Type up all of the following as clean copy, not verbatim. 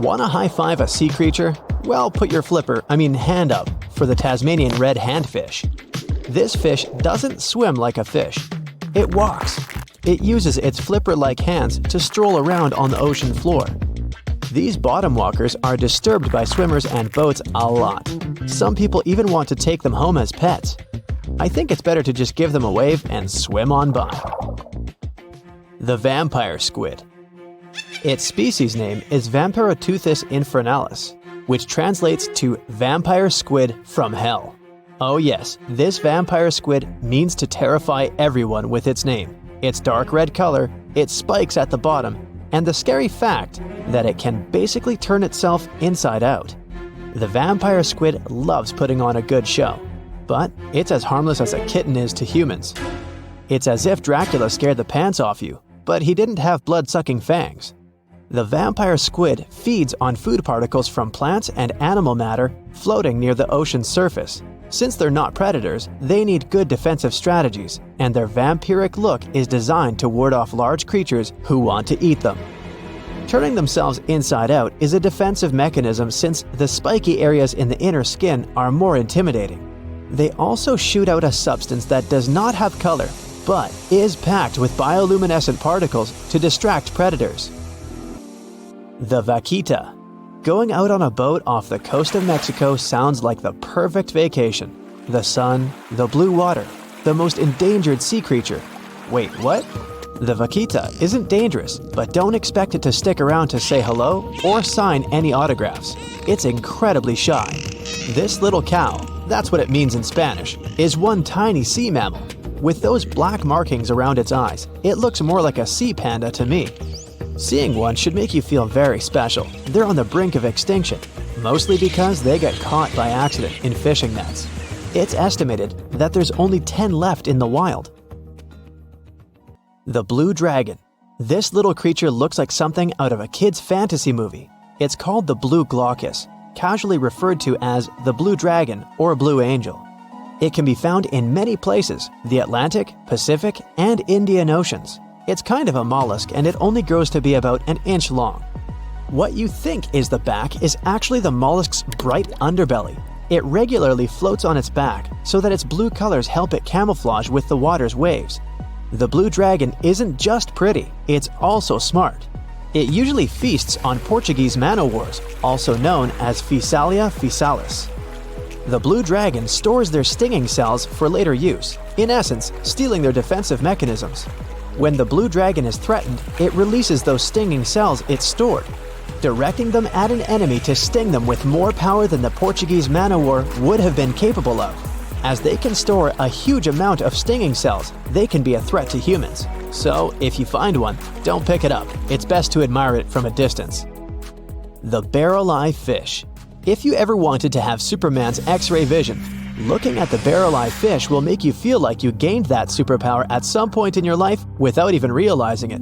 Want to high-five a sea creature? Well, put your hand up for the Tasmanian red handfish. This fish doesn't swim like a fish. It walks. It uses its flipper-like hands to stroll around on the ocean floor. These bottom walkers are disturbed by swimmers and boats a lot. Some people even want to take them home as pets. I think it's better to just give them a wave and swim on by. The vampire squid. Its species name is Vampiroteuthis infernalis, which translates to vampire squid from hell. Oh yes, this vampire squid means to terrify everyone with its name, its dark red color, its spikes at the bottom, and the scary fact that it can basically turn itself inside out. The vampire squid loves putting on a good show, but it's as harmless as a kitten is to humans. It's as if Dracula scared the pants off you, but he didn't have blood-sucking fangs. The vampire squid feeds on food particles from plants and animal matter floating near the ocean's surface. Since they're not predators, they need good defensive strategies, and their vampiric look is designed to ward off large creatures who want to eat them. Turning themselves inside out is a defensive mechanism since the spiky areas in the inner skin are more intimidating. They also shoot out a substance that does not have color, but is packed with bioluminescent particles to distract predators. The vaquita. Going out on a boat off the coast of Mexico sounds like the perfect vacation. The sun, the blue water, the most endangered sea creature. Wait, what? The vaquita isn't dangerous, but don't expect it to stick around to say hello or sign any autographs. It's incredibly shy. This little cow, that's what it means in Spanish, is one tiny sea mammal. With those black markings around its eyes, it looks more like a sea panda to me. Seeing one should make you feel very special. They're on the brink of extinction, mostly because they got caught by accident in fishing nets. It's estimated that there's only 10 left in the wild. The blue dragon. This little creature looks like something out of a kid's fantasy movie. It's called the blue glaucus, casually referred to as the blue dragon or blue angel. It can be found in many places, the Atlantic, Pacific, and Indian Oceans. It's kind of a mollusk and it only grows to be about an inch long. What you think is the back is actually the mollusk's bright underbelly. It regularly floats on its back so that its blue colors help it camouflage with the water's waves. The blue dragon isn't just pretty, it's also smart. It usually feasts on Portuguese man-o'-wars, also known as Physalia physalis. The blue dragon stores their stinging cells for later use, in essence, stealing their defensive mechanisms. When the blue dragon is threatened, it releases those stinging cells it stored, directing them at an enemy to sting them with more power than the Portuguese man-o'-war would have been capable of. As they can store a huge amount of stinging cells, they can be a threat to humans. So, if you find one, don't pick it up. It's best to admire it from a distance. The barrel-eye fish. If you ever wanted to have Superman's X-ray vision, looking at the barrel-eye fish will make you feel like you gained that superpower at some point in your life without even realizing it.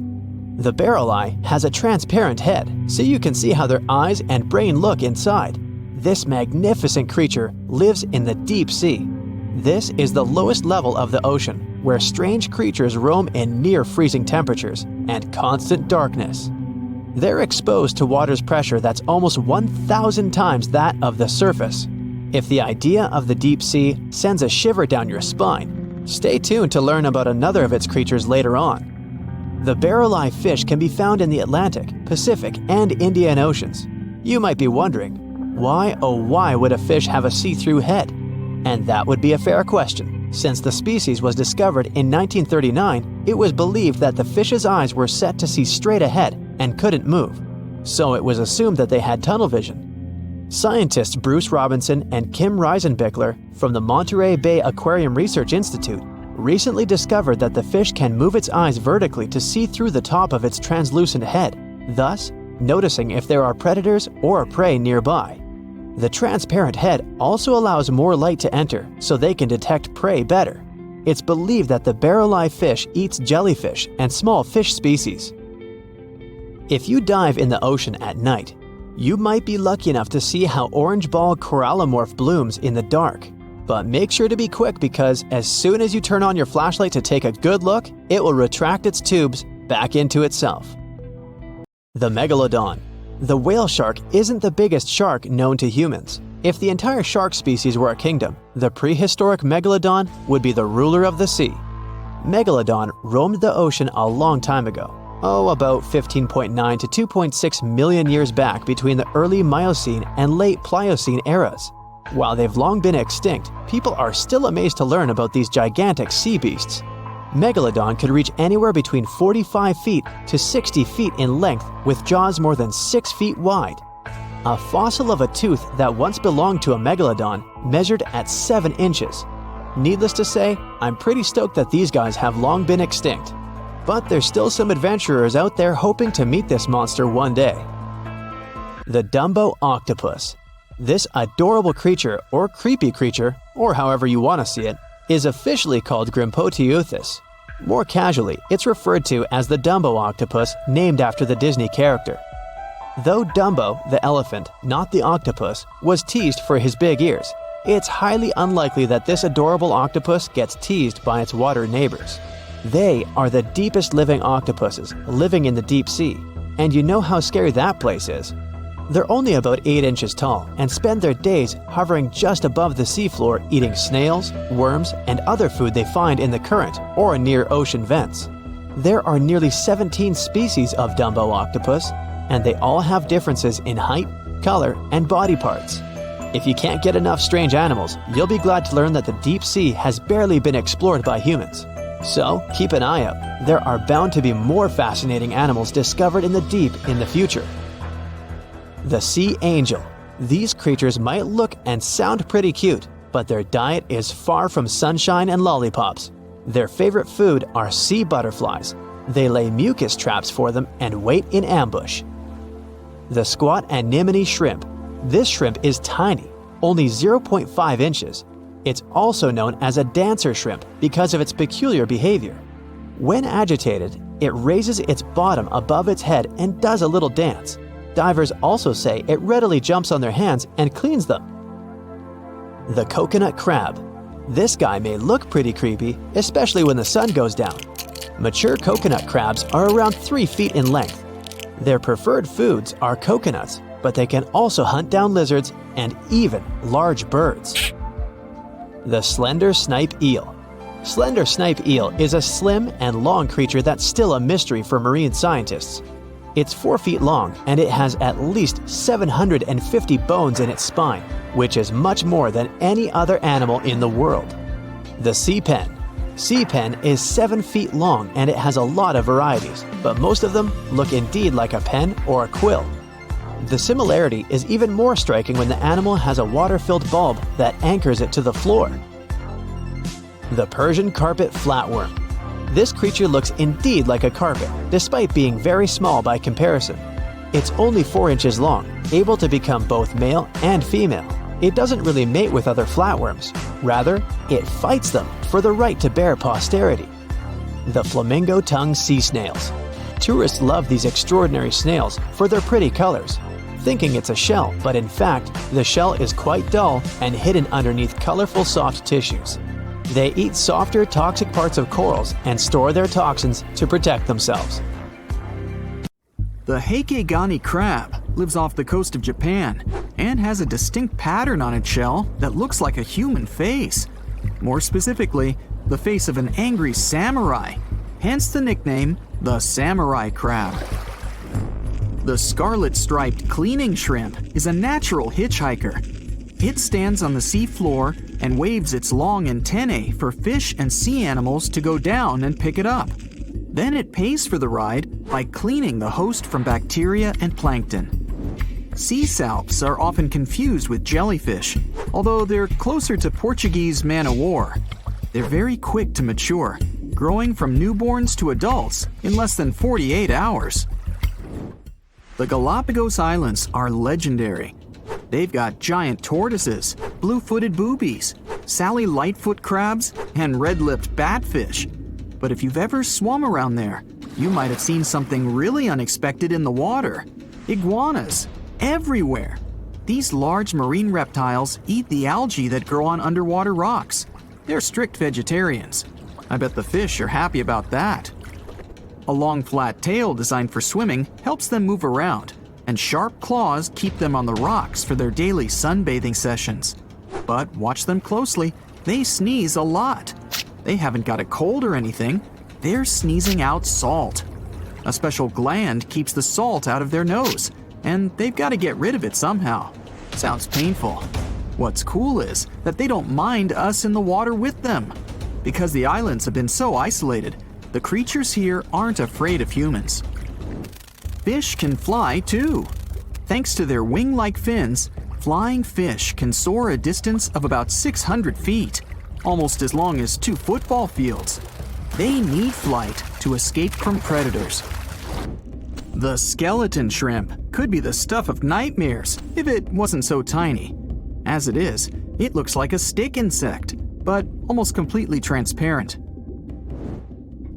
The barrel eye has a transparent head, so you can see how their eyes and brain look inside. This magnificent creature lives in the deep sea. This is the lowest level of the ocean, where strange creatures roam in near-freezing temperatures and constant darkness. They're exposed to water's pressure that's almost 1,000 times that of the surface. If the idea of the deep sea sends a shiver down your spine, stay tuned to learn about another of its creatures later on. The barrel-eye fish can be found in the Atlantic, Pacific, and Indian Oceans. You might be wondering, why oh why would a fish have a see-through head? And that would be a fair question. Since the species was discovered in 1939, it was believed that the fish's eyes were set to see straight ahead and couldn't move. So it was assumed that they had tunnel vision. Scientists Bruce Robinson and Kim Reisenbichler from the Monterey Bay Aquarium Research Institute recently discovered that the fish can move its eyes vertically to see through the top of its translucent head, thus noticing if there are predators or prey nearby. The transparent head also allows more light to enter so they can detect prey better. It's believed that the barrel-eye fish eats jellyfish and small fish species. If you dive in the ocean at night, you might be lucky enough to see how orange ball corallomorph blooms in the dark. But make sure to be quick because as soon as you turn on your flashlight to take a good look, it will retract its tubes back into itself. The Megalodon. The whale shark isn't the biggest shark known to humans. If the entire shark species were a kingdom, the prehistoric Megalodon would be the ruler of the sea. Megalodon roamed the ocean a long time ago. About 15.9 to 2.6 million years back between the early Miocene and late Pliocene eras. While they've long been extinct, people are still amazed to learn about these gigantic sea beasts. Megalodon could reach anywhere between 45 feet to 60 feet in length with jaws more than 6 feet wide. A fossil of a tooth that once belonged to a megalodon measured at 7 inches. Needless to say, I'm pretty stoked that these guys have long been extinct. But there's still some adventurers out there hoping to meet this monster one day. The Dumbo Octopus. This adorable creature, or creepy creature, or however you want to see it, is officially called Grimpoteuthis. More casually, it's referred to as the Dumbo octopus, named after the Disney character. Though Dumbo, the elephant, not the octopus, was teased for his big ears, it's highly unlikely that this adorable octopus gets teased by its water neighbors. They are the deepest living octopuses, living in the deep sea, and you know how scary that place is. They're only about 8 inches tall and spend their days hovering just above the seafloor eating snails, worms, and other food they find in the current or near ocean vents. There are nearly 17 species of Dumbo octopus, and they all have differences in height, color, and body parts. If you can't get enough strange animals, you'll be glad to learn that the deep sea has barely been explored by humans. So, keep an eye out. There are bound to be more fascinating animals discovered in the deep in the future. The sea angel. These creatures might look and sound pretty cute, but their diet is far from sunshine and lollipops. Their favorite food are sea butterflies. They lay mucus traps for them and wait in ambush. The squat anemone shrimp. This shrimp is tiny, only 0.5 inches. It's also known as a dancer shrimp because of its peculiar behavior. When agitated, it raises its bottom above its head and does a little dance. Divers also say it readily jumps on their hands and cleans them. The coconut crab. This guy may look pretty creepy, especially when the sun goes down. Mature coconut crabs are around 3 feet in length. Their preferred foods are coconuts, but they can also hunt down lizards and even large birds. The slender snipe eel. Slender snipe eel is a slim and long creature that's still a mystery for marine scientists. It's 4 feet long and it has at least 750 bones in its spine, which is much more than any other animal in the world. The sea pen. Sea pen is 7 feet long and it has a lot of varieties, but most of them look indeed like a pen or a quill. The similarity is even more striking when the animal has a water-filled bulb that anchors it to the floor. The Persian carpet flatworm. This creature looks indeed like a carpet, despite being very small by comparison. It's only 4 inches long, able to become both male and female. It doesn't really mate with other flatworms. Rather, it fights them for the right to bear posterity. The flamingo-tongued sea snails. Tourists love these extraordinary snails for their pretty colors, thinking it's a shell, but in fact, the shell is quite dull and hidden underneath colorful soft tissues. They eat softer, toxic parts of corals and store their toxins to protect themselves. The Heikegani crab lives off the coast of Japan and has a distinct pattern on its shell that looks like a human face. More specifically, the face of an angry samurai, hence the nickname, the samurai crab. The scarlet-striped cleaning shrimp is a natural hitchhiker. It stands on the sea floor and waves its long antennae for fish and sea animals to go down and pick it up. Then it pays for the ride by cleaning the host from bacteria and plankton. Sea salps are often confused with jellyfish, although they're closer to Portuguese man-o'-war. They're very quick to mature, growing from newborns to adults in less than 48 hours. The Galapagos Islands are legendary. They've got giant tortoises, blue-footed boobies, Sally Lightfoot crabs, and red-lipped batfish. But if you've ever swum around there, you might have seen something really unexpected in the water. Iguanas, everywhere. These large marine reptiles eat the algae that grow on underwater rocks. They're strict vegetarians. I bet the fish are happy about that. A long flat tail designed for swimming helps them move around, and sharp claws keep them on the rocks for their daily sunbathing sessions. But watch them closely, they sneeze a lot. They haven't got a cold or anything, they're sneezing out salt. A special gland keeps the salt out of their nose, and they've got to get rid of it somehow. Sounds painful. What's cool is that they don't mind us in the water with them. Because the islands have been so isolated, the creatures here aren't afraid of humans. Fish can fly too. Thanks to their wing-like fins, flying fish can soar a distance of about 600 feet, almost as long as 2 football fields. They need flight to escape from predators. The skeleton shrimp could be the stuff of nightmares if it wasn't so tiny. As it is, it looks like a stick insect, but almost completely transparent.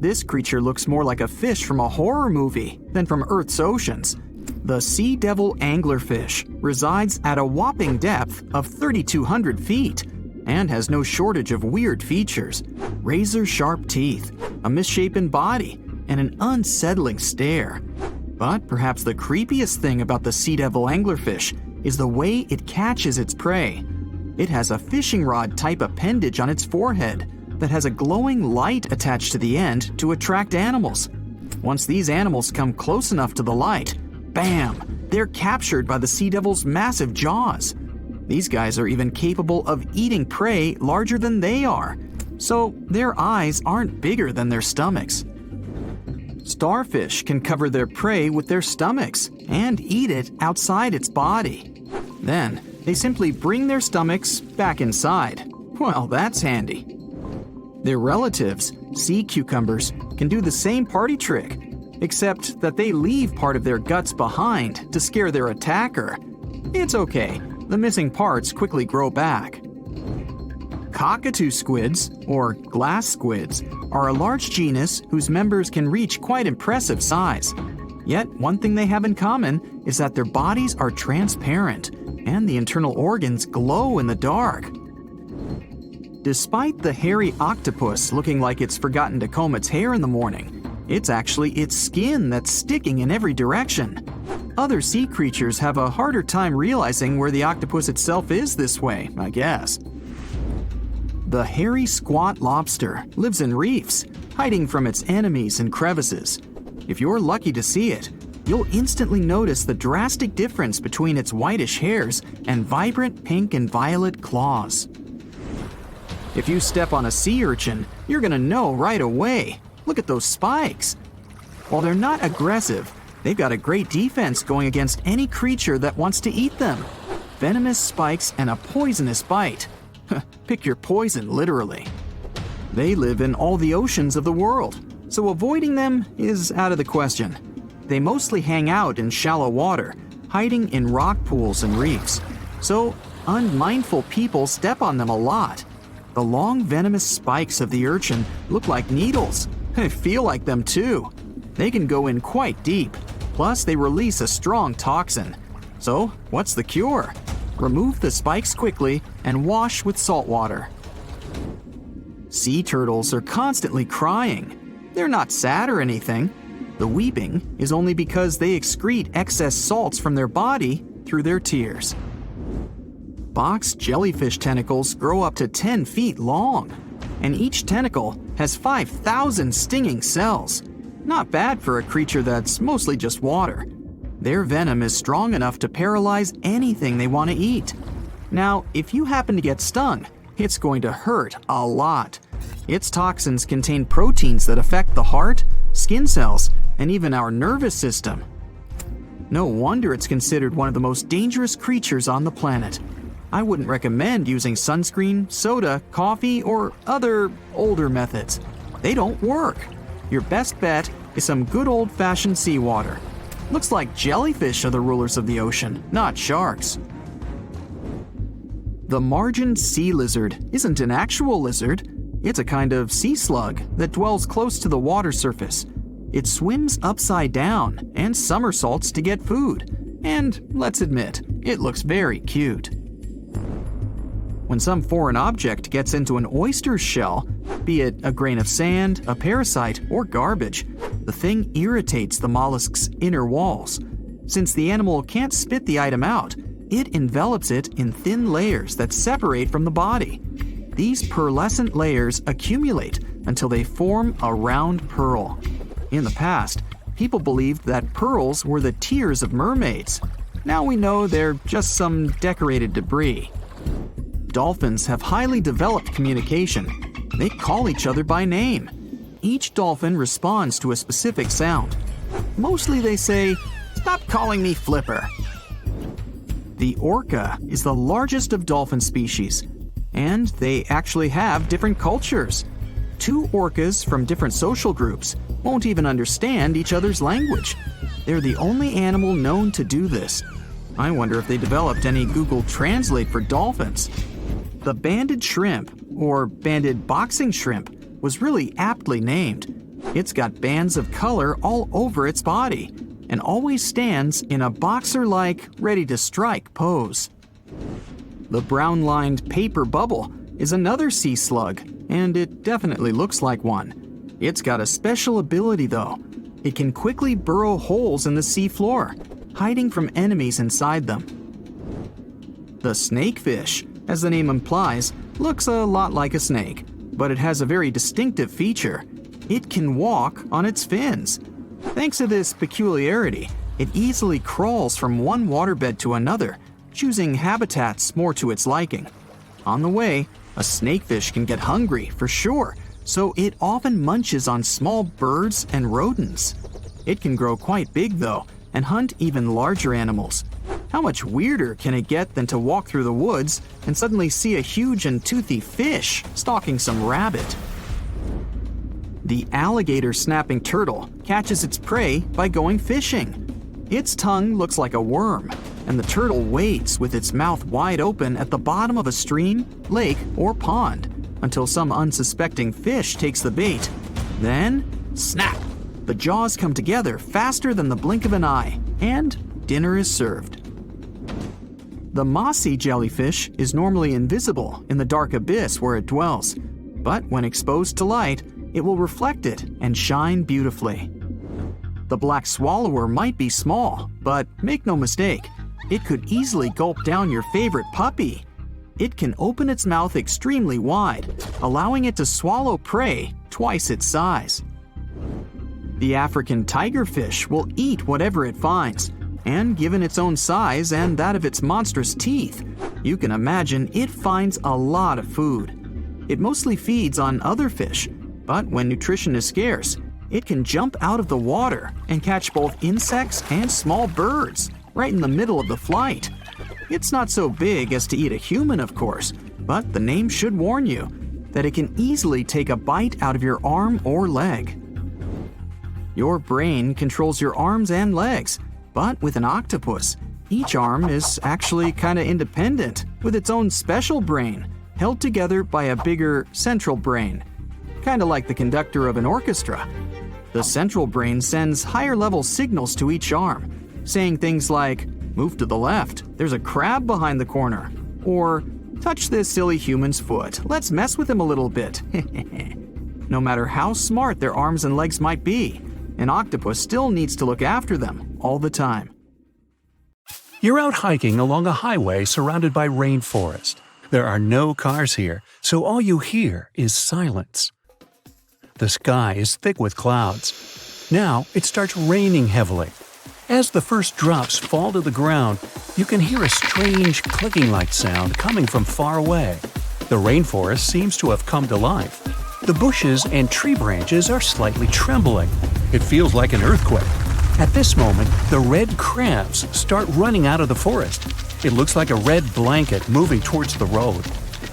This creature looks more like a fish from a horror movie than from Earth's oceans. The sea devil anglerfish resides at a whopping depth of 3,200 feet and has no shortage of weird features: razor-sharp teeth, a misshapen body, and an unsettling stare. But perhaps the creepiest thing about the sea devil anglerfish is the way it catches its prey. It has a fishing rod-type appendage on its forehead that has a glowing light attached to the end to attract animals. Once these animals come close enough to the light, bam, they're captured by the sea devil's massive jaws. These guys are even capable of eating prey larger than they are, so their eyes aren't bigger than their stomachs. Starfish can cover their prey with their stomachs and eat it outside its body. Then, they simply bring their stomachs back inside. Well, that's handy. Their relatives, sea cucumbers, can do the same party trick, except that they leave part of their guts behind to scare their attacker. It's okay, the missing parts quickly grow back. Cockatoo squids, or glass squids, are a large genus whose members can reach quite impressive size. Yet, one thing they have in common is that their bodies are transparent, and the internal organs glow in the dark. Despite the hairy octopus looking like it's forgotten to comb its hair in the morning, it's actually its skin that's sticking in every direction. Other sea creatures have a harder time realizing where the octopus itself is this way, I guess. The hairy squat lobster lives in reefs, hiding from its enemies in crevices. If you're lucky to see it, you'll instantly notice the drastic difference between its whitish hairs and vibrant pink and violet claws. If you step on a sea urchin, you're gonna know right away. Look at those spikes. While they're not aggressive, they've got a great defense going against any creature that wants to eat them. Venomous spikes and a poisonous bite. Pick your poison, literally. They live in all the oceans of the world, so avoiding them is out of the question. They mostly hang out in shallow water, hiding in rock pools and reefs. So, unmindful people step on them a lot. The long venomous spikes of the urchin look like needles. They feel like them too. They can go in quite deep. Plus, they release a strong toxin. So, what's the cure? Remove the spikes quickly and wash with salt water. Sea turtles are constantly crying. They're not sad or anything. The weeping is only because they excrete excess salts from their body through their tears. Box jellyfish tentacles grow up to 10 feet long, and each tentacle has 5,000 stinging cells. Not bad for a creature that's mostly just water. Their venom is strong enough to paralyze anything they want to eat. Now, if you happen to get stung, it's going to hurt a lot. Its toxins contain proteins that affect the heart, skin cells, and even our nervous system. No wonder it's considered one of the most dangerous creatures on the planet. I wouldn't recommend using sunscreen, soda, coffee, or other older methods. They don't work. Your best bet is some good old-fashioned seawater. Looks like jellyfish are the rulers of the ocean, not sharks. The margin sea lizard isn't an actual lizard. It's a kind of sea slug that dwells close to the water surface. It swims upside down and somersaults to get food. And let's admit, it looks very cute. When some foreign object gets into an oyster's shell, be it a grain of sand, a parasite, or garbage, the thing irritates the mollusk's inner walls. Since the animal can't spit the item out, it envelops it in thin layers that separate from the body. These pearlescent layers accumulate until they form a round pearl. In the past, people believed that pearls were the tears of mermaids. Now we know they're just some decorated debris. Dolphins have highly developed communication. They call each other by name. Each dolphin responds to a specific sound. Mostly they say, "Stop calling me Flipper." The orca is the largest of dolphin species, and they actually have different cultures. Two orcas from different social groups won't even understand each other's language. They're the only animal known to do this. I wonder if they developed any Google Translate for dolphins. The banded shrimp, or banded boxing shrimp, was really aptly named. It's got bands of color all over its body and always stands in a boxer-like, ready-to-strike pose. The brown-lined paper bubble is another sea slug, and it definitely looks like one. It's got a special ability, though. It can quickly burrow holes in the sea floor, hiding from enemies inside them. The snakefish, as the name implies, looks a lot like a snake, but it has a very distinctive feature. It can walk on its fins. Thanks to this peculiarity, it easily crawls from one waterbed to another, choosing habitats more to its liking. On the way, a snakefish can get hungry, for sure, so it often munches on small birds and rodents. It can grow quite big, though, and hunt even larger animals. How much weirder can it get than to walk through the woods and suddenly see a huge and toothy fish stalking some rabbit? The alligator snapping turtle catches its prey by going fishing. Its tongue looks like a worm, and the turtle waits with its mouth wide open at the bottom of a stream, lake, or pond until some unsuspecting fish takes the bait. Then, snap! The jaws come together faster than the blink of an eye, and dinner is served. The mossy jellyfish is normally invisible in the dark abyss where it dwells, but when exposed to light, it will reflect it and shine beautifully. The black swallower might be small, but make no mistake, it could easily gulp down your favorite puppy. It can open its mouth extremely wide, allowing it to swallow prey twice its size. The African tigerfish will eat whatever it finds, and given its own size and that of its monstrous teeth, you can imagine it finds a lot of food. It mostly feeds on other fish, but when nutrition is scarce, it can jump out of the water and catch both insects and small birds right in the middle of the flight. It's not so big as to eat a human, of course, but the name should warn you that it can easily take a bite out of your arm or leg. Your brain controls your arms and legs, but with an octopus, each arm is actually kind of independent with its own special brain, held together by a bigger central brain, kind of like the conductor of an orchestra. The central brain sends higher-level signals to each arm, saying things like, "Move to the left, there's a crab behind the corner," or "Touch this silly human's foot, let's mess with him a little bit." No matter how smart their arms and legs might be, an octopus still needs to look after them all the time. You're out hiking along a highway surrounded by rainforest. There are no cars here, so all you hear is silence. The sky is thick with clouds. Now it starts raining heavily. As the first drops fall to the ground, you can hear a strange clicking-like sound coming from far away. The rainforest seems to have come to life. The bushes and tree branches are slightly trembling. It feels like an earthquake. At this moment, the red crabs start running out of the forest. It looks like a red blanket moving towards the road.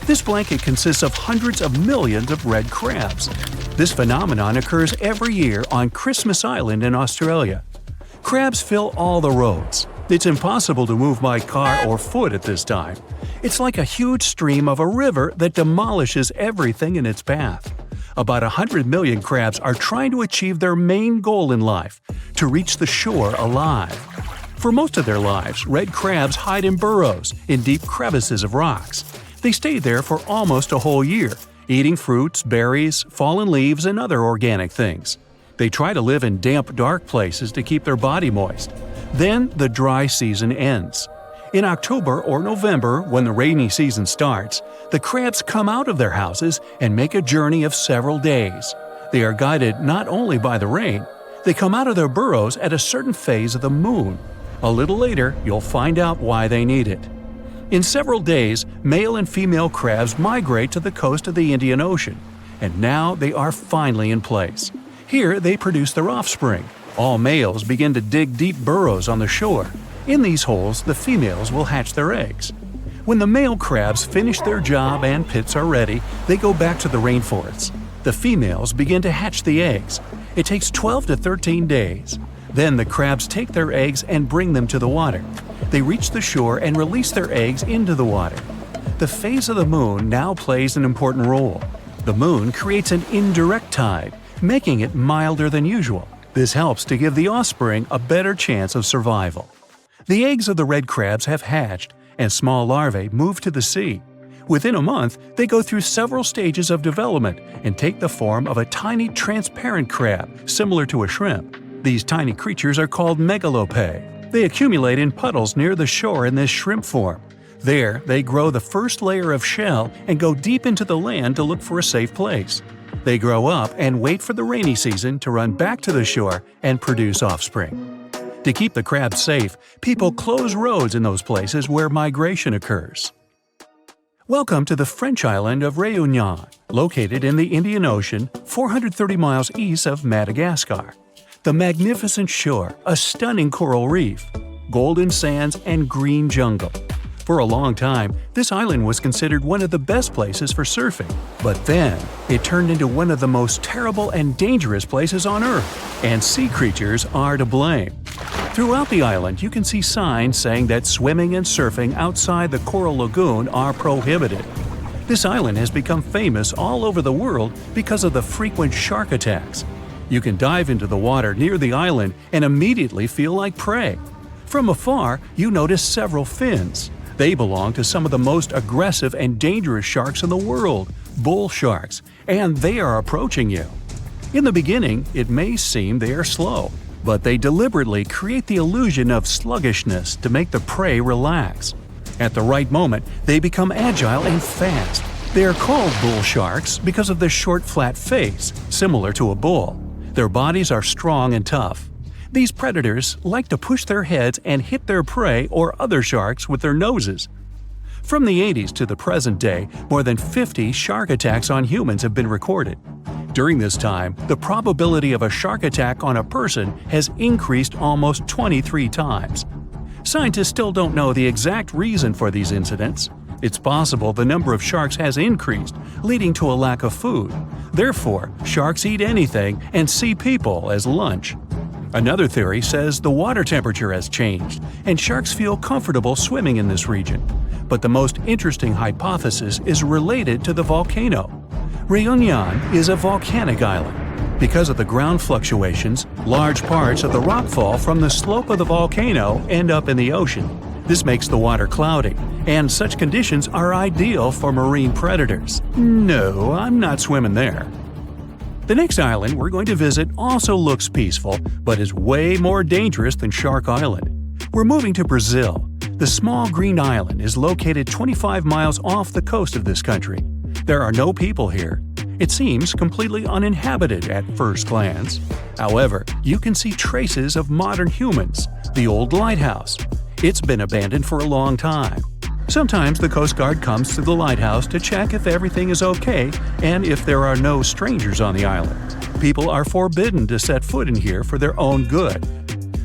This blanket consists of hundreds of millions of red crabs. This phenomenon occurs every year on Christmas Island in Australia. Crabs fill all the roads. It's impossible to move by car or foot at this time. It's like a huge stream of a river that demolishes everything in its path. About 100 million crabs are trying to achieve their main goal in life, to reach the shore alive. For most of their lives, red crabs hide in burrows, in deep crevices of rocks. They stay there for almost a whole year, eating fruits, berries, fallen leaves, and other organic things. They try to live in damp, dark places to keep their body moist. Then the dry season ends. In October or November, when the rainy season starts, the crabs come out of their houses and make a journey of several days. They are guided not only by the rain, they come out of their burrows at a certain phase of the moon. A little later, you'll find out why they need it. In several days, male and female crabs migrate to the coast of the Indian Ocean, and now they are finally in place. Here they produce their offspring. All males begin to dig deep burrows on the shore. In these holes, the females will hatch their eggs. When the male crabs finish their job and pits are ready, they go back to the rainforests. The females begin to hatch the eggs. It takes 12 to 13 days. Then the crabs take their eggs and bring them to the water. They reach the shore and release their eggs into the water. The phase of the moon now plays an important role. The moon creates an indirect tide, making it milder than usual. This helps to give the offspring a better chance of survival. The eggs of the red crabs have hatched, and small larvae move to the sea. Within a month, they go through several stages of development and take the form of a tiny transparent crab, similar to a shrimp. These tiny creatures are called megalopae. They accumulate in puddles near the shore in this shrimp form. There, they grow the first layer of shell and go deep into the land to look for a safe place. They grow up and wait for the rainy season to run back to the shore and produce offspring. To keep the crabs safe, people close roads in those places where migration occurs. Welcome to the French island of Réunion, located in the Indian Ocean, 430 miles east of Madagascar. The magnificent shore, a stunning coral reef, golden sands, and green jungle. For a long time, this island was considered one of the best places for surfing. But then, it turned into one of the most terrible and dangerous places on Earth, and sea creatures are to blame. Throughout the island, you can see signs saying that swimming and surfing outside the coral lagoon are prohibited. This island has become famous all over the world because of the frequent shark attacks. You can dive into the water near the island and immediately feel like prey. From afar, you notice several fins. They belong to some of the most aggressive and dangerous sharks in the world, bull sharks, and they are approaching you. In the beginning, it may seem they are slow, but they deliberately create the illusion of sluggishness to make the prey relax. At the right moment, they become agile and fast. They are called bull sharks because of their short, flat face, similar to a bull. Their bodies are strong and tough. These predators like to push their heads and hit their prey or other sharks with their noses. From the 80s to the present day, more than 50 shark attacks on humans have been recorded. During this time, the probability of a shark attack on a person has increased almost 23 times. Scientists still don't know the exact reason for these incidents. It's possible the number of sharks has increased, leading to a lack of food. Therefore, sharks eat anything and see people as lunch. Another theory says the water temperature has changed, and sharks feel comfortable swimming in this region. But the most interesting hypothesis is related to the volcano. Réunion is a volcanic island. Because of the ground fluctuations, large parts of the rockfall from the slope of the volcano end up in the ocean. This makes the water cloudy, and such conditions are ideal for marine predators. No, I'm not swimming there. The next island we're going to visit also looks peaceful, but is way more dangerous than Shark Island. We're moving to Brazil. The small green island is located 25 miles off the coast of this country. There are no people here. It seems completely uninhabited at first glance. However, you can see traces of modern humans, the old lighthouse. It's been abandoned for a long time. Sometimes the Coast Guard comes to the lighthouse to check if everything is okay and if there are no strangers on the island. People are forbidden to set foot in here for their own good.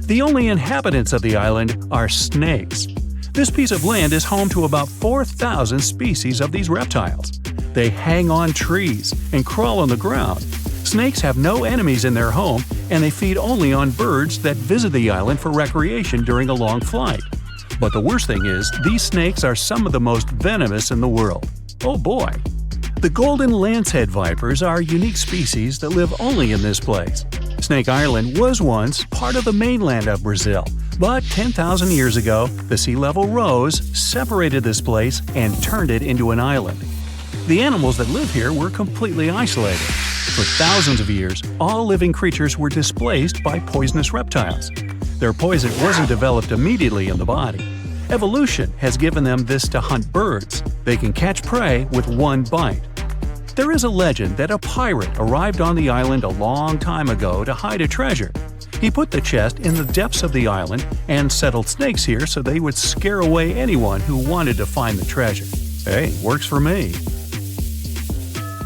The only inhabitants of the island are snakes. This piece of land is home to about 4,000 species of these reptiles. They hang on trees and crawl on the ground. Snakes have no enemies in their home, and they feed only on birds that visit the island for recreation during a long flight. But the worst thing is, these snakes are some of the most venomous in the world. Oh boy! The golden lancehead vipers are a unique species that live only in this place. Snake Island was once part of the mainland of Brazil, but 10,000 years ago, the sea level rose, separated this place, and turned it into an island. The animals that live here were completely isolated. For thousands of years, all living creatures were displaced by poisonous reptiles. Their poison wasn't developed immediately in the body. Evolution has given them this to hunt birds. They can catch prey with one bite. There is a legend that a pirate arrived on the island a long time ago to hide a treasure. He put the chest in the depths of the island and settled snakes here so they would scare away anyone who wanted to find the treasure. Hey, works for me.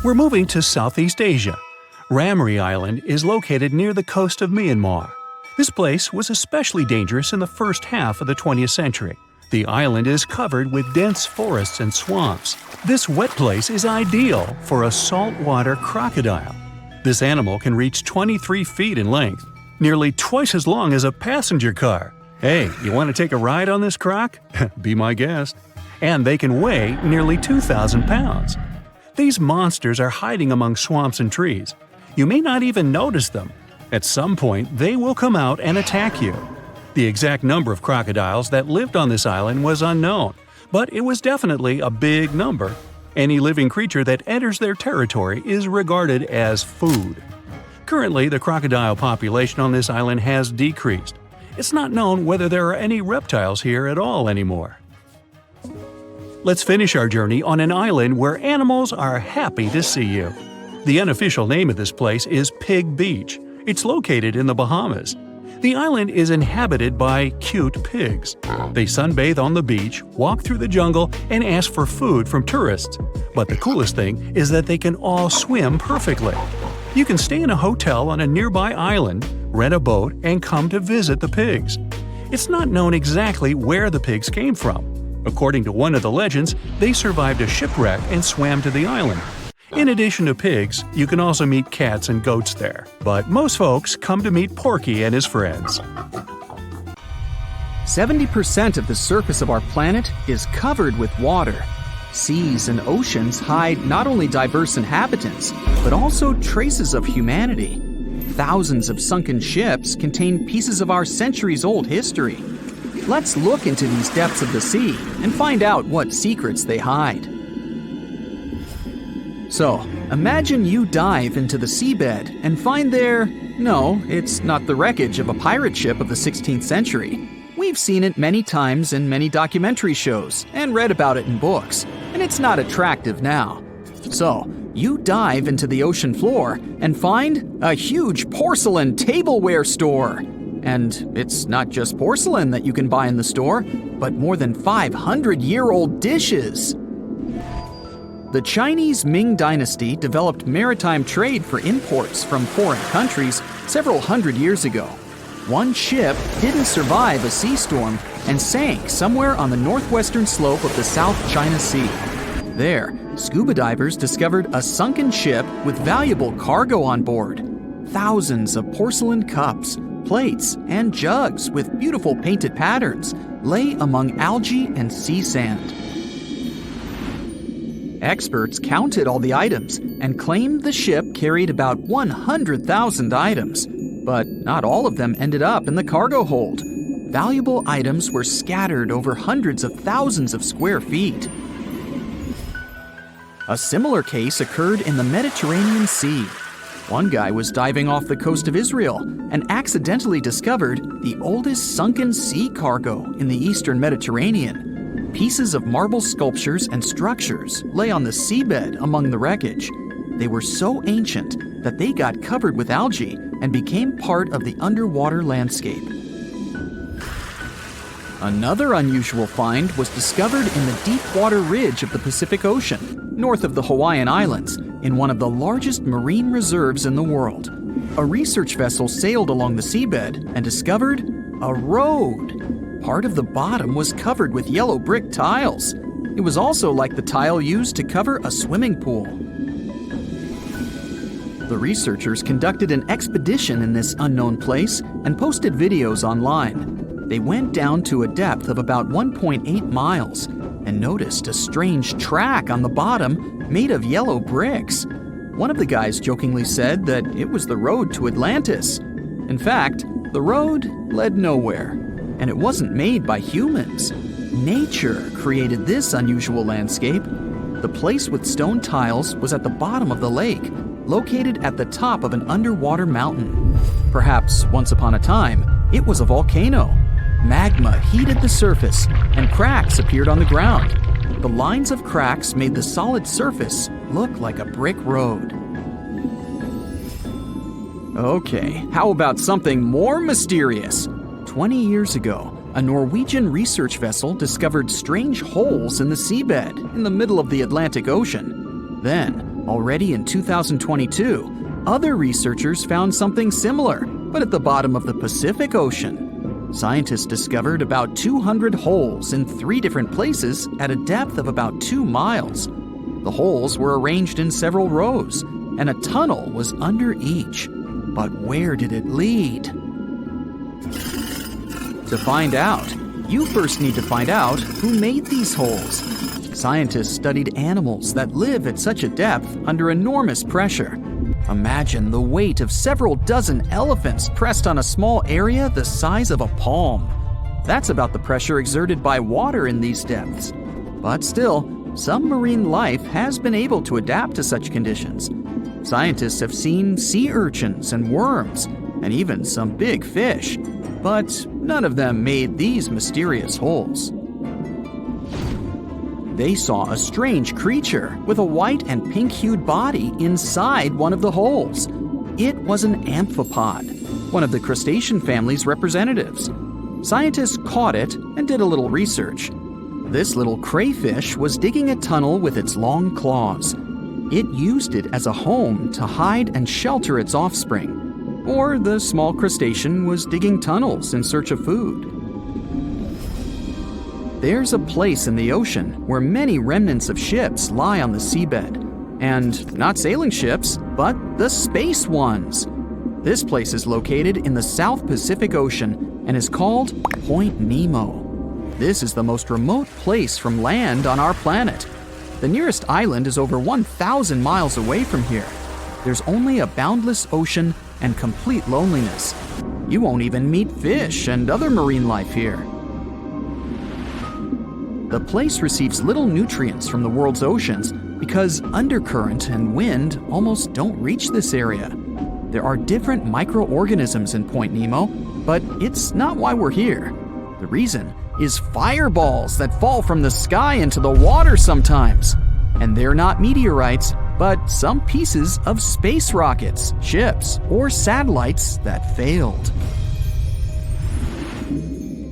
We're moving to Southeast Asia. Ramri Island is located near the coast of Myanmar. This place was especially dangerous in the first half of the 20th century. The island is covered with dense forests and swamps. This wet place is ideal for a saltwater crocodile. This animal can reach 23 feet in length, nearly twice as long as a passenger car. Hey, you want to take a ride on this croc? Be my guest. And they can weigh nearly 2,000 pounds. These monsters are hiding among swamps and trees. You may not even notice them. At some point, they will come out and attack you. The exact number of crocodiles that lived on this island was unknown, but it was definitely a big number. Any living creature that enters their territory is regarded as food. Currently, the crocodile population on this island has decreased. It's not known whether there are any reptiles here at all anymore. Let's finish our journey on an island where animals are happy to see you. The unofficial name of this place is Pig Beach. It's located in the Bahamas. The island is inhabited by cute pigs. They sunbathe on the beach, walk through the jungle, and ask for food from tourists. But the coolest thing is that they can all swim perfectly. You can stay in a hotel on a nearby island, rent a boat, and come to visit the pigs. It's not known exactly where the pigs came from. According to one of the legends, they survived a shipwreck and swam to the island. In addition to pigs, you can also meet cats and goats there. But most folks come to meet Porky and his friends. 70% of the surface of our planet is covered with water. Seas and oceans hide not only diverse inhabitants, but also traces of humanity. Thousands of sunken ships contain pieces of our centuries-old history. Let's look into these depths of the sea and find out what secrets they hide. So, imagine you dive into the seabed and find there… No, it's not the wreckage of a pirate ship of the 16th century. We've seen it many times in many documentary shows and read about it in books, and it's not attractive now. So, you dive into the ocean floor and find a huge porcelain tableware store. And it's not just porcelain that you can buy in the store, but more than 500-year-old dishes. The Chinese Ming Dynasty developed maritime trade for imports from foreign countries several hundred years ago. One ship didn't survive a sea storm and sank somewhere on the northwestern slope of the South China Sea. There, scuba divers discovered a sunken ship with valuable cargo on board. Thousands of porcelain cups, plates, and jugs with beautiful painted patterns lay among algae and sea sand. Experts counted all the items and claimed the ship carried about 100,000 items, but not all of them ended up in the cargo hold. Valuable items were scattered over hundreds of thousands of square feet. A similar case occurred in the Mediterranean Sea. One guy was diving off the coast of Israel and accidentally discovered the oldest sunken sea cargo in the eastern Mediterranean. Pieces of marble sculptures and structures lay on the seabed among the wreckage. They were so ancient that they got covered with algae and became part of the underwater landscape. Another unusual find was discovered in the deep water ridge of the Pacific Ocean, north of the Hawaiian Islands, in one of the largest marine reserves in the world. A research vessel sailed along the seabed and discovered a road. Part of the bottom was covered with yellow brick tiles. It was also like the tile used to cover a swimming pool. The researchers conducted an expedition in this unknown place and posted videos online. They went down to a depth of about 1.8 miles and noticed a strange track on the bottom made of yellow bricks. One of the guys jokingly said that it was the road to Atlantis. In fact, the road led nowhere, and it wasn't made by humans. Nature created this unusual landscape. The place with stone tiles was at the bottom of the lake, located at the top of an underwater mountain. Perhaps once upon a time, it was a volcano. Magma heated the surface, and cracks appeared on the ground. The lines of cracks made the solid surface look like a brick road. Okay, how about something more mysterious? 20 years ago, a Norwegian research vessel discovered strange holes in the seabed in the middle of the Atlantic Ocean. Then, already in 2022, other researchers found something similar, but at the bottom of the Pacific Ocean. Scientists discovered about 200 holes in 3 different places at a depth of about 2 miles. The holes were arranged in several rows, and a tunnel was under each. But where did it lead? To find out, you first need to find out who made these holes. Scientists studied animals that live at such a depth under enormous pressure. Imagine the weight of several dozen elephants pressed on a small area the size of a palm. That's about the pressure exerted by water in these depths. But still, some marine life has been able to adapt to such conditions. Scientists have seen sea urchins and worms, and even some big fish, but none of them made these mysterious holes. They saw a strange creature with a white and pink-hued body inside one of the holes. It was an amphipod, one of the crustacean family's representatives. Scientists caught it and did a little research. This little crayfish was digging a tunnel with its long claws. It used it as a home to hide and shelter its offspring. Or the small crustacean was digging tunnels in search of food. There's a place in the ocean where many remnants of ships lie on the seabed. And not sailing ships, but the space ones. This place is located in the South Pacific Ocean and is called Point Nemo. This is the most remote place from land on our planet. The nearest island is over 1,000 miles away from here. There's only a boundless ocean and complete loneliness. You won't even meet fish and other marine life here. The place receives little nutrients from the world's oceans because undercurrent and wind almost don't reach this area. There are different microorganisms in Point Nemo, but it's not why we're here. The reason is fireballs that fall from the sky into the water sometimes. And they're not meteorites, but some pieces of space rockets, ships, or satellites that failed.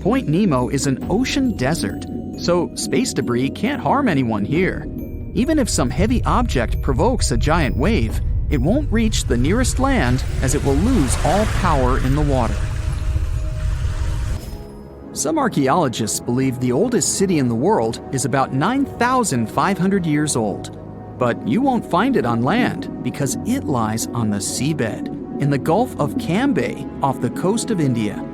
Point Nemo is an ocean desert, so space debris can't harm anyone here. Even if some heavy object provokes a giant wave, it won't reach the nearest land as it will lose all power in the water. Some archaeologists believe the oldest city in the world is about 9,500 years old. But you won't find it on land because it lies on the seabed in the Gulf of Cambay off the coast of India.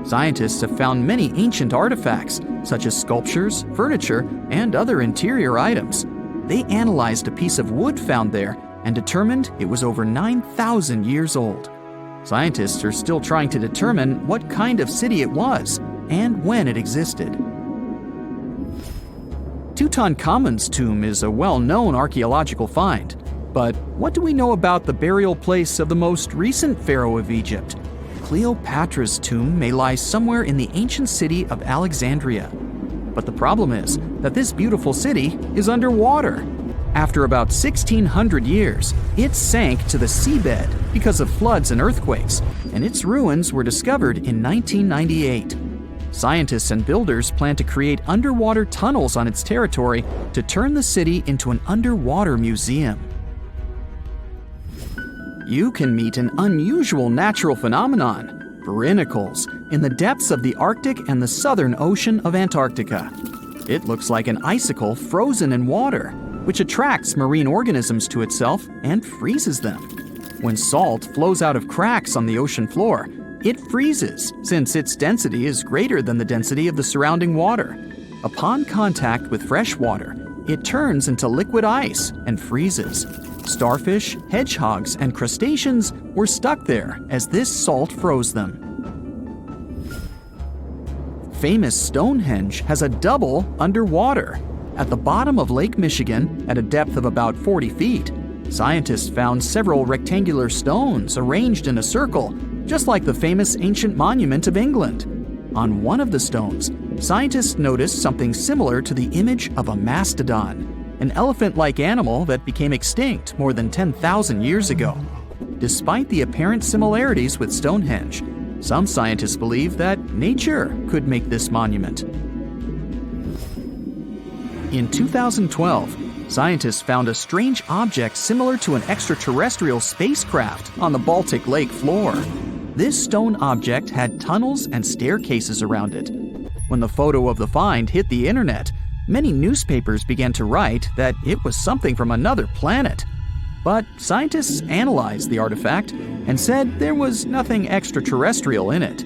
Scientists have found many ancient artifacts, such as sculptures, furniture, and other interior items. They analyzed a piece of wood found there and determined it was over 9,000 years old. Scientists are still trying to determine what kind of city it was and when it existed. Tutankhamun's tomb is a well-known archaeological find. But what do we know about the burial place of the most recent pharaoh of Egypt? Cleopatra's tomb may lie somewhere in the ancient city of Alexandria. But the problem is that this beautiful city is underwater. After about 1,600 years, it sank to the seabed because of floods and earthquakes, and its ruins were discovered in 1998. Scientists and builders plan to create underwater tunnels on its territory to turn the city into an underwater museum. You can meet an unusual natural phenomenon, barnacles, in the depths of the Arctic and the southern ocean of Antarctica. It looks like an icicle frozen in water, which attracts marine organisms to itself and freezes them. When salt flows out of cracks on the ocean floor, it freezes since its density is greater than the density of the surrounding water. Upon contact with fresh water, it turns into liquid ice and freezes. Starfish, hedgehogs, and crustaceans were stuck there as this salt froze them. Famous Stonehenge has a double underwater. At the bottom of Lake Michigan, at a depth of about 40 feet, scientists found several rectangular stones arranged in a circle, just like the famous ancient monument of England. On one of the stones, scientists noticed something similar to the image of a mastodon, an elephant-like animal that became extinct more than 10,000 years ago. Despite the apparent similarities with Stonehenge, some scientists believe that nature could make this monument. In 2012, scientists found a strange object similar to an extraterrestrial spacecraft on the Baltic Lake floor. This stone object had tunnels and staircases around it. When the photo of the find hit the internet, many newspapers began to write that it was something from another planet. But scientists analyzed the artifact and said there was nothing extraterrestrial in it.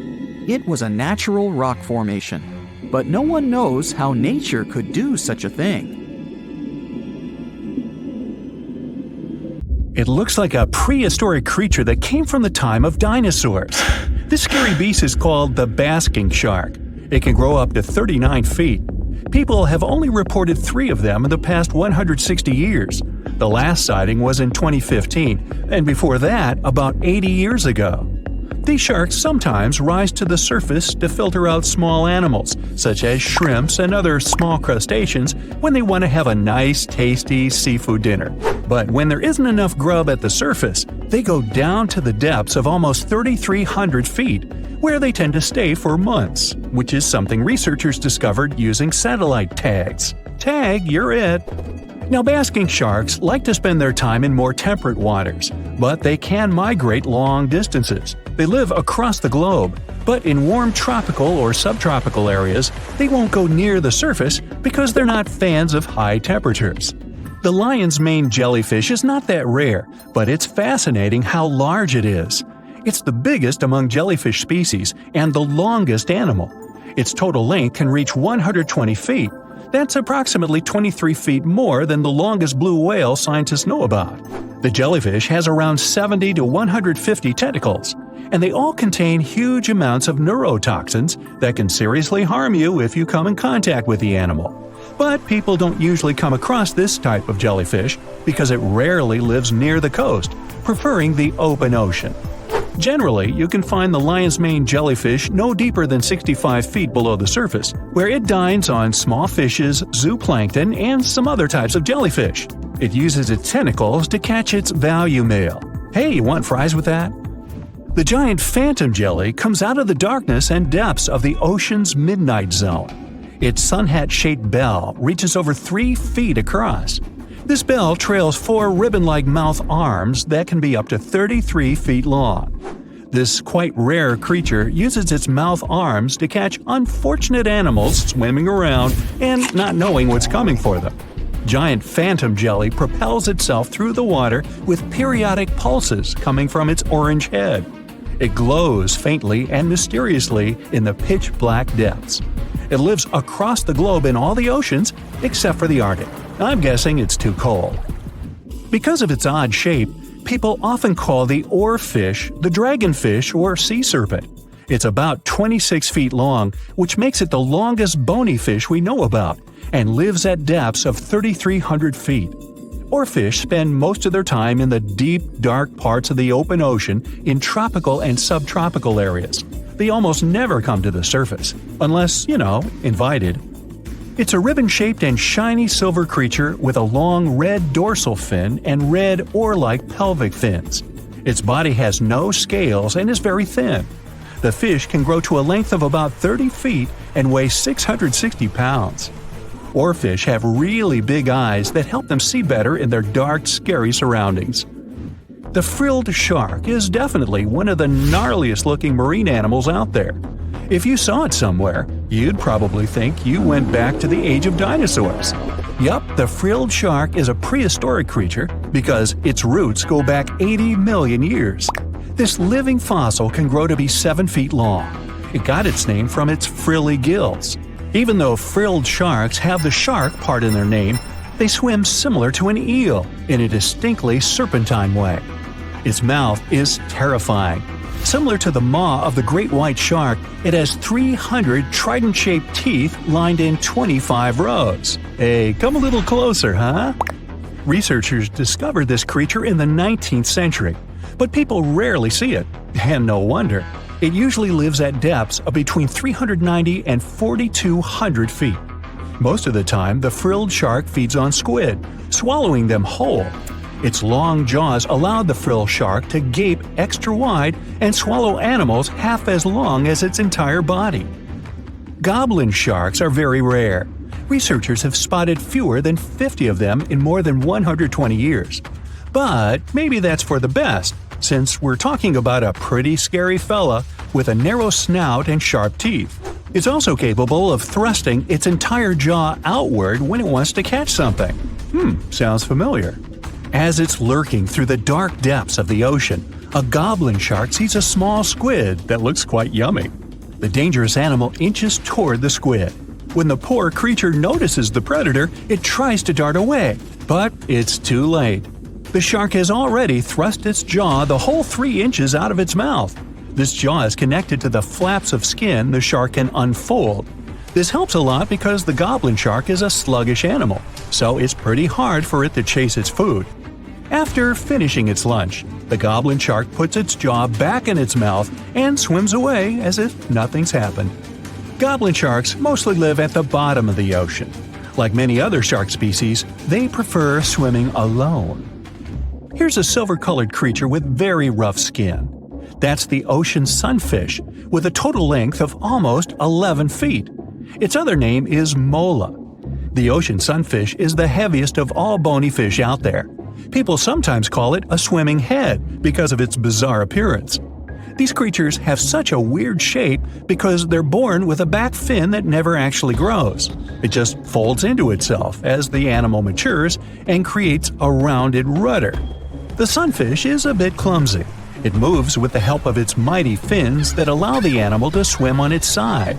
It was a natural rock formation, but no one knows how nature could do such a thing. It looks like a prehistoric creature that came from the time of dinosaurs. This scary beast is called the basking shark. It can grow up to 39 feet. People have only reported 3 of them in the past 160 years. The last sighting was in 2015, and before that, about 80 years ago. These sharks sometimes rise to the surface to filter out small animals, such as shrimps and other small crustaceans, when they want to have a nice, tasty seafood dinner. But when there isn't enough grub at the surface, they go down to the depths of almost 3,300 feet, where they tend to stay for months, which is something researchers discovered using satellite tags. Tag, you're it! Now, basking sharks like to spend their time in more temperate waters, but they can migrate long distances. They live across the globe, but in warm tropical or subtropical areas, they won't go near the surface because they're not fans of high temperatures. The lion's mane jellyfish is not that rare, but it's fascinating how large it is. It's the biggest among jellyfish species and the longest animal. Its total length can reach 120 feet. That's approximately 23 feet more than the longest blue whale scientists know about. The jellyfish has around 70 to 150 tentacles, and they all contain huge amounts of neurotoxins that can seriously harm you if you come in contact with the animal. But people don't usually come across this type of jellyfish because it rarely lives near the coast, preferring the open ocean. Generally, you can find the lion's mane jellyfish no deeper than 65 feet below the surface, where it dines on small fishes, zooplankton, and some other types of jellyfish. It uses its tentacles to catch its value male. Hey, you want fries with that? The giant phantom jelly comes out of the darkness and depths of the ocean's midnight zone. Its sun-hat-shaped bell reaches over 3 feet across. This bell trails 4 ribbon-like mouth arms that can be up to 33 feet long. This quite rare creature uses its mouth arms to catch unfortunate animals swimming around and not knowing what's coming for them. Giant phantom jelly propels itself through the water with periodic pulses coming from its orange head. It glows faintly and mysteriously in the pitch-black depths. It lives across the globe in all the oceans except for the Arctic. I'm guessing it's too cold. Because of its odd shape, people often call the oarfish the dragonfish or sea serpent. It's about 26 feet long, which makes it the longest bony fish we know about, and lives at depths of 3,300 feet. Oarfish spend most of their time in the deep, dark parts of the open ocean in tropical and subtropical areas. They almost never come to the surface, unless, invited. It's a ribbon-shaped and shiny silver creature with a long red dorsal fin and red oar-like pelvic fins. Its body has no scales and is very thin. The fish can grow to a length of about 30 feet and weigh 660 pounds. Oarfish have really big eyes that help them see better in their dark, scary surroundings. The frilled shark is definitely one of the gnarliest-looking marine animals out there. If you saw it somewhere, you'd probably think you went back to the age of dinosaurs. Yup, the frilled shark is a prehistoric creature because its roots go back 80 million years. This living fossil can grow to be 7 feet long. It got its name from its frilly gills. Even though frilled sharks have the shark part in their name, they swim similar to an eel in a distinctly serpentine way. Its mouth is terrifying. Similar to the maw of the great white shark, it has 300 trident-shaped teeth lined in 25 rows. Hey, come a little closer, huh? Researchers discovered this creature in the 19th century, but people rarely see it, and no wonder. It usually lives at depths of between 390 and 4,200 feet. Most of the time, the frilled shark feeds on squid, swallowing them whole. Its long jaws allowed the frilled shark to gape extra wide and swallow animals half as long as its entire body. Goblin sharks are very rare. Researchers have spotted fewer than 50 of them in more than 120 years. But maybe that's for the best, since we're talking about a pretty scary fella with a narrow snout and sharp teeth. It's also capable of thrusting its entire jaw outward when it wants to catch something. Sounds familiar. As it's lurking through the dark depths of the ocean, a goblin shark sees a small squid that looks quite yummy. The dangerous animal inches toward the squid. When the poor creature notices the predator, it tries to dart away, but it's too late. The shark has already thrust its jaw the whole 3 inches out of its mouth. This jaw is connected to the flaps of skin the shark can unfold. This helps a lot because the goblin shark is a sluggish animal, so it's pretty hard for it to chase its food. After finishing its lunch, the goblin shark puts its jaw back in its mouth and swims away as if nothing's happened. Goblin sharks mostly live at the bottom of the ocean. Like many other shark species, they prefer swimming alone. Here's a silver-colored creature with very rough skin. That's the ocean sunfish, with a total length of almost 11 feet. Its other name is mola. The ocean sunfish is the heaviest of all bony fish out there. People sometimes call it a swimming head because of its bizarre appearance. These creatures have such a weird shape because they're born with a back fin that never actually grows. It just folds into itself as the animal matures and creates a rounded rudder. The sunfish is a bit clumsy. It moves with the help of its mighty fins that allow the animal to swim on its side.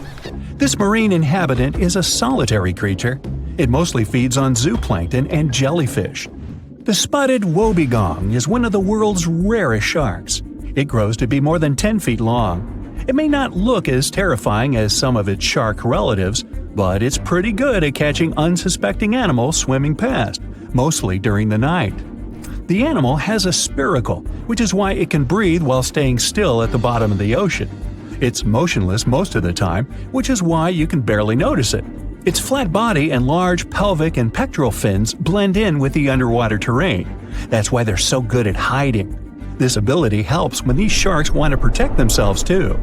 This marine inhabitant is a solitary creature. It mostly feeds on zooplankton and jellyfish. The spotted wobbegong is one of the world's rarest sharks. It grows to be more than 10 feet long. It may not look as terrifying as some of its shark relatives, but it's pretty good at catching unsuspecting animals swimming past, mostly during the night. The animal has a spiracle, which is why it can breathe while staying still at the bottom of the ocean. It's motionless most of the time, which is why you can barely notice it. Its flat body and large pelvic and pectoral fins blend in with the underwater terrain. That's why they're so good at hiding. This ability helps when these sharks want to protect themselves too.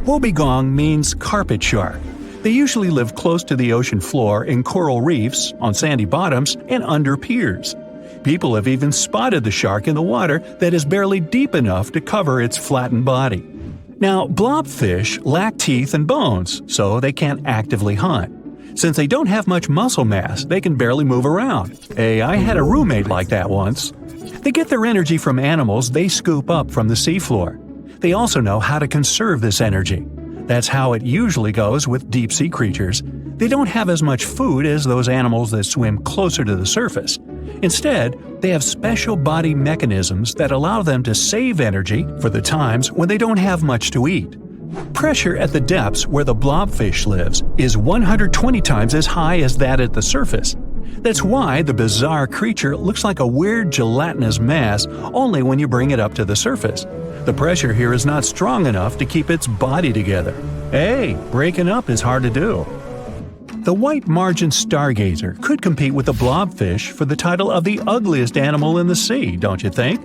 Wobbegong means carpet shark. They usually live close to the ocean floor in coral reefs, on sandy bottoms, and under piers. People have even spotted the shark in the water that is barely deep enough to cover its flattened body. Now, blobfish lack teeth and bones, so they can't actively hunt. Since they don't have much muscle mass, they can barely move around. Hey, I had a roommate like that once. They get their energy from animals they scoop up from the seafloor. They also know how to conserve this energy. That's how it usually goes with deep-sea creatures. They don't have as much food as those animals that swim closer to the surface. Instead, they have special body mechanisms that allow them to save energy for the times when they don't have much to eat. Pressure at the depths where the blobfish lives is 120 times as high as that at the surface. That's why the bizarre creature looks like a weird gelatinous mass only when you bring it up to the surface. The pressure here is not strong enough to keep its body together. Hey, breaking up is hard to do. The white margin stargazer could compete with the blobfish for the title of the ugliest animal in the sea, don't you think?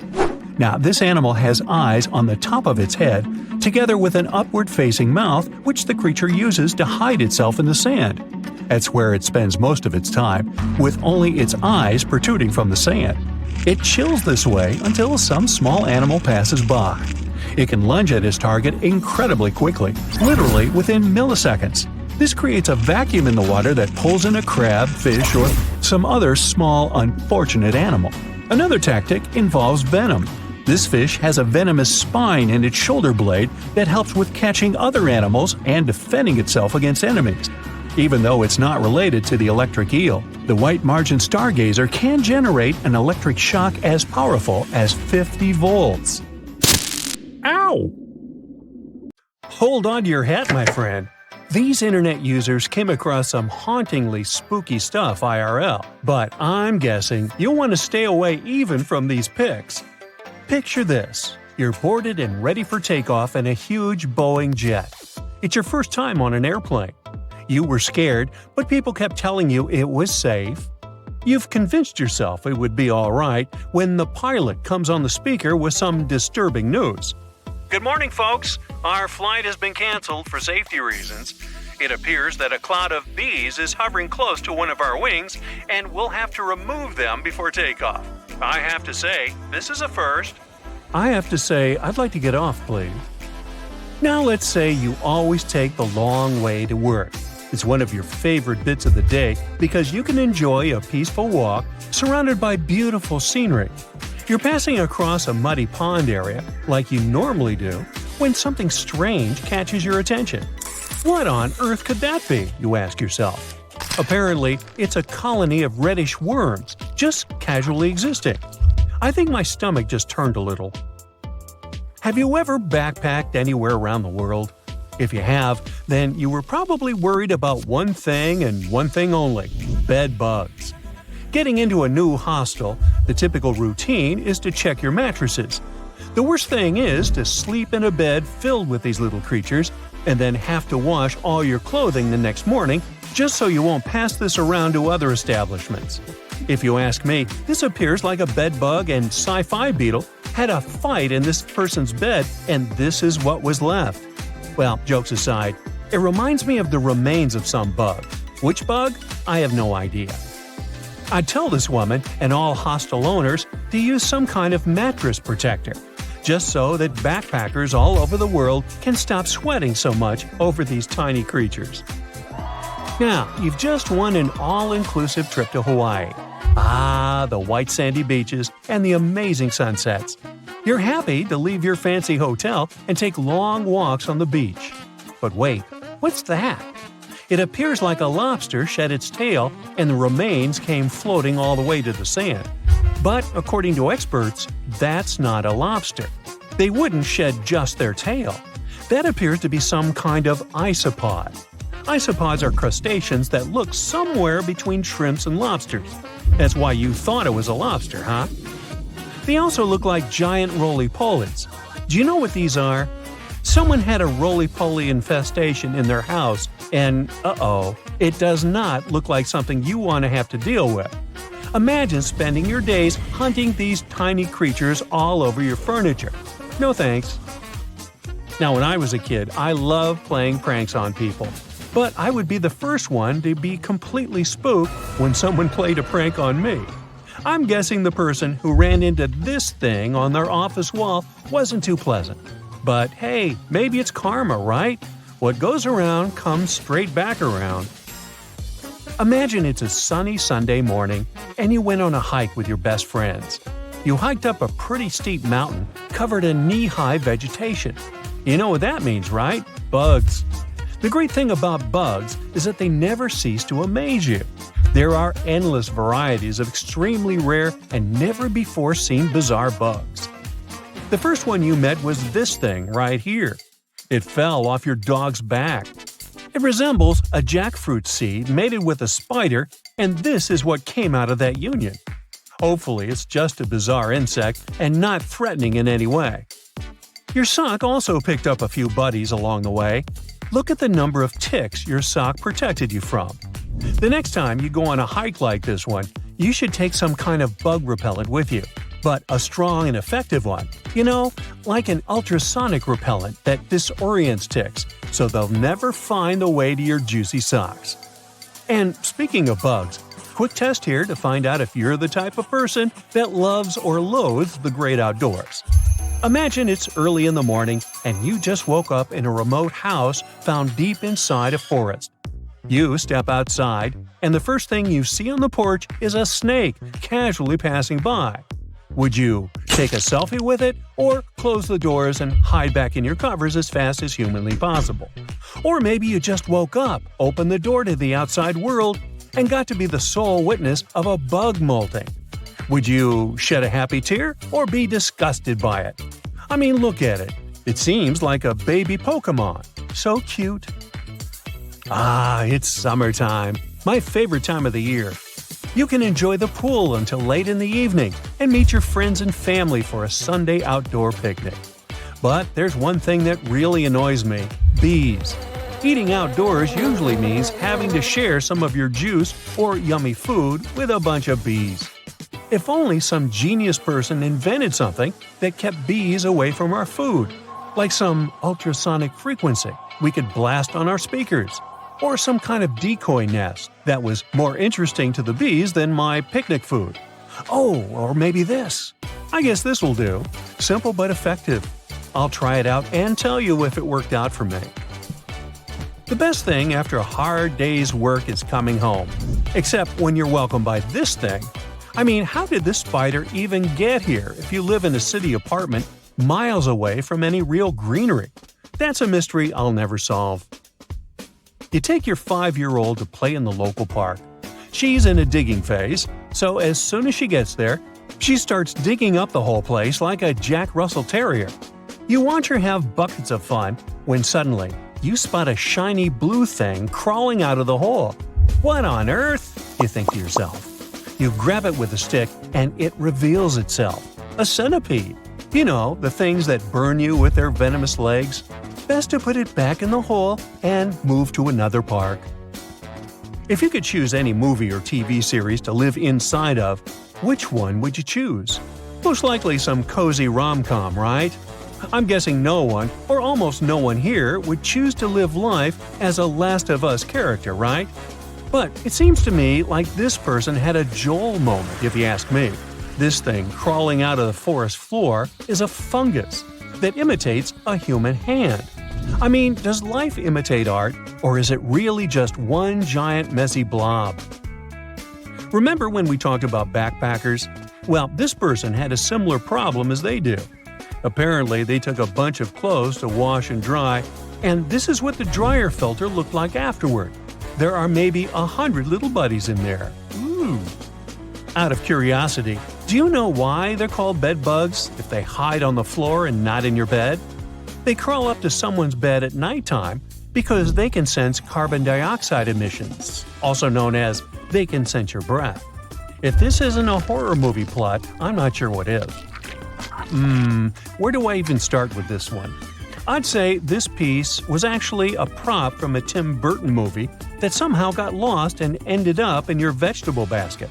Now, this animal has eyes on the top of its head, together with an upward-facing mouth which the creature uses to hide itself in the sand. That's where it spends most of its time, with only its eyes protruding from the sand. It chills this way until some small animal passes by. It can lunge at its target incredibly quickly, literally within milliseconds. This creates a vacuum in the water that pulls in a crab, fish, or some other small, unfortunate animal. Another tactic involves venom. This fish has a venomous spine in its shoulder blade that helps with catching other animals and defending itself against enemies. Even though it's not related to the electric eel, the white margin stargazer can generate an electric shock as powerful as 50 volts. Ow! Hold on to your hat, my friend. These internet users came across some hauntingly spooky stuff IRL, but I'm guessing you'll want to stay away even from these pics. Picture this. You're boarded and ready for takeoff in a huge Boeing jet. It's your first time on an airplane. You were scared, but people kept telling you it was safe. You've convinced yourself it would be all right when the pilot comes on the speaker with some disturbing news. Good morning, folks. Our flight has been canceled for safety reasons. It appears that a cloud of bees is hovering close to one of our wings, and we'll have to remove them before takeoff. I have to say, this is a first. I have to say, I'd like to get off, please. Now let's say you always take the long way to work. It's one of your favorite bits of the day because you can enjoy a peaceful walk surrounded by beautiful scenery. You're passing across a muddy pond area, like you normally do, when something strange catches your attention. What on earth could that be, you ask yourself? Apparently, it's a colony of reddish worms, just casually existing. I think my stomach just turned a little. Have you ever backpacked anywhere around the world? If you have, then you were probably worried about one thing and one thing only – bed bugs. Getting into a new hostel, the typical routine is to check your mattresses. The worst thing is to sleep in a bed filled with these little creatures and then have to wash all your clothing the next morning just so you won't pass this around to other establishments. If you ask me, this appears like a bed bug and sci-fi beetle had a fight in this person's bed and this is what was left. Well, jokes aside, it reminds me of the remains of some bug. Which bug? I have no idea. I'd tell this woman and all hostel owners to use some kind of mattress protector, just so that backpackers all over the world can stop sweating so much over these tiny creatures. Now, you've just won an all-inclusive trip to Hawaii. Ah, the white sandy beaches and the amazing sunsets. You're happy to leave your fancy hotel and take long walks on the beach. But wait, what's that? It appears like a lobster shed its tail and the remains came floating all the way to the sand. But according to experts, that's not a lobster. They wouldn't shed just their tail. That appears to be some kind of isopod. Isopods are crustaceans that look somewhere between shrimps and lobsters. That's why you thought it was a lobster, huh? They also look like giant roly-polies. Do you know what these are? Someone had a roly-poly infestation in their house, and it does not look like something you want to have to deal with. Imagine spending your days hunting these tiny creatures all over your furniture. No thanks. Now, when I was a kid, I loved playing pranks on people. But I would be the first one to be completely spooked when someone played a prank on me. I'm guessing the person who ran into this thing on their office wall wasn't too pleasant. But hey, maybe it's karma, right? What goes around comes straight back around. Imagine it's a sunny Sunday morning and you went on a hike with your best friends. You hiked up a pretty steep mountain covered in knee-high vegetation. You know what that means, right? Bugs. The great thing about bugs is that they never cease to amaze you. There are endless varieties of extremely rare and never-before-seen bizarre bugs. The first one you met was this thing right here. It fell off your dog's back. It resembles a jackfruit seed mated with a spider, and this is what came out of that union. Hopefully, it's just a bizarre insect and not threatening in any way. Your sock also picked up a few buddies along the way. Look at the number of ticks your sock protected you from. The next time you go on a hike like this one, you should take some kind of bug repellent with you, but a strong and effective one. You know, like an ultrasonic repellent that disorients ticks, so they'll never find the way to your juicy socks. And speaking of bugs, quick test here to find out if you're the type of person that loves or loathes the great outdoors. Imagine it's early in the morning and you just woke up in a remote house found deep inside a forest. You step outside, and the first thing you see on the porch is a snake casually passing by. Would you take a selfie with it, or close the doors and hide back in your covers as fast as humanly possible? Or maybe you just woke up, opened the door to the outside world, and got to be the sole witness of a bug molting. Would you shed a happy tear or be disgusted by it? I mean, look at it. It seems like a baby Pokemon. So cute. Ah, it's summertime. My favorite time of the year. You can enjoy the pool until late in the evening and meet your friends and family for a Sunday outdoor picnic. But there's one thing that really annoys me: bees. Eating outdoors usually means having to share some of your juice or yummy food with a bunch of bees. If only some genius person invented something that kept bees away from our food, like some ultrasonic frequency we could blast on our speakers, or some kind of decoy nest that was more interesting to the bees than my picnic food. Oh, or maybe this. I guess this will do. Simple but effective. I'll try it out and tell you if it worked out for me. The best thing after a hard day's work is coming home. Except when you're welcomed by this thing. I mean, how did this spider even get here if you live in a city apartment miles away from any real greenery? That's a mystery I'll never solve. You take your 5-year-old to play in the local park. She's in a digging phase, so as soon as she gets there, she starts digging up the whole place like a Jack Russell Terrier. You watch her have buckets of fun when suddenly you spot a shiny blue thing crawling out of the hole. What on earth? You think to yourself. You grab it with a stick and it reveals itself. A centipede. You know, the things that burn you with their venomous legs. Best to put it back in the hole and move to another park. If you could choose any movie or TV series to live inside of, which one would you choose? Most likely some cozy rom-com, right? I'm guessing no one, or almost no one here, would choose to live life as a Last of Us character, right? But it seems to me like this person had a Joel moment, if you ask me. This thing crawling out of the forest floor is a fungus that imitates a human hand. I mean, does life imitate art, or is it really just one giant messy blob? Remember when we talked about backpackers? Well, this person had a similar problem as they do. Apparently, they took a bunch of clothes to wash and dry, and this is what the dryer filter looked like afterward. There are maybe 100 little buddies in there. Ooh. Out of curiosity, do you know why they're called bed bugs if they hide on the floor and not in your bed? They crawl up to someone's bed at nighttime because they can sense carbon dioxide emissions, also known as they can sense your breath. If this isn't a horror movie plot, I'm not sure what is. Where do I even start with this one? I'd say this piece was actually a prop from a Tim Burton movie that somehow got lost and ended up in your vegetable basket.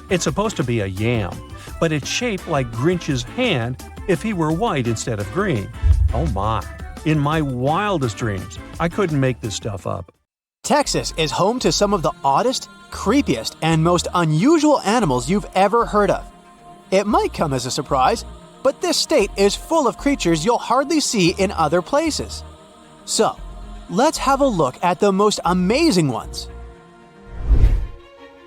It's supposed to be a yam, but it's shaped like Grinch's hand if he were white instead of green. Oh my. In my wildest dreams, I couldn't make this stuff up. Texas is home to some of the oddest, creepiest, and most unusual animals you've ever heard of. It might come as a surprise, but this state is full of creatures you'll hardly see in other places. So, let's have a look at the most amazing ones.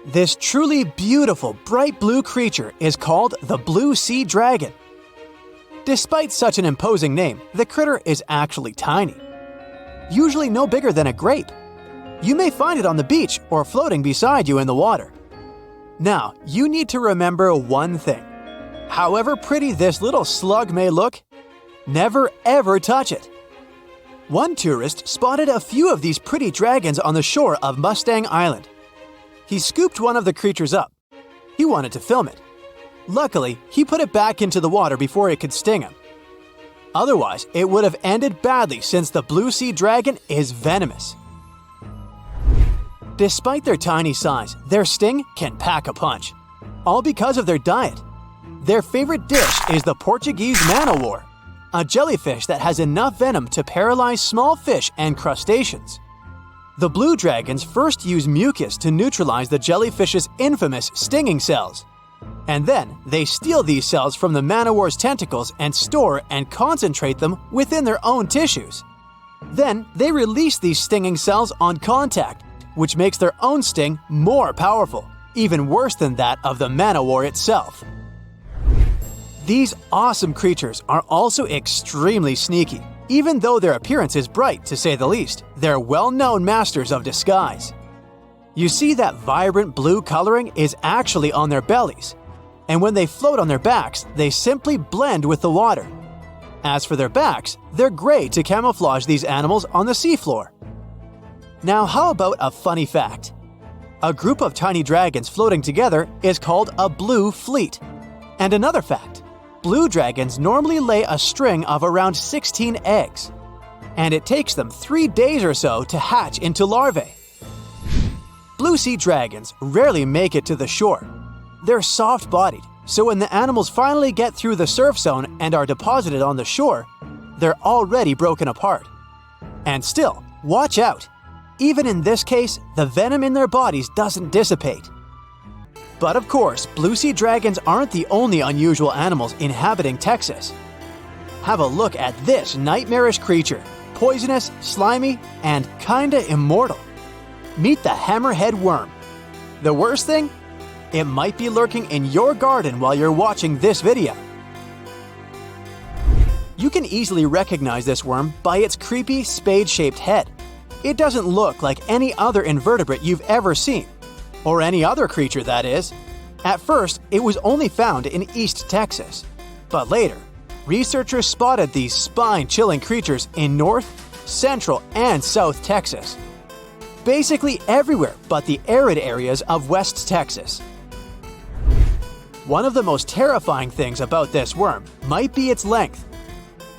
This truly beautiful bright blue creature is called the blue sea dragon. Despite such an imposing name, the critter is actually tiny. Usually no bigger than a grape. You may find it on the beach or floating beside you in the water. Now, you need to remember one thing. However pretty this little slug may look, never ever touch it. One tourist spotted a few of these pretty dragons on the shore of Mustang Island. He scooped one of the creatures up. He wanted to film it. Luckily, he put it back into the water before it could sting him. Otherwise, it would have ended badly since the blue sea dragon is venomous. Despite their tiny size, their sting can pack a punch. All because of their diet. Their favorite dish is the Portuguese man-o-war, a jellyfish that has enough venom to paralyze small fish and crustaceans. The blue dragons first use mucus to neutralize the jellyfish's infamous stinging cells. And then they steal these cells from the man-o-war's tentacles and store and concentrate them within their own tissues. Then they release these stinging cells on contact, which makes their own sting more powerful, even worse than that of the man-o-war itself. These awesome creatures are also extremely sneaky. Even though their appearance is bright, to say the least, they're well-known masters of disguise. You see that vibrant blue coloring is actually on their bellies, and when they float on their backs, they simply blend with the water. As for their backs, they're great to camouflage these animals on the seafloor. Now, how about a funny fact? A group of tiny dragons floating together is called a blue fleet. And another fact, blue dragons normally lay a string of around 16 eggs. And it takes them 3 days or so to hatch into larvae. Blue sea dragons rarely make it to the shore. They're soft-bodied, so when the animals finally get through the surf zone and are deposited on the shore, they're already broken apart. And still, watch out! Even in this case, the venom in their bodies doesn't dissipate. But of course, blue sea dragons aren't the only unusual animals inhabiting Texas. Have a look at this nightmarish creature, poisonous, slimy, and kinda immortal. Meet the hammerhead worm. The worst thing? It might be lurking in your garden while you're watching this video. You can easily recognize this worm by its creepy, spade-shaped head. It doesn't look like any other invertebrate you've ever seen. Or any other creature, that is. At first, it was only found in East Texas. But later, researchers spotted these spine-chilling creatures in North, Central, and South Texas. Basically everywhere but the arid areas of West Texas. One of the most terrifying things about this worm might be its length.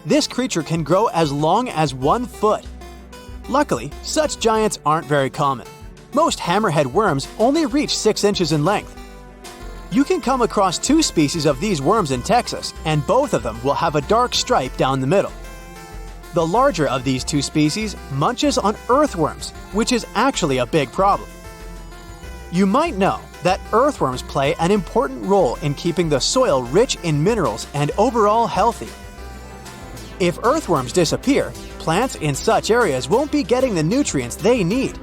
This creature can grow as long as 1 foot. Luckily, such giants aren't very common. Most hammerhead worms only reach 6 inches in length. You can come across 2 species of these worms in Texas, and both of them will have a dark stripe down the middle. The larger of these 2 species munches on earthworms, which is actually a big problem. You might know that earthworms play an important role in keeping the soil rich in minerals and overall healthy. If earthworms disappear, plants in such areas won't be getting the nutrients they need.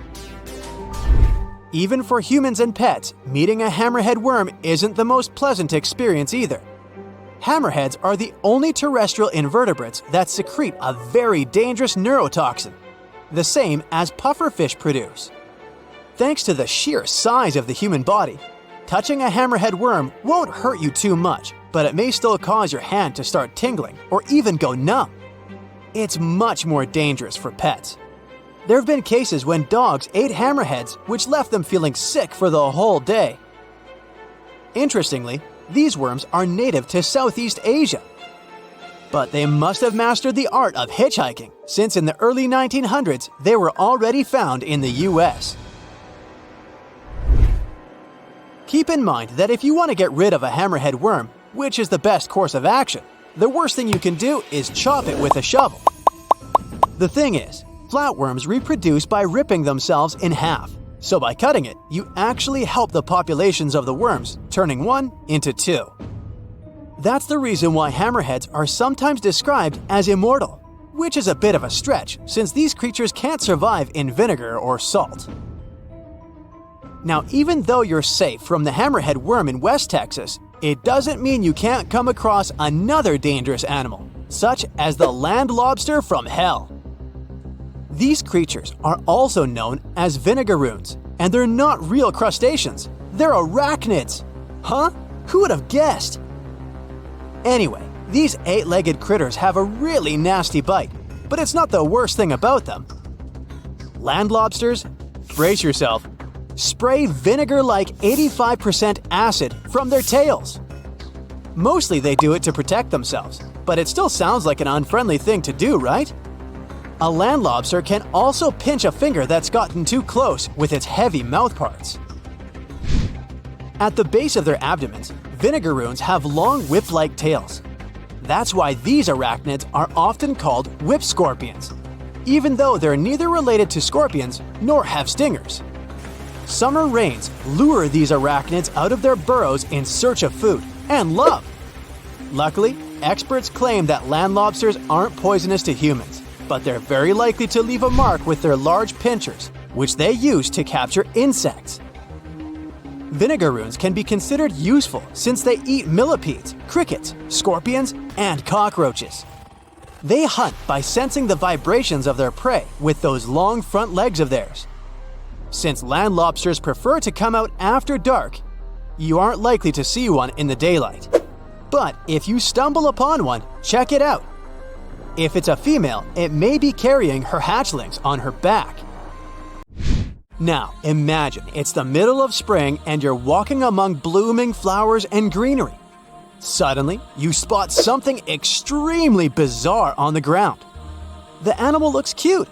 Even for humans and pets, meeting a hammerhead worm isn't the most pleasant experience either. Hammerheads are the only terrestrial invertebrates that secrete a very dangerous neurotoxin, the same as pufferfish produce. Thanks to the sheer size of the human body, touching a hammerhead worm won't hurt you too much, but it may still cause your hand to start tingling or even go numb. It's much more dangerous for pets. There have been cases when dogs ate hammerheads, which left them feeling sick for the whole day. Interestingly, these worms are native to Southeast Asia. But they must have mastered the art of hitchhiking, since in the early 1900s they were already found in the US. Keep in mind that if you want to get rid of a hammerhead worm, which is the best course of action, the worst thing you can do is chop it with a shovel. The thing is, flatworms reproduce by ripping themselves in half, so by cutting it, you actually help the populations of the worms, turning 1 into 2. That's the reason why hammerheads are sometimes described as immortal, which is a bit of a stretch since these creatures can't survive in vinegar or salt. Now, even though you're safe from the hammerhead worm in West Texas, it doesn't mean you can't come across another dangerous animal, such as the land lobster from hell. These creatures are also known as vinegaroons, and they're not real crustaceans, they're arachnids. Huh? Who would have guessed? Anyway, these 8-legged critters have a really nasty bite, but it's not the worst thing about them. Land lobsters? Brace yourself. Spray vinegar-like 85% acid from their tails. Mostly they do it to protect themselves, but it still sounds like an unfriendly thing to do, right? A land lobster can also pinch a finger that's gotten too close with its heavy mouth parts. At the base of their abdomens, vinegaroons have long whip-like tails. That's why these arachnids are often called whip scorpions, even though they're neither related to scorpions nor have stingers. Summer rains lure these arachnids out of their burrows in search of food and love. Luckily, experts claim that land lobsters aren't poisonous to humans, but they're very likely to leave a mark with their large pinchers, which they use to capture insects. Vinegaroons can be considered useful since they eat millipedes, crickets, scorpions, and cockroaches. They hunt by sensing the vibrations of their prey with those long front legs of theirs. Since land lobsters prefer to come out after dark, you aren't likely to see one in the daylight. But if you stumble upon one, check it out. If it's a female, it may be carrying her hatchlings on her back. Now, imagine it's the middle of spring and you're walking among blooming flowers and greenery. Suddenly, you spot something extremely bizarre on the ground. The animal looks cute,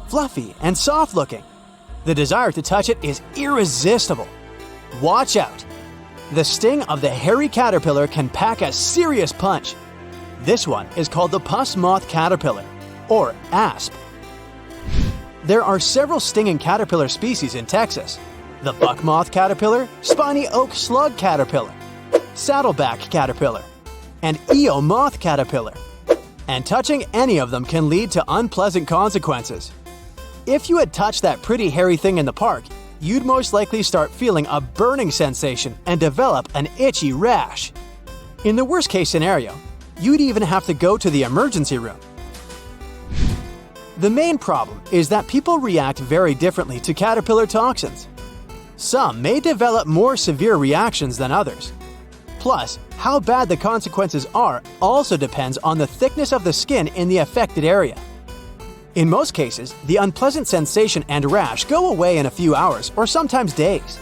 fluffy, and soft-looking. The desire to touch it is irresistible. Watch out! The sting of the hairy caterpillar can pack a serious punch. This one is called the pus moth caterpillar, or asp. There are several stinging caterpillar species in Texas: the buck moth caterpillar, spiny oak slug caterpillar, saddleback caterpillar, and eel moth caterpillar. And touching any of them can lead to unpleasant consequences. If you had touched that pretty hairy thing in the park, you'd most likely start feeling a burning sensation and develop an itchy rash. In the worst case scenario, you'd even have to go to the emergency room. The main problem is that people react very differently to caterpillar toxins. Some may develop more severe reactions than others. Plus, how bad the consequences are also depends on the thickness of the skin in the affected area. In most cases, the unpleasant sensation and rash go away in a few hours or sometimes days.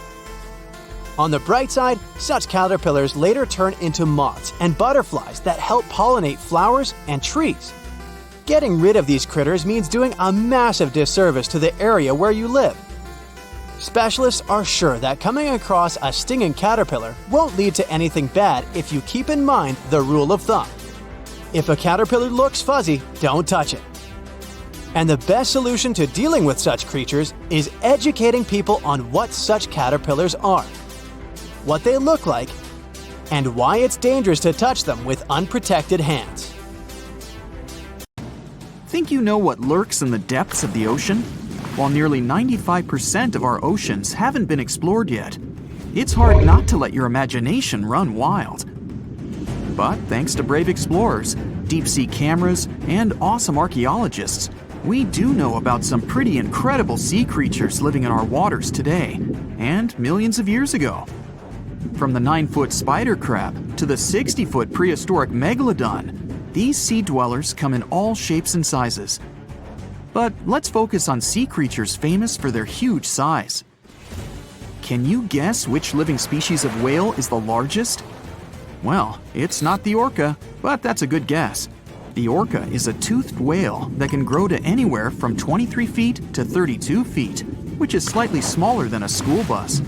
On the bright side, such caterpillars later turn into moths and butterflies that help pollinate flowers and trees. Getting rid of these critters means doing a massive disservice to the area where you live. Specialists are sure that coming across a stinging caterpillar won't lead to anything bad if you keep in mind the rule of thumb. If a caterpillar looks fuzzy, don't touch it. And the best solution to dealing with such creatures is educating people on what such caterpillars are, what they look like, and why it's dangerous to touch them with unprotected hands. Think you know what lurks in the depths of the ocean? While nearly 95% of our oceans haven't been explored yet, it's hard not to let your imagination run wild. But thanks to brave explorers, deep-sea cameras, and awesome archaeologists, we do know about some pretty incredible sea creatures living in our waters today, and millions of years ago. From the 9-foot spider crab to the 60-foot prehistoric Megalodon, these sea dwellers come in all shapes and sizes. But let's focus on sea creatures famous for their huge size. Can you guess which living species of whale is the largest? Well, it's not the orca, but that's a good guess. The orca is a toothed whale that can grow to anywhere from 23 feet to 32 feet, which is slightly smaller than a school bus.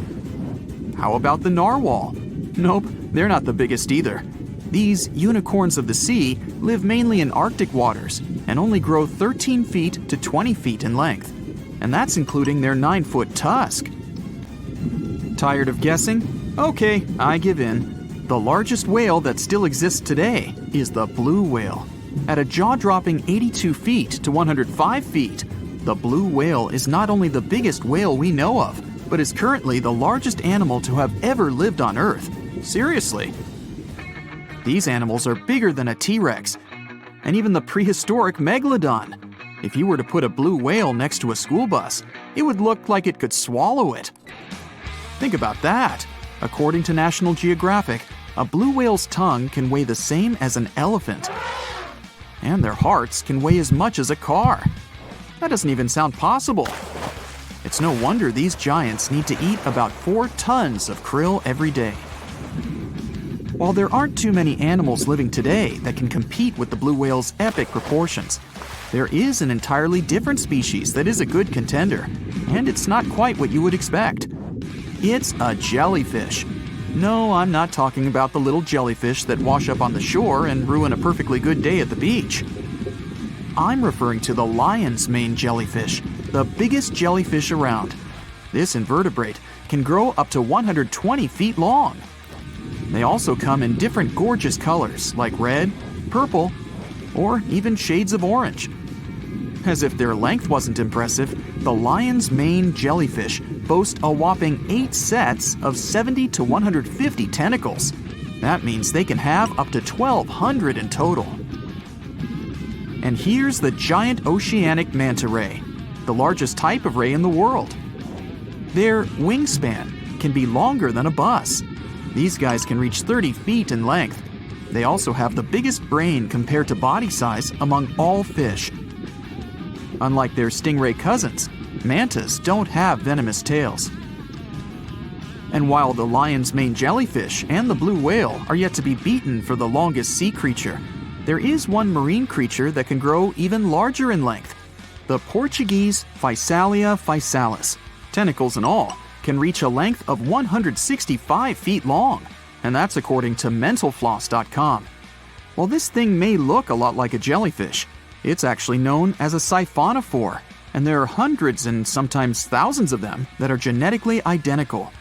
How about the narwhal? Nope, they're not the biggest either. These unicorns of the sea live mainly in Arctic waters and only grow 13 feet to 20 feet in length, and that's including their 9-foot tusk. Tired of guessing? Okay, I give in. The largest whale that still exists today is the blue whale. At a jaw-dropping 82 feet to 105 feet, the blue whale is not only the biggest whale we know of, but is currently the largest animal to have ever lived on Earth. Seriously. These animals are bigger than a T-Rex, and even the prehistoric Megalodon. If you were to put a blue whale next to a school bus, it would look like it could swallow it. Think about that. According to National Geographic, a blue whale's tongue can weigh the same as an elephant. And their hearts can weigh as much as a car. That doesn't even sound possible. It's no wonder these giants need to eat about 4 tons of krill every day. While there aren't too many animals living today that can compete with the blue whale's epic proportions, there is an entirely different species that is a good contender, and it's not quite what you would expect. It's a jellyfish. No, I'm not talking about the little jellyfish that wash up on the shore and ruin a perfectly good day at the beach. I'm referring to the lion's mane jellyfish, the biggest jellyfish around. This invertebrate can grow up to 120 feet long. They also come in different gorgeous colors like red, purple, or even shades of orange. As if their length wasn't impressive, the lion's mane jellyfish boast a whopping 8 sets of 70 to 150 tentacles. That means they can have up to 1,200 in total. And here's the giant oceanic manta ray, the largest type of ray in the world. Their wingspan can be longer than a bus. These guys can reach 30 feet in length. They also have the biggest brain compared to body size among all fish. Unlike their stingray cousins, mantas don't have venomous tails. And while the lion's mane jellyfish and the blue whale are yet to be beaten for the longest sea creature, there is one marine creature that can grow even larger in length. The Portuguese Physalia physalis, tentacles and all, can reach a length of 165 feet long, and that's according to mentalfloss.com. While this thing may look a lot like a jellyfish, it's actually known as a siphonophore, and there are hundreds and sometimes thousands of them that are genetically identical.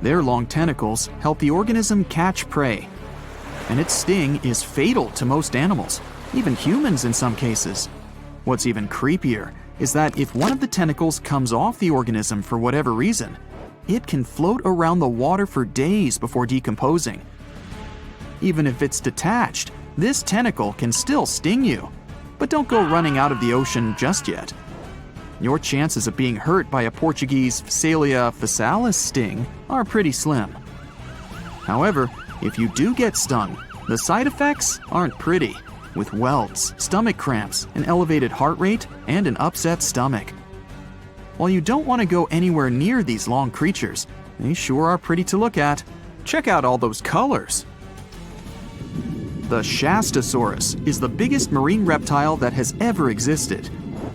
Their long tentacles help the organism catch prey, and its sting is fatal to most animals, even humans in some cases. What's even creepier is that if one of the tentacles comes off the organism for whatever reason, it can float around the water for days before decomposing. Even if it's detached, this tentacle can still sting you. But don't go running out of the ocean just yet. Your chances of being hurt by a Portuguese Physalia physalis sting are pretty slim. However, if you do get stung, the side effects aren't pretty, with welts, stomach cramps, an elevated heart rate, and an upset stomach. While you don't want to go anywhere near these long creatures, they sure are pretty to look at. Check out all those colors. The Shastasaurus is the biggest marine reptile that has ever existed.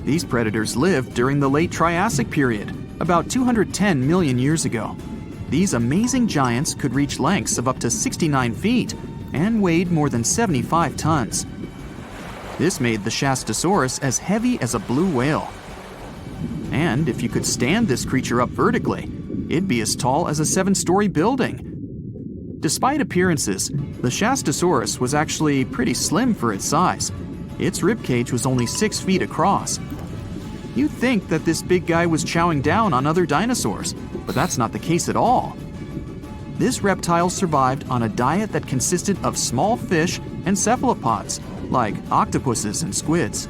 These predators lived during the late Triassic period, about 210 million years ago. These amazing giants could reach lengths of up to 69 feet and weighed more than 75 tons. This made the Shastasaurus as heavy as a blue whale. And if you could stand this creature up vertically, it'd be as tall as a 7-story building. Despite appearances, the Shastasaurus was actually pretty slim for its size. Its ribcage was only 6 feet across. You'd think that this big guy was chowing down on other dinosaurs, but that's not the case at all. This reptile survived on a diet that consisted of small fish and cephalopods, like octopuses and squids.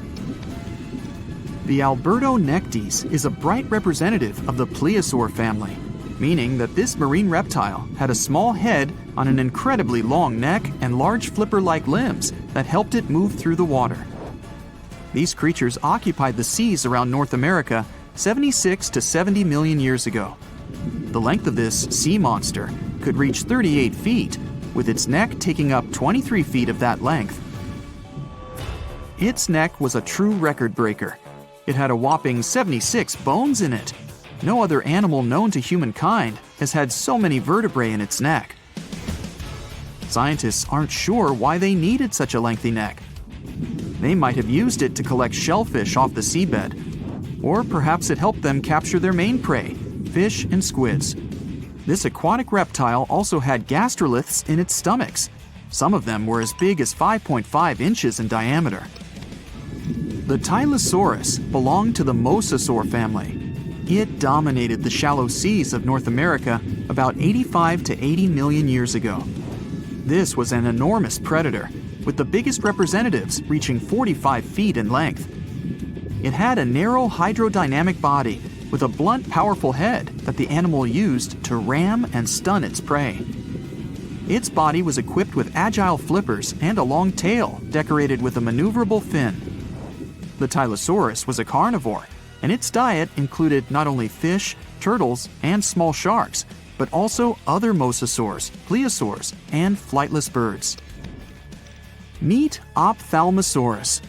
The Albertonectes is a bright representative of the plesiosaur family, meaning that this marine reptile had a small head on an incredibly long neck and large flipper-like limbs that helped it move through the water. These creatures occupied the seas around North America 76 to 70 million years ago. The length of this sea monster could reach 38 feet, with its neck taking up 23 feet of that length. Its neck was a true record breaker. It had a whopping 76 bones in it. No other animal known to humankind has had so many vertebrae in its neck. Scientists aren't sure why they needed such a lengthy neck. They might have used it to collect shellfish off the seabed, or perhaps it helped them capture their main prey, fish and squids. This aquatic reptile also had gastroliths in its stomachs. Some of them were as big as 5.5 inches in diameter. The Tylosaurus belonged to the Mosasaur family. It dominated the shallow seas of North America about 85 to 80 million years ago. This was an enormous predator, with the biggest representatives reaching 45 feet in length. It had a narrow hydrodynamic body with a blunt, powerful head that the animal used to ram and stun its prey. Its body was equipped with agile flippers and a long tail decorated with a maneuverable fin. The Tylosaurus was a carnivore, and its diet included not only fish, turtles, and small sharks, but also other mosasaurs, plesiosaurs, and flightless birds. Meet Ophthalmosaurus.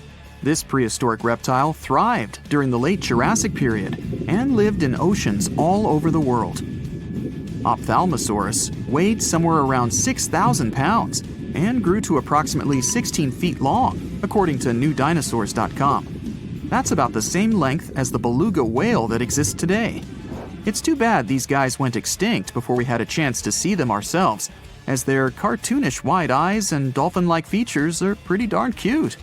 This prehistoric reptile thrived during the late Jurassic period and lived in oceans all over the world. Ophthalmosaurus weighed somewhere around 6,000 pounds and grew to approximately 16 feet long, according to newdinosaurs.com. That's about the same length as the beluga whale that exists today. It's too bad these guys went extinct before we had a chance to see them ourselves, as their cartoonish wide eyes and dolphin-like features are pretty darn cute.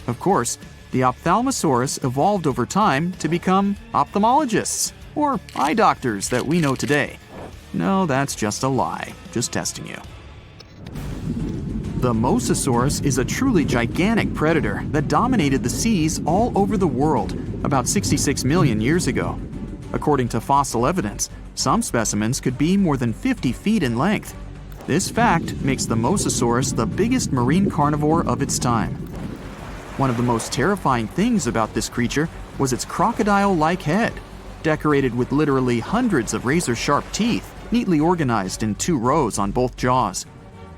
Of course, the Ophthalmosaurus evolved over time to become ophthalmologists, or eye doctors that we know today. No, that's just a lie. Just testing you. The Mosasaurus is a truly gigantic predator that dominated the seas all over the world about 66 million years ago. According to fossil evidence, some specimens could be more than 50 feet in length. This fact makes the Mosasaurus the biggest marine carnivore of its time. One of the most terrifying things about this creature was its crocodile-like head, decorated with literally hundreds of razor-sharp teeth, neatly organized in 2 rows on both jaws.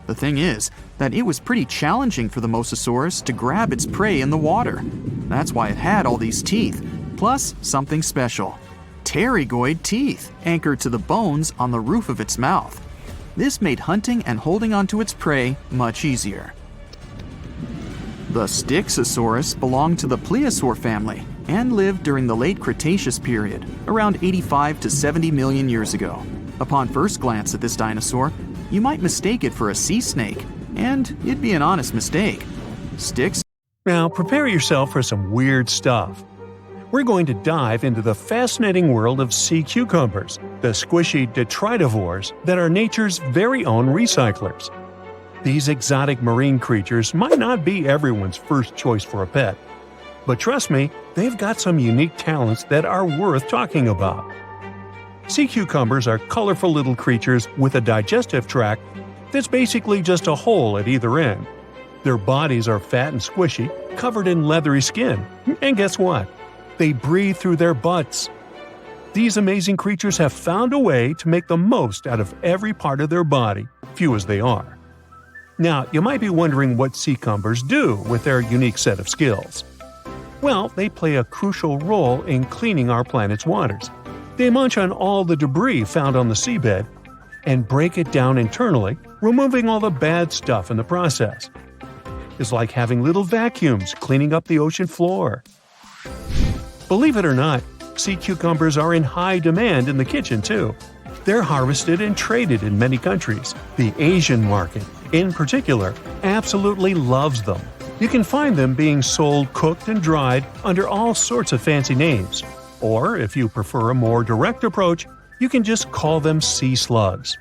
The thing is that it was pretty challenging for the Mosasaurus to grab its prey in the water. That's why it had all these teeth, plus something special: pterygoid teeth anchored to the bones on the roof of its mouth. This made hunting and holding onto its prey much easier. The Styxosaurus belonged to the plesiosaur family and lived during the late Cretaceous period, around 85 to 70 million years ago. Upon first glance at this dinosaur, you might mistake it for a sea snake, and it'd be an honest mistake. Now prepare yourself for some weird stuff. We're going to dive into the fascinating world of sea cucumbers, the squishy detritivores that are nature's very own recyclers. These exotic marine creatures might not be everyone's first choice for a pet, but trust me, they've got some unique talents that are worth talking about. Sea cucumbers are colorful little creatures with a digestive tract that's basically just a hole at either end. Their bodies are fat and squishy, covered in leathery skin. And guess what? They breathe through their butts. These amazing creatures have found a way to make the most out of every part of their body, few as they are. Now, you might be wondering what sea cucumbers do with their unique set of skills. Well, they play a crucial role in cleaning our planet's waters. They munch on all the debris found on the seabed and break it down internally, removing all the bad stuff in the process. It's like having little vacuums cleaning up the ocean floor. Believe it or not, sea cucumbers are in high demand in the kitchen too. They're harvested and traded in many countries. The Asian market, in particular, absolutely loves them. You can find them being sold cooked and dried under all sorts of fancy names. Or, if you prefer a more direct approach, you can just call them sea slugs.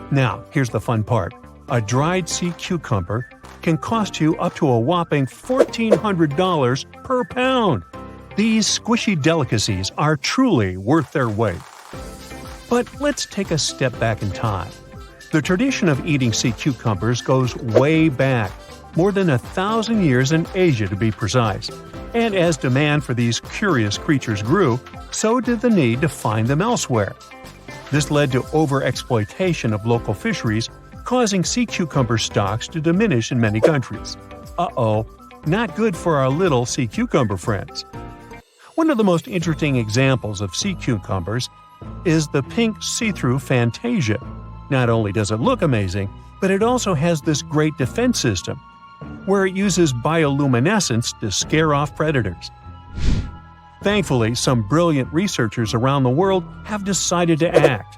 Now, here's the fun part. A dried sea cucumber can cost you up to a whopping $1,400 per pound. These squishy delicacies are truly worth their weight. But let's take a step back in time. The tradition of eating sea cucumbers goes way back, more than 1,000 years in Asia to be precise. And as demand for these curious creatures grew, so did the need to find them elsewhere. This led to overexploitation of local fisheries, causing sea cucumber stocks to diminish in many countries. Uh-oh, not good for our little sea cucumber friends. One of the most interesting examples of sea cucumbers is the pink see-through Fantasia. Not only does it look amazing, but it also has this great defense system, where it uses bioluminescence to scare off predators. Thankfully, some brilliant researchers around the world have decided to act.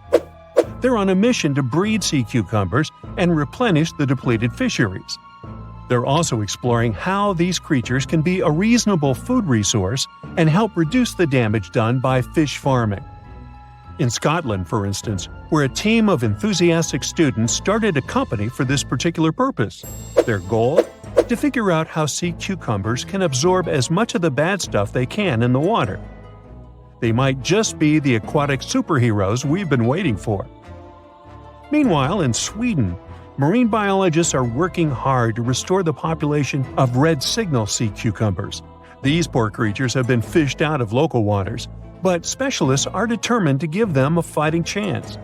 They're on a mission to breed sea cucumbers and replenish the depleted fisheries. They're also exploring how these creatures can be a reasonable food resource and help reduce the damage done by fish farming. In Scotland, for instance, where a team of enthusiastic students started a company for this particular purpose. Their goal? To figure out how sea cucumbers can absorb as much of the bad stuff they can in the water. They might just be the aquatic superheroes we've been waiting for. Meanwhile, in Sweden, marine biologists are working hard to restore the population of red signal sea cucumbers. These poor creatures have been fished out of local waters, but specialists are determined to give them a fighting chance.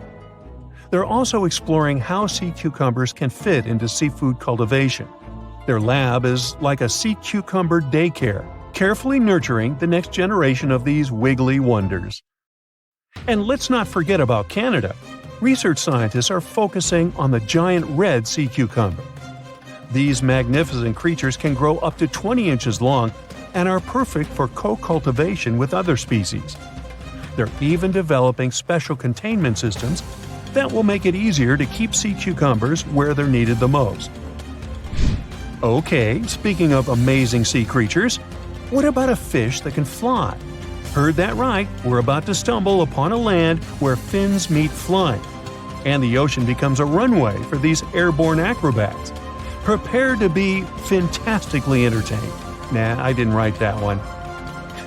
They're also exploring how sea cucumbers can fit into seafood cultivation. Their lab is like a sea cucumber daycare, carefully nurturing the next generation of these wiggly wonders. And let's not forget about Canada. Research scientists are focusing on the giant red sea cucumber. These magnificent creatures can grow up to 20 inches long and are perfect for co-cultivation with other species. They're even developing special containment systems that will make it easier to keep sea cucumbers where they're needed the most. Okay, speaking of amazing sea creatures, what about a fish that can fly? Heard that right, we're about to stumble upon a land where fins meet flying, and the ocean becomes a runway for these airborne acrobats. Prepare to be fantastically entertained. Nah, I didn't write that one.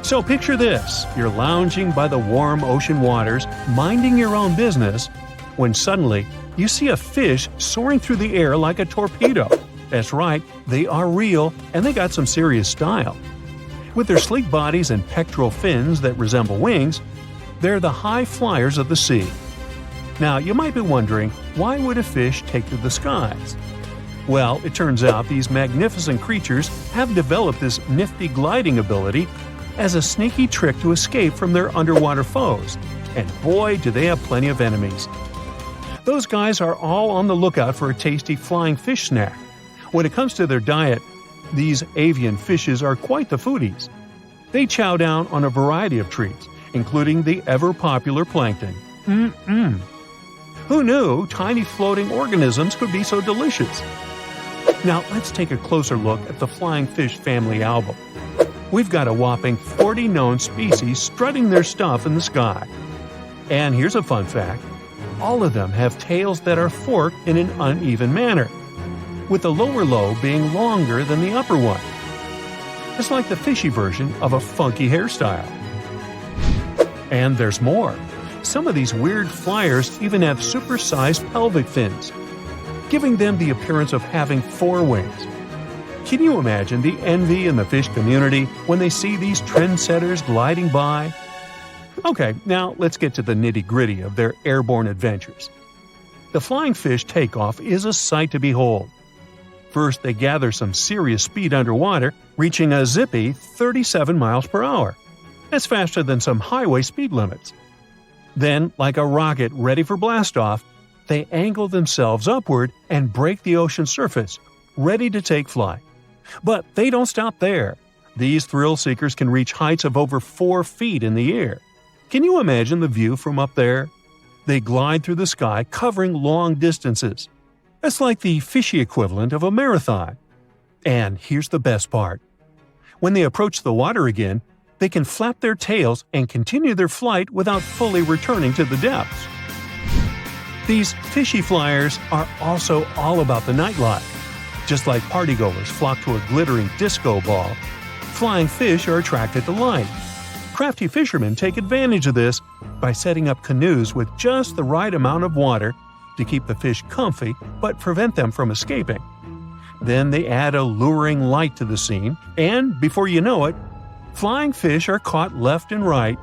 So picture this, you're lounging by the warm ocean waters, minding your own business, when suddenly you see a fish soaring through the air like a torpedo. That's right, they are real and they got some serious style. With their sleek bodies and pectoral fins that resemble wings, they're the high flyers of the sea. Now, you might be wondering, why would a fish take to the skies? Well, it turns out these magnificent creatures have developed this nifty gliding ability as a sneaky trick to escape from their underwater foes. And boy, do they have plenty of enemies. Those guys are all on the lookout for a tasty flying fish snack. When it comes to their diet, these avian fishes are quite the foodies. They chow down on a variety of treats, including the ever-popular plankton. Who knew tiny floating organisms could be so delicious? Now let's take a closer look at the flying fish family album. We've got a whopping 40 known species strutting their stuff in the sky. And here's a fun fact. All of them have tails that are forked in an uneven manner, with the lower lobe being longer than the upper one. It's like the fishy version of a funky hairstyle. And there's more. Some of these weird flyers even have supersized pelvic fins, giving them the appearance of having 4 wings. Can you imagine the envy in the fish community when they see these trendsetters gliding by? Okay, now let's get to the nitty-gritty of their airborne adventures. The flying fish takeoff is a sight to behold. First, they gather some serious speed underwater, reaching a zippy 37 miles per hour. That's faster than some highway speed limits. Then, like a rocket ready for blastoff, they angle themselves upward and break the ocean surface, ready to take flight. But they don't stop there. These thrill seekers can reach heights of over 4 feet in the air. Can you imagine the view from up there? They glide through the sky, covering long distances. That's like the fishy equivalent of a marathon. And here's the best part. When they approach the water again, they can flap their tails and continue their flight without fully returning to the depths. These fishy flyers are also all about the nightlife. Just like partygoers flock to a glittering disco ball, flying fish are attracted to light. Crafty fishermen take advantage of this by setting up canoes with just the right amount of water to keep the fish comfy but prevent them from escaping. Then they add a luring light to the scene, and before you know it, flying fish are caught left and right,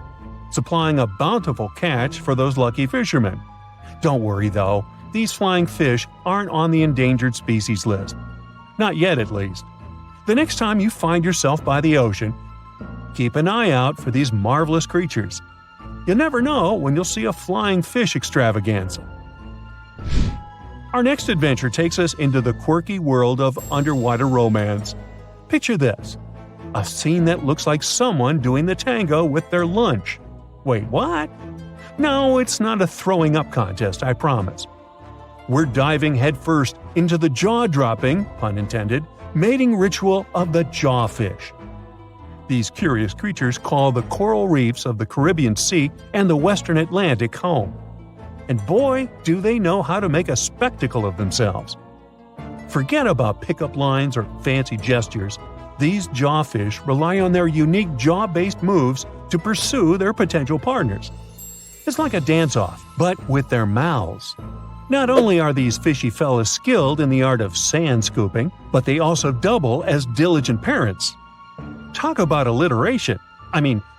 supplying a bountiful catch for those lucky fishermen. Don't worry though, these flying fish aren't on the endangered species list. Not yet, at least. The next time you find yourself by the ocean, keep an eye out for these marvelous creatures. You never know when you'll see a flying fish extravaganza. Our next adventure takes us into the quirky world of underwater romance. Picture this. A scene that looks like someone doing the tango with their lunch. Wait, what? No, it's not a throwing up contest, I promise. We're diving headfirst into the jaw-dropping, pun intended, mating ritual of the jawfish. These curious creatures call the coral reefs of the Caribbean Sea and the Western Atlantic home. And boy, do they know how to make a spectacle of themselves. Forget about pickup lines or fancy gestures. These jawfish rely on their unique jaw-based moves to pursue their potential partners. It's like a dance-off, but with their mouths. Not only are these fishy fellas skilled in the art of sand scooping, but they also double as diligent parents. Talk about alliteration.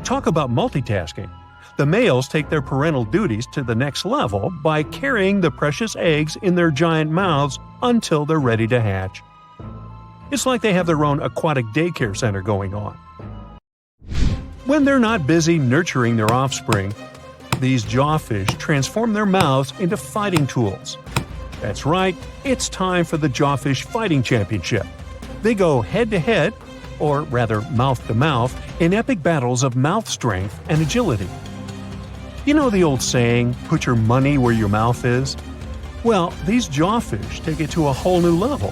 Talk about multitasking. The males take their parental duties to the next level by carrying the precious eggs in their giant mouths until they're ready to hatch. It's like they have their own aquatic daycare center going on. When they're not busy nurturing their offspring, these jawfish transform their mouths into fighting tools. That's right, it's time for the Jawfish Fighting Championship. They go head-to-head, or rather mouth-to-mouth, in epic battles of mouth strength and agility. You know the old saying, put your money where your mouth is? Well, these jawfish take it to a whole new level.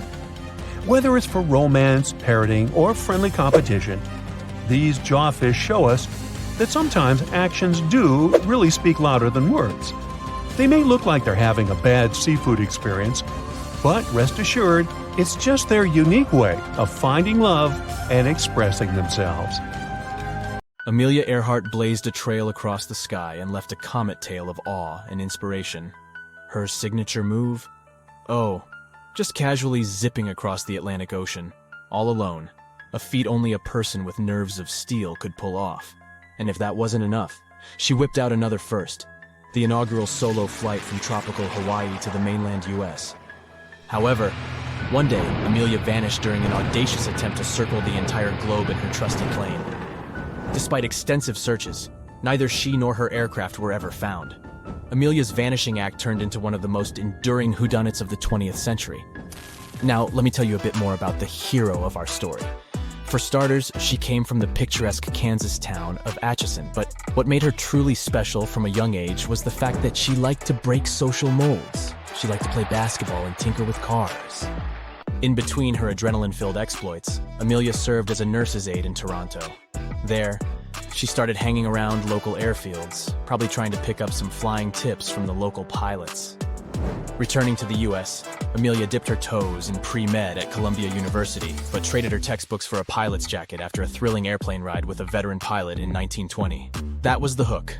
Whether it's for romance, parroting, or friendly competition, these jawfish show us that sometimes actions do really speak louder than words. They may look like they're having a bad seafood experience, but rest assured, it's just their unique way of finding love and expressing themselves. Amelia Earhart blazed a trail across the sky and left a comet tail of awe and inspiration. Her signature move? Oh, just casually zipping across the Atlantic Ocean, all alone, a feat only a person with nerves of steel could pull off. And if that wasn't enough, she whipped out another first, the inaugural solo flight from tropical Hawaii to the mainland US. However, one day, Amelia vanished during an audacious attempt to circle the entire globe in her trusty plane. Despite extensive searches, neither she nor her aircraft were ever found. Amelia's vanishing act turned into one of the most enduring whodunits of the 20th century. Now, let me tell you a bit more about the hero of our story. For starters, she came from the picturesque Kansas town of Atchison, but what made her truly special from a young age was the fact that she liked to break social molds. She liked to play basketball and tinker with cars. In between her adrenaline-filled exploits, Amelia served as a nurse's aide in Toronto. There, she started hanging around local airfields, probably trying to pick up some flying tips from the local pilots. Returning to the US, Amelia dipped her toes in pre-med at Columbia University, but traded her textbooks for a pilot's jacket after a thrilling airplane ride with a veteran pilot in 1920. That was the hook.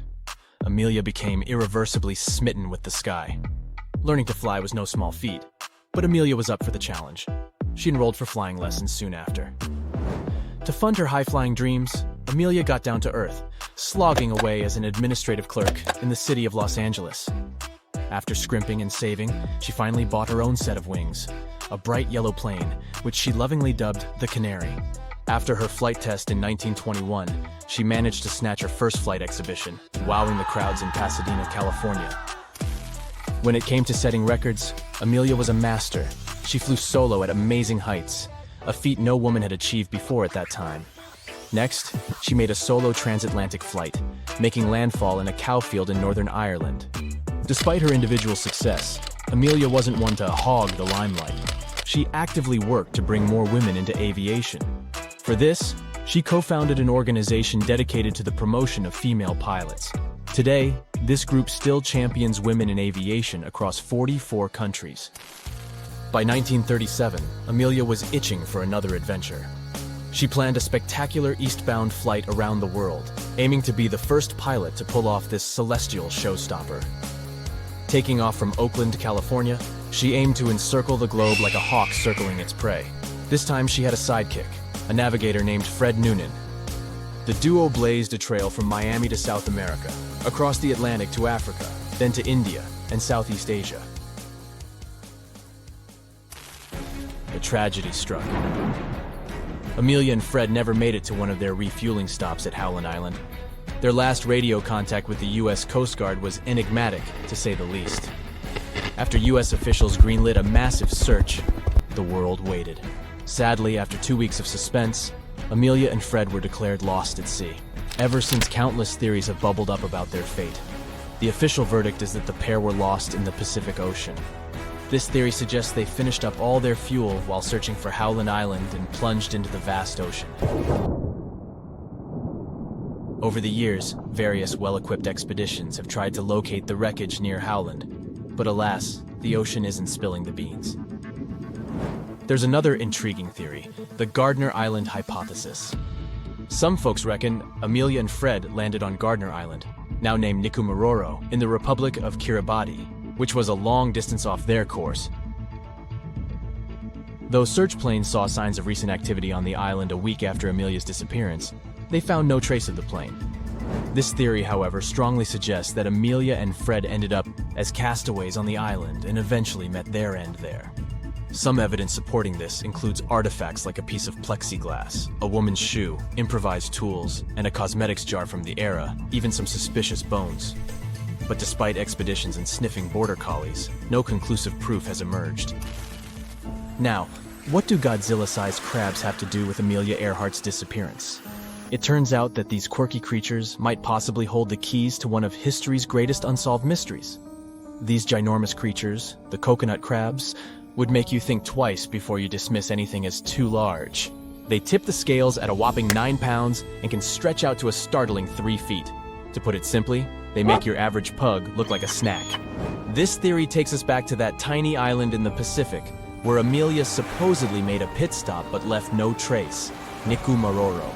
Amelia became irreversibly smitten with the sky. Learning to fly was no small feat, but Amelia was up for the challenge. She enrolled for flying lessons soon after. To fund her high-flying dreams, Amelia got down to earth, slogging away as an administrative clerk in the city of Los Angeles. After scrimping and saving, she finally bought her own set of wings, a bright yellow plane, which she lovingly dubbed the Canary. After her flight test in 1921, she managed to snatch her first flight exhibition, wowing the crowds in Pasadena, California. When it came to setting records, Amelia was a master. She flew solo at amazing heights, a feat no woman had achieved before at that time. Next, she made a solo transatlantic flight, making landfall in a cow field in Northern Ireland. Despite her individual success, Amelia wasn't one to hog the limelight. She actively worked to bring more women into aviation. For this, she co-founded an organization dedicated to the promotion of female pilots. Today, this group still champions women in aviation across 44 countries. By 1937, Amelia was itching for another adventure. She planned a spectacular eastbound flight around the world, aiming to be the first pilot to pull off this celestial showstopper. Taking off from Oakland, California, she aimed to encircle the globe like a hawk circling its prey. This time she had a sidekick, a navigator named Fred Noonan. The duo blazed a trail from Miami to South America, across the Atlantic to Africa, then to India and Southeast Asia. A tragedy struck. Amelia and Fred never made it to one of their refueling stops at Howland Island. Their last radio contact with the U.S. Coast Guard was enigmatic, to say the least. After U.S. officials greenlit a massive search, the world waited. Sadly, after 2 weeks of suspense, Amelia and Fred were declared lost at sea. Ever since, countless theories have bubbled up about their fate. The official verdict is that the pair were lost in the Pacific Ocean. This theory suggests they finished up all their fuel while searching for Howland Island and plunged into the vast ocean. Over the years, various well-equipped expeditions have tried to locate the wreckage near Howland, but alas, the ocean isn't spilling the beans. There's another intriguing theory, the Gardner Island hypothesis. Some folks reckon Amelia and Fred landed on Gardner Island, now named Nikumaroro, in the Republic of Kiribati, which was a long distance off their course. Though search planes saw signs of recent activity on the island a week after Amelia's disappearance, they found no trace of the plane. This theory, however, strongly suggests that Amelia and Fred ended up as castaways on the island and eventually met their end there. Some evidence supporting this includes artifacts like a piece of plexiglass, a woman's shoe, improvised tools, and a cosmetics jar from the era, even some suspicious bones. But despite expeditions and sniffing border collies, no conclusive proof has emerged. Now, what do Godzilla-sized crabs have to do with Amelia Earhart's disappearance? It turns out that these quirky creatures might possibly hold the keys to one of history's greatest unsolved mysteries. These ginormous creatures, the coconut crabs, would make you think twice before you dismiss anything as too large. They tip the scales at a whopping 9 pounds and can stretch out to a startling 3 feet. To put it simply, they make your average pug look like a snack. This theory takes us back to that tiny island in the Pacific, where Amelia supposedly made a pit stop but left no trace, Nikumaroro.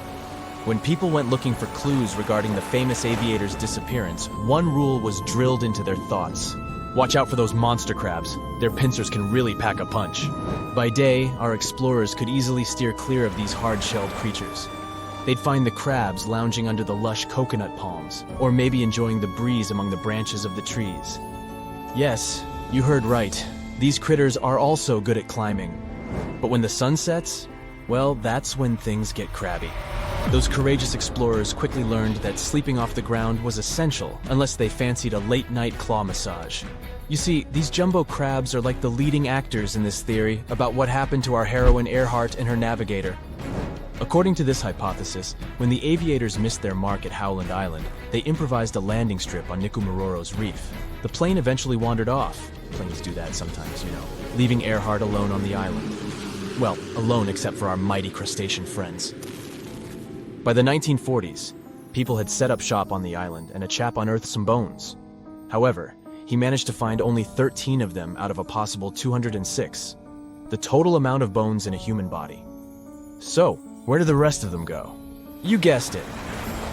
When people went looking for clues regarding the famous aviator's disappearance, one rule was drilled into their thoughts. Watch out for those monster crabs. Their pincers can really pack a punch. By day, our explorers could easily steer clear of these hard-shelled creatures. They'd find the crabs lounging under the lush coconut palms, or maybe enjoying the breeze among the branches of the trees. Yes, you heard right. These critters are also good at climbing. But when the sun sets, well, that's when things get crabby. Those courageous explorers quickly learned that sleeping off the ground was essential unless they fancied a late-night claw massage. You see, these jumbo crabs are like the leading actors in this theory about what happened to our heroine Earhart and her navigator. According to this hypothesis, when the aviators missed their mark at Howland Island, they improvised a landing strip on Nikumororo's reef. The plane eventually wandered off. Planes do that sometimes, you know, leaving Earhart alone on the island. Well, alone except for our mighty crustacean friends. By the 1940s, people had set up shop on the island and a chap unearthed some bones. However, he managed to find only 13 of them out of a possible 206, the total amount of bones in a human body. So, where did the rest of them go? You guessed it.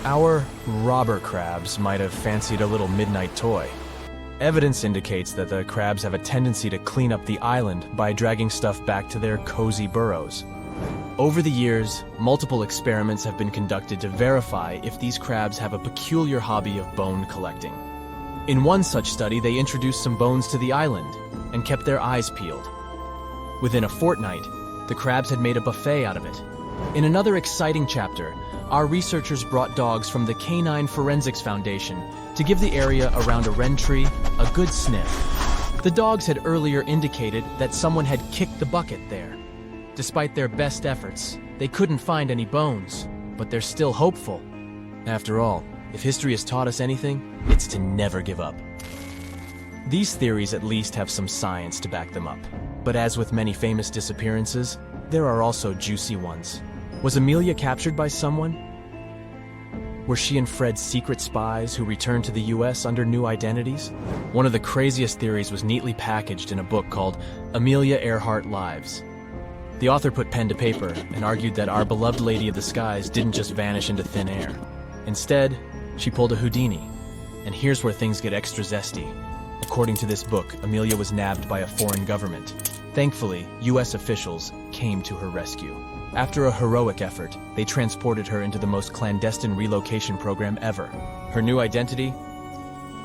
Our robber crabs might have fancied a little midnight toy. Evidence indicates that the crabs have a tendency to clean up the island by dragging stuff back to their cozy burrows. Over the years, multiple experiments have been conducted to verify if these crabs have a peculiar hobby of bone collecting. In one such study, they introduced some bones to the island and kept their eyes peeled. Within a fortnight, the crabs had made a buffet out of it. In another exciting chapter, our researchers brought dogs from the Canine Forensics Foundation to give the area around a wren tree a good sniff. The dogs had earlier indicated that someone had kicked the bucket there. Despite their best efforts, they couldn't find any bones, but they're still hopeful. After all, if history has taught us anything, it's to never give up. These theories at least have some science to back them up. But as with many famous disappearances, there are also juicy ones. Was Amelia captured by someone? Were she and Fred secret spies who returned to the US under new identities? One of the craziest theories was neatly packaged in a book called Amelia Earhart Lives. The author put pen to paper and argued that our beloved Lady of the Skies didn't just vanish into thin air. Instead, she pulled a Houdini. And here's where things get extra zesty. According to this book, Amelia was nabbed by a foreign government. Thankfully, US officials came to her rescue. After a heroic effort, they transported her into the most clandestine relocation program ever. Her new identity?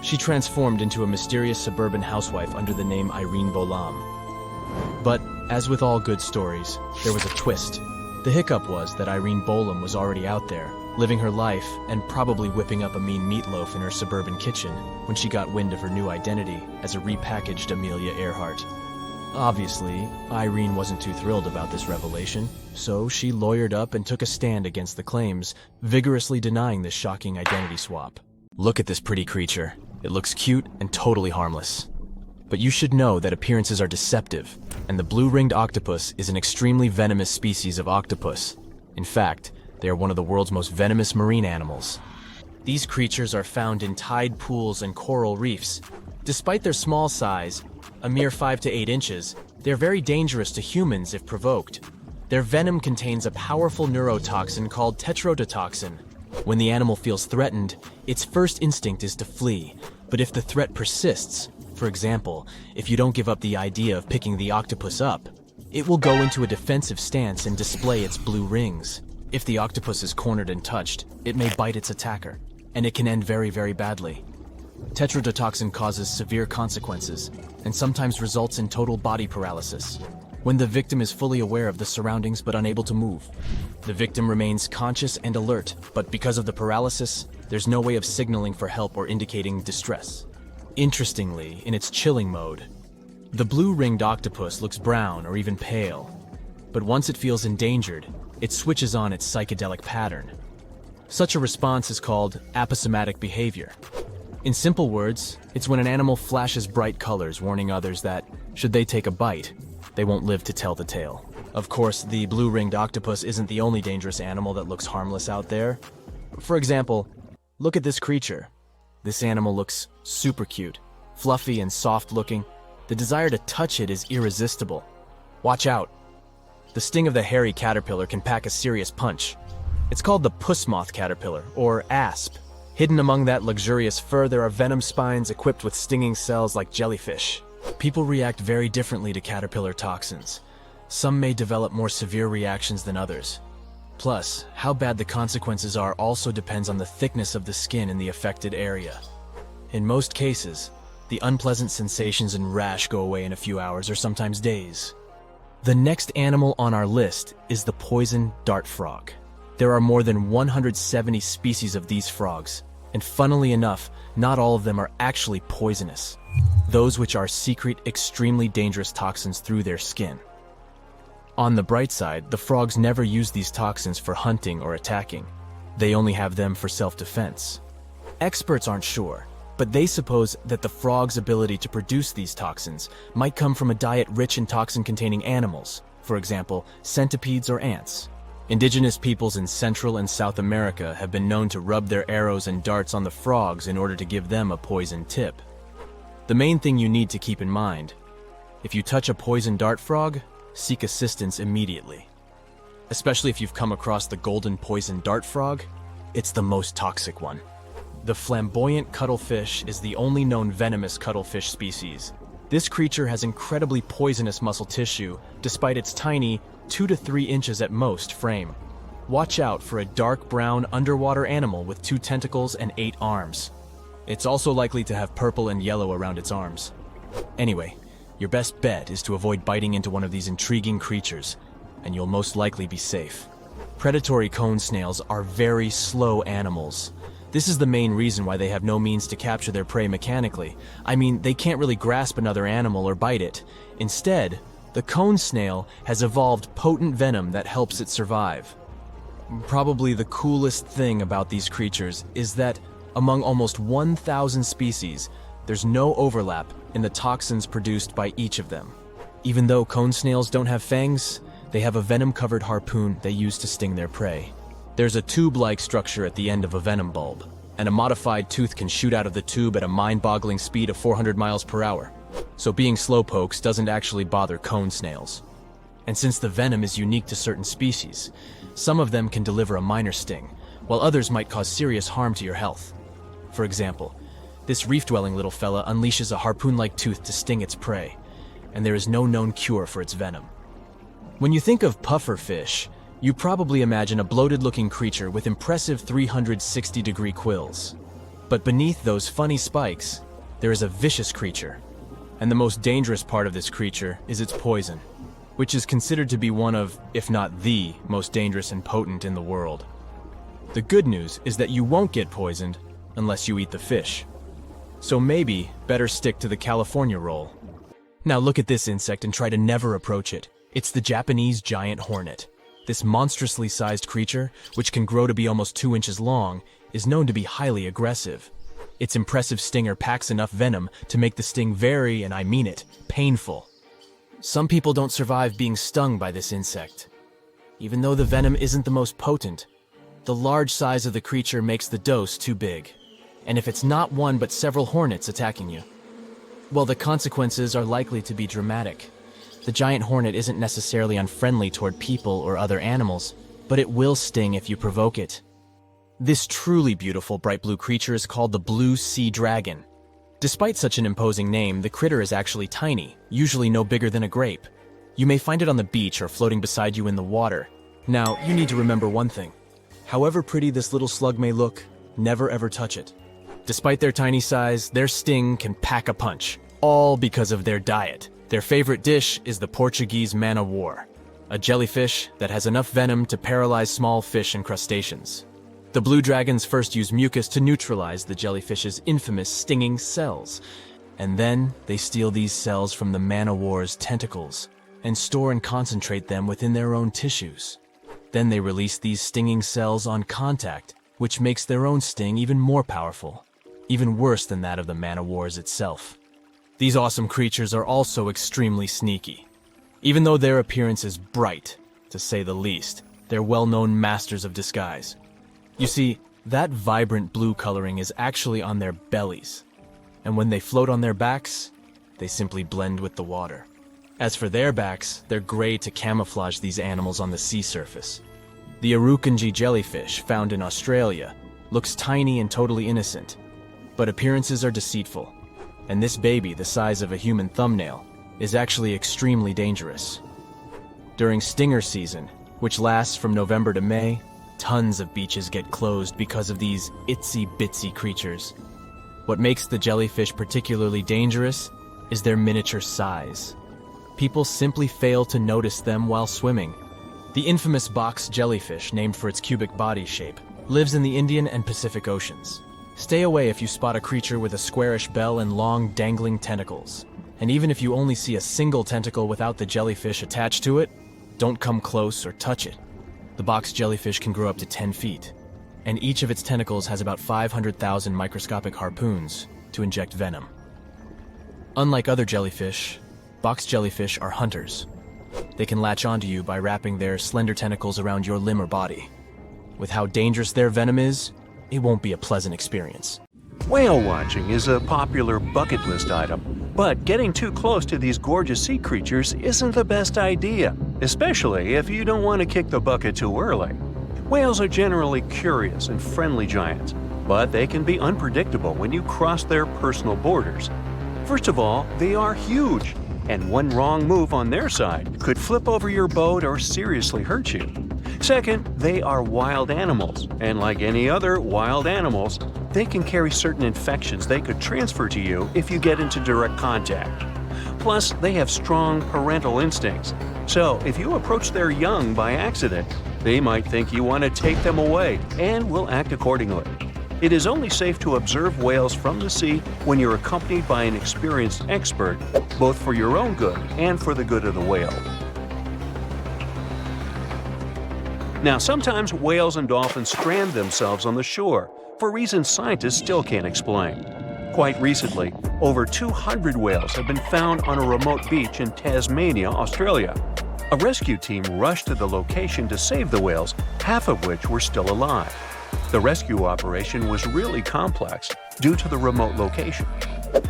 She transformed into a mysterious suburban housewife under the name Irene Bolam. But, as with all good stories, there was a twist. The hiccup was that Irene Bolam was already out there, living her life and probably whipping up a mean meatloaf in her suburban kitchen when she got wind of her new identity as a repackaged Amelia Earhart. Obviously, Irene wasn't too thrilled about this revelation, so she lawyered up and took a stand against the claims, vigorously denying this shocking identity swap. Look at this pretty creature. It looks cute and totally harmless. But you should know that appearances are deceptive, and the blue-ringed octopus is an extremely venomous species of octopus. In fact, they are one of the world's most venomous marine animals. These creatures are found in tide pools and coral reefs. Despite their small size, a mere 5 to 8 inches, they're very dangerous to humans if provoked. Their venom contains a powerful neurotoxin called tetrodotoxin. When the animal feels threatened, its first instinct is to flee. But if the threat persists, for example, if you don't give up the idea of picking the octopus up, it will go into a defensive stance and display its blue rings. If the octopus is cornered and touched, it may bite its attacker, and it can end very, very badly. Tetrodotoxin causes severe consequences, and sometimes results in total body paralysis, when the victim is fully aware of the surroundings but unable to move. The victim remains conscious and alert, but because of the paralysis, there's no way of signaling for help or indicating distress. Interestingly, in its chilling mode, the blue-ringed octopus looks brown or even pale, but once it feels endangered, it switches on its psychedelic pattern. Such a response is called aposematic behavior. In simple words, it's when an animal flashes bright colors, warning others that, should they take a bite, they won't live to tell the tale. Of course, the blue-ringed octopus isn't the only dangerous animal that looks harmless out there. For example, look at this creature. This animal looks super cute, fluffy and soft-looking. The desire to touch it is irresistible. Watch out. The sting of the hairy caterpillar can pack a serious punch. It's called the puss moth caterpillar, or asp. Hidden among that luxurious fur, there are venom spines equipped with stinging cells like jellyfish. People react very differently to caterpillar toxins. Some may develop more severe reactions than others. Plus, how bad the consequences are also depends on the thickness of the skin in the affected area. In most cases, the unpleasant sensations and rash go away in a few hours or sometimes days. The next animal on our list is the poison dart frog. There are more than 170 species of these frogs, and funnily enough, not all of them are actually poisonous. Those which are secret, extremely dangerous toxins through their skin. On the bright side, the frogs never use these toxins for hunting or attacking. They only have them for self-defense. Experts aren't sure, but they suppose that the frog's ability to produce these toxins might come from a diet rich in toxin-containing animals, for example, centipedes or ants. Indigenous peoples in Central and South America have been known to rub their arrows and darts on the frogs in order to give them a poison tip. The main thing you need to keep in mind: if you touch a poison dart frog, seek assistance immediately. Especially if you've come across the golden poison dart frog, it's the most toxic one. The flamboyant cuttlefish is the only known venomous cuttlefish species. This creature has incredibly poisonous muscle tissue, despite its tiny 2 to 3 inches at most frame. Watch out for a dark brown underwater animal with 2 tentacles and 8 arms. It's also likely to have purple and yellow around its arms. Anyway, your best bet is to avoid biting into one of these intriguing creatures, and you'll most likely be safe. Predatory cone snails are very slow animals. This is the main reason why they have no means to capture their prey mechanically. I mean, they can't really grasp another animal or bite it. Instead, the cone snail has evolved potent venom that helps it survive. Probably the coolest thing about these creatures is that among almost 1,000 species, there's no overlap in the toxins produced by each of them. Even though cone snails don't have fangs, they have a venom-covered harpoon they use to sting their prey. There's a tube-like structure at the end of a venom bulb, and a modified tooth can shoot out of the tube at a mind-boggling speed of 400 miles per hour. So being slowpokes doesn't actually bother cone snails. And since the venom is unique to certain species, some of them can deliver a minor sting, while others might cause serious harm to your health. For example, this reef-dwelling little fella unleashes a harpoon-like tooth to sting its prey, and there is no known cure for its venom. When you think of pufferfish, you probably imagine a bloated-looking creature with impressive 360-degree quills. But beneath those funny spikes, there is a vicious creature. And the most dangerous part of this creature is its poison, which is considered to be one of, if not the, most dangerous and potent in the world. The good news is that you won't get poisoned unless you eat the fish. So maybe better stick to the California roll. Now look at this insect and try to never approach it. It's the Japanese giant hornet. This monstrously sized creature, which can grow to be almost 2 inches long, is known to be highly aggressive. Its impressive stinger packs enough venom to make the sting very, and I mean it, painful. Some people don't survive being stung by this insect. Even though the venom isn't the most potent, the large size of the creature makes the dose too big. And if it's not one but several hornets attacking you, well, the consequences are likely to be dramatic. The giant hornet isn't necessarily unfriendly toward people or other animals, but it will sting if you provoke it. This truly beautiful bright blue creature is called the blue sea dragon. Despite such an imposing name, the critter is actually tiny, usually no bigger than a grape. You may find it on the beach or floating beside you in the water. Now, you need to remember one thing. However pretty this little slug may look, never ever touch it. Despite their tiny size, their sting can pack a punch, all because of their diet. Their favorite dish is the Portuguese man-o'-war, a jellyfish that has enough venom to paralyze small fish and crustaceans. The blue dragons first use mucus to neutralize the jellyfish's infamous stinging cells, and then they steal these cells from the man-o'-war's tentacles and store and concentrate them within their own tissues. Then they release these stinging cells on contact, which makes their own sting even more powerful, even worse than that of the man-o'-wars itself. These awesome creatures are also extremely sneaky. Even though their appearance is bright, to say the least, they're well-known masters of disguise. You see, that vibrant blue coloring is actually on their bellies, and when they float on their backs, they simply blend with the water. As for their backs, they're gray to camouflage these animals on the sea surface. The Irukandji jellyfish, found in Australia, looks tiny and totally innocent, but appearances are deceitful, and this baby, the size of a human thumbnail, is actually extremely dangerous. During stinger season, which lasts from November to May, tons of beaches get closed because of these itsy-bitsy creatures. What makes the jellyfish particularly dangerous is their miniature size. People simply fail to notice them while swimming. The infamous box jellyfish, named for its cubic body shape, lives in the Indian and Pacific Oceans. Stay away if you spot a creature with a squarish bell and long, dangling tentacles. And even if you only see a single tentacle without the jellyfish attached to it, don't come close or touch it. The box jellyfish can grow up to 10 feet, and each of its tentacles has about 500,000 microscopic harpoons to inject venom. Unlike other jellyfish, box jellyfish are hunters. They can latch onto you by wrapping their slender tentacles around your limb or body. With how dangerous their venom is, it won't be a pleasant experience. Whale watching is a popular bucket list item, but getting too close to these gorgeous sea creatures isn't the best idea, especially if you don't want to kick the bucket too early. Whales are generally curious and friendly giants, but they can be unpredictable when you cross their personal borders. First of all, they are huge, and one wrong move on their side could flip over your boat or seriously hurt you. Second, they are wild animals, and like any other wild animals, they can carry certain infections they could transfer to you if you get into direct contact. Plus, they have strong parental instincts, so if you approach their young by accident, they might think you want to take them away and will act accordingly. It is only safe to observe whales from the sea when you're accompanied by an experienced expert, both for your own good and for the good of the whale. Now, sometimes whales and dolphins strand themselves on the shore for reasons scientists still can't explain. Quite recently, over 200 whales have been found on a remote beach in Tasmania, Australia. A rescue team rushed to the location to save the whales, half of which were still alive. The rescue operation was really complex due to the remote location.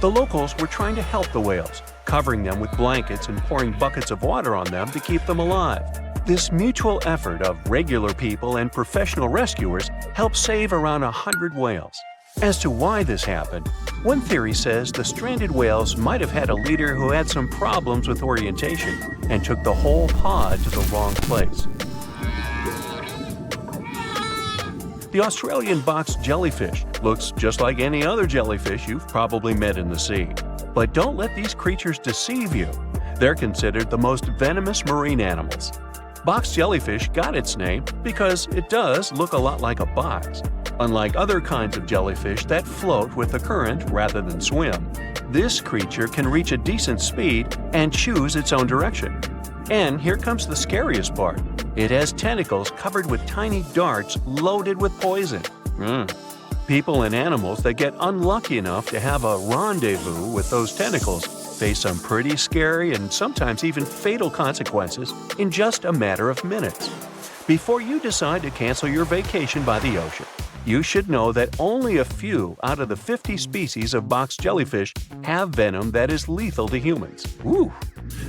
The locals were trying to help the whales, covering them with blankets and pouring buckets of water on them to keep them alive. This mutual effort of regular people and professional rescuers helped save around 100 whales. As to why this happened, one theory says the stranded whales might have had a leader who had some problems with orientation and took the whole pod to the wrong place. The Australian box jellyfish looks just like any other jellyfish you've probably met in the sea. But don't let these creatures deceive you. They're considered the most venomous marine animals. Box jellyfish got its name because it does look a lot like a box. Unlike other kinds of jellyfish that float with the current rather than swim, this creature can reach a decent speed and choose its own direction. And here comes the scariest part. It has tentacles covered with tiny darts loaded with poison. People and animals that get unlucky enough to have a rendezvous with those tentacles face some pretty scary and sometimes even fatal consequences in just a matter of minutes. Before you decide to cancel your vacation by the ocean, you should know that only a few out of the 50 species of box jellyfish have venom that is lethal to humans. Woo!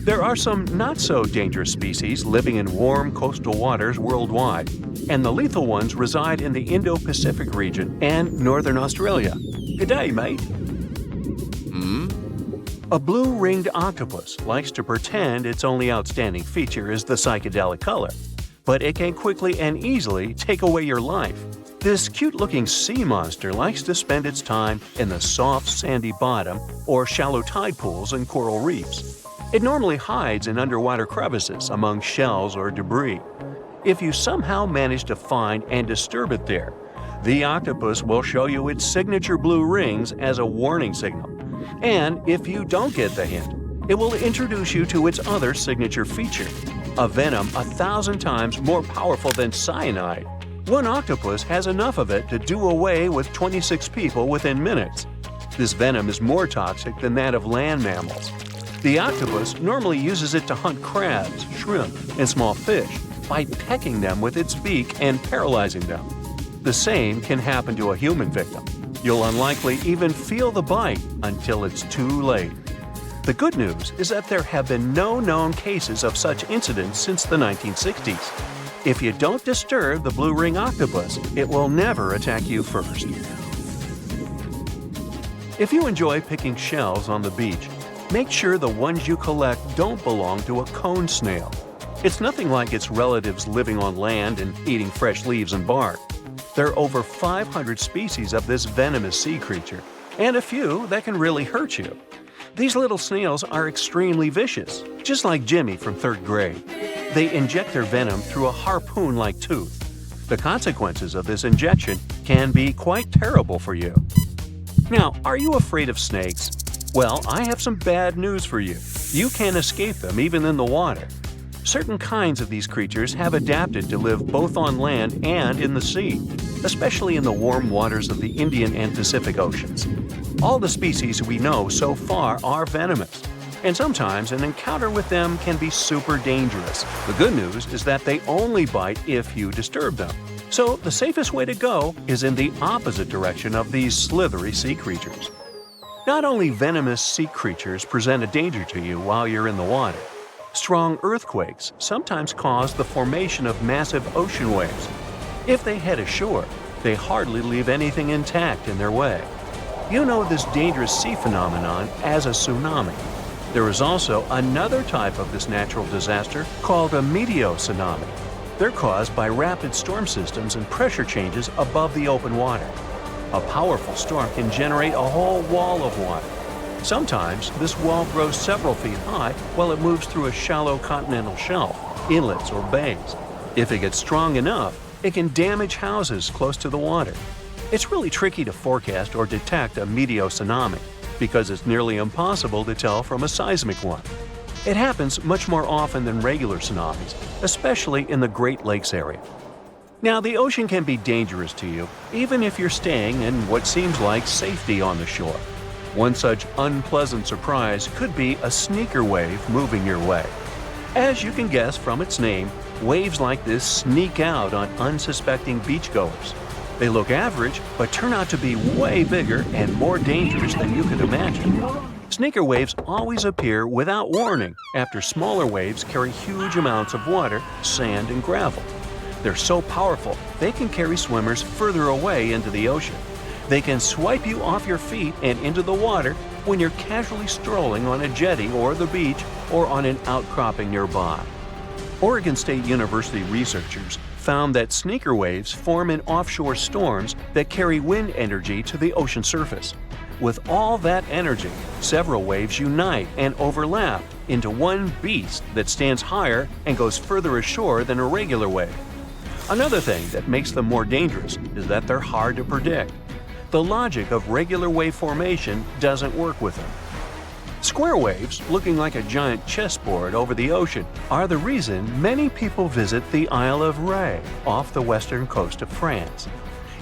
There are some not-so-dangerous species living in warm coastal waters worldwide, and the lethal ones reside in the Indo-Pacific region and northern Australia. Good day, mate. A blue-ringed octopus likes to pretend its only outstanding feature is the psychedelic color, but it can quickly and easily take away your life. This cute-looking sea monster likes to spend its time in the soft, sandy bottom or shallow tide pools and coral reefs. It normally hides in underwater crevices among shells or debris. If you somehow manage to find and disturb it there, the octopus will show you its signature blue rings as a warning signal. And if you don't get the hint, it will introduce you to its other signature feature, a venom 1,000 times more powerful than cyanide. One octopus has enough of it to do away with 26 people within minutes. This venom is more toxic than that of land mammals. The octopus normally uses it to hunt crabs, shrimp, and small fish by pecking them with its beak and paralyzing them. The same can happen to a human victim. You'll unlikely even feel the bite until it's too late. The good news is that there have been no known cases of such incidents since the 1960s. If you don't disturb the blue ring octopus, it will never attack you first. If you enjoy picking shells on the beach, make sure the ones you collect don't belong to a cone snail. It's nothing like its relatives living on land and eating fresh leaves and bark. There are over 500 species of this venomous sea creature, and a few that can really hurt you. These little snails are extremely vicious, just like Jimmy from 3rd grade. They inject their venom through a harpoon-like tooth. The consequences of this injection can be quite terrible for you. Now, are you afraid of snakes? Well, I have some bad news for you. You can't escape them even in the water. Certain kinds of these creatures have adapted to live both on land and in the sea, especially in the warm waters of the Indian and Pacific Oceans. All the species we know so far are venomous, and sometimes an encounter with them can be super dangerous. The good news is that they only bite if you disturb them. So the safest way to go is in the opposite direction of these slithery sea creatures. Not only venomous sea creatures present a danger to you while you're in the water. Strong earthquakes sometimes cause the formation of massive ocean waves. If they head ashore, they hardly leave anything intact in their way. You know this dangerous sea phenomenon as a tsunami. There is also another type of this natural disaster called a meteotsunami. They're caused by rapid storm systems and pressure changes above the open water. A powerful storm can generate a whole wall of water. Sometimes this wall grows several feet high while it moves through a shallow continental shelf, inlets, or bays. If it gets strong enough, it can damage houses close to the water. It's really tricky to forecast or detect a meteotsunami because it's nearly impossible to tell from a seismic one. It happens much more often than regular tsunamis, especially in the Great Lakes area. Now, the ocean can be dangerous to you, even if you're staying in what seems like safety on the shore. One such unpleasant surprise could be a sneaker wave moving your way. As you can guess from its name, waves like this sneak out on unsuspecting beachgoers. They look average, but turn out to be way bigger and more dangerous than you could imagine. Sneaker waves always appear without warning after smaller waves carry huge amounts of water, sand, and gravel. They're so powerful, they can carry swimmers further away into the ocean. They can swipe you off your feet and into the water when you're casually strolling on a jetty or the beach or on an outcropping nearby. Oregon State University researchers found that sneaker waves form in offshore storms that carry wind energy to the ocean surface. With all that energy, several waves unite and overlap into one beast that stands higher and goes further ashore than a regular wave. Another thing that makes them more dangerous is that they're hard to predict. The logic of regular wave formation doesn't work with them. Square waves, looking like a giant chessboard over the ocean, are the reason many people visit the Isle of Ré off the western coast of France.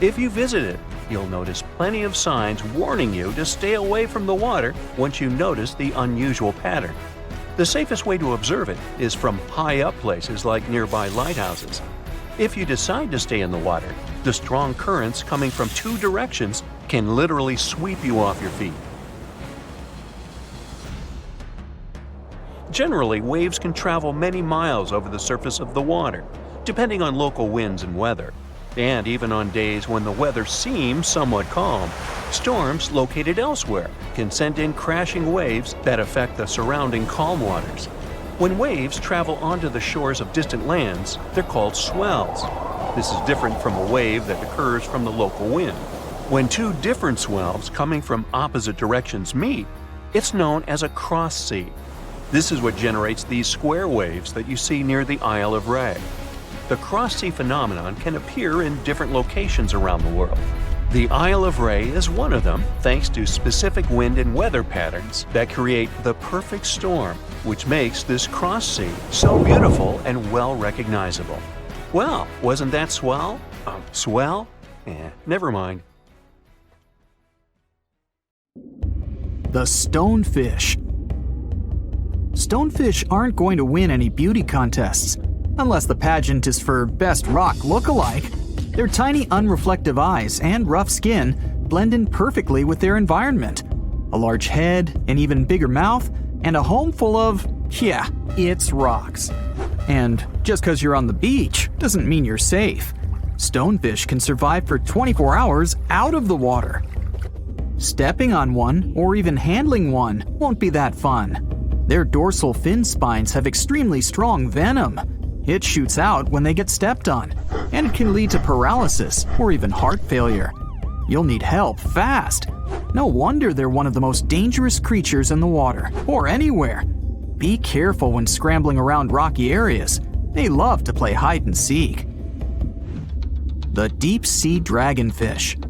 If you visit it, you'll notice plenty of signs warning you to stay away from the water once you notice the unusual pattern. The safest way to observe it is from high up places like nearby lighthouses. If you decide to stay in the water, the strong currents coming from two directions can literally sweep you off your feet. Generally, waves can travel many miles over the surface of the water, depending on local winds and weather. And even on days when the weather seems somewhat calm, storms located elsewhere can send in crashing waves that affect the surrounding calm waters. When waves travel onto the shores of distant lands, they're called swells. This is different from a wave that occurs from the local wind. When two different swells coming from opposite directions meet, it's known as a cross sea. This is what generates these square waves that you see near the Isle of Ré. The cross-sea phenomenon can appear in different locations around the world. The Isle of Ré is one of them, thanks to specific wind and weather patterns that create the perfect storm, which makes this cross-sea so beautiful and well recognizable. Well, wasn't that swell? Swell? Never mind. The stonefish. Stonefish aren't going to win any beauty contests, unless the pageant is for best rock look-alike. Their tiny unreflective eyes and rough skin blend in perfectly with their environment. A large head, an even bigger mouth, and a home full of, it's rocks. And just because you're on the beach doesn't mean you're safe. Stonefish can survive for 24 hours out of the water. Stepping on one or even handling one won't be that fun. Their dorsal fin spines have extremely strong venom. It shoots out when they get stepped on, and it can lead to paralysis or even heart failure. You'll need help fast. No wonder they're one of the most dangerous creatures in the water, or anywhere. Be careful when scrambling around rocky areas. They love to play hide and seek. The deep-sea dragonfish.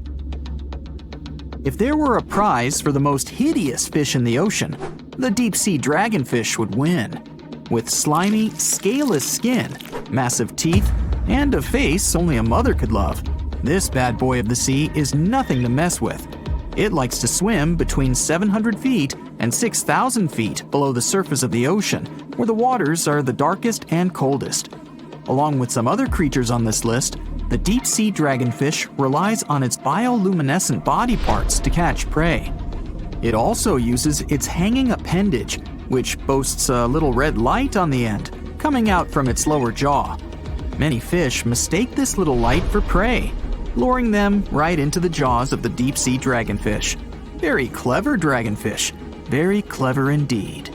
If there were a prize for the most hideous fish in the ocean, the deep-sea dragonfish would win. With slimy, scaleless skin, massive teeth, and a face only a mother could love, this bad boy of the sea is nothing to mess with. It likes to swim between 700 feet and 6,000 feet below the surface of the ocean, where the waters are the darkest and coldest. Along with some other creatures on this list, the deep-sea dragonfish relies on its bioluminescent body parts to catch prey. It also uses its hanging appendage, which boasts a little red light on the end, coming out from its lower jaw. Many fish mistake this little light for prey, luring them right into the jaws of the deep-sea dragonfish. Very clever dragonfish. Very clever indeed.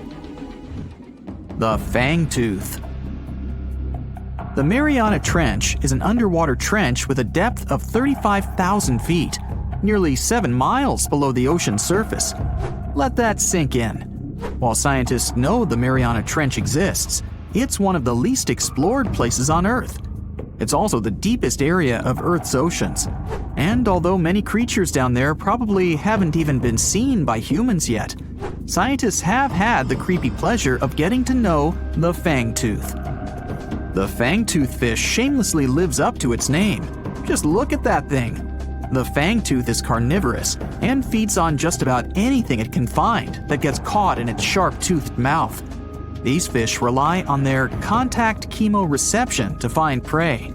The fangtooth. The Mariana Trench is an underwater trench with a depth of 35,000 feet, nearly 7 miles below the ocean surface. Let that sink in. While scientists know the Mariana Trench exists, it's one of the least explored places on Earth. It's also the deepest area of Earth's oceans. And although many creatures down there probably haven't even been seen by humans yet, scientists have had the creepy pleasure of getting to know the fangtooth. The fangtooth fish shamelessly lives up to its name. Just look at that thing. The fangtooth is carnivorous and feeds on just about anything it can find that gets caught in its sharp-toothed mouth. These fish rely on their contact chemoreception to find prey.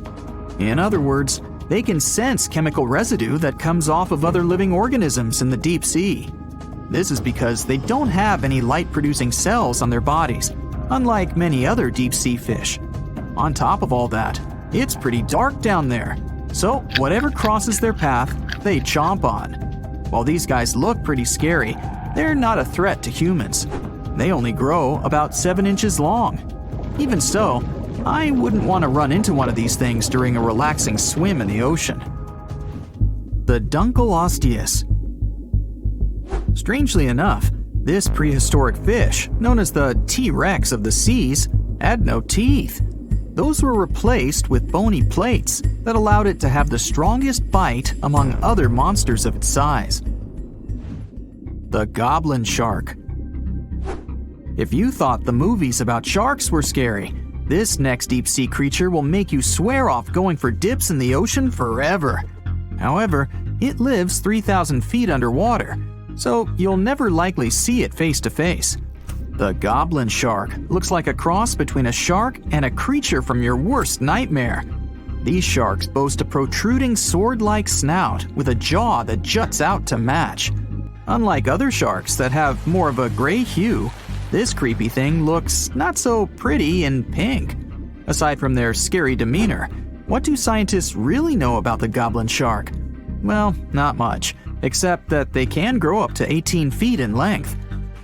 In other words, they can sense chemical residue that comes off of other living organisms in the deep sea. This is because they don't have any light-producing cells on their bodies, unlike many other deep-sea fish. On top of all that, it's pretty dark down there, so whatever crosses their path, they chomp on. While these guys look pretty scary, they're not a threat to humans. They only grow about 7 inches long. Even so, I wouldn't want to run into one of these things during a relaxing swim in the ocean. The Dunkleosteus. Strangely enough, this prehistoric fish, known as the T-Rex of the seas, had no teeth. Those were replaced with bony plates that allowed it to have the strongest bite among other monsters of its size. The goblin shark. If you thought the movies about sharks were scary, this next deep-sea creature will make you swear off going for dips in the ocean forever. However, it lives 3,000 feet underwater, so you'll never likely see it face to face. The goblin shark looks like a cross between a shark and a creature from your worst nightmare. These sharks boast a protruding sword-like snout with a jaw that juts out to match. Unlike other sharks that have more of a gray hue, this creepy thing looks not so pretty and pink. Aside from their scary demeanor, what do scientists really know about the goblin shark? Well, not much, except that they can grow up to 18 feet in length.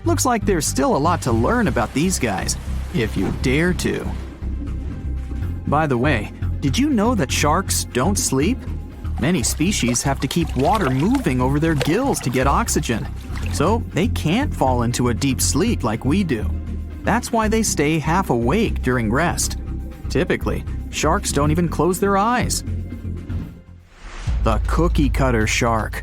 Looks like there's still a lot to learn about these guys, if you dare to. By the way, did you know that sharks don't sleep? Many species have to keep water moving over their gills to get oxygen, so they can't fall into a deep sleep like we do. That's why they stay half awake during rest. Typically, sharks don't even close their eyes. The cookie cutter shark.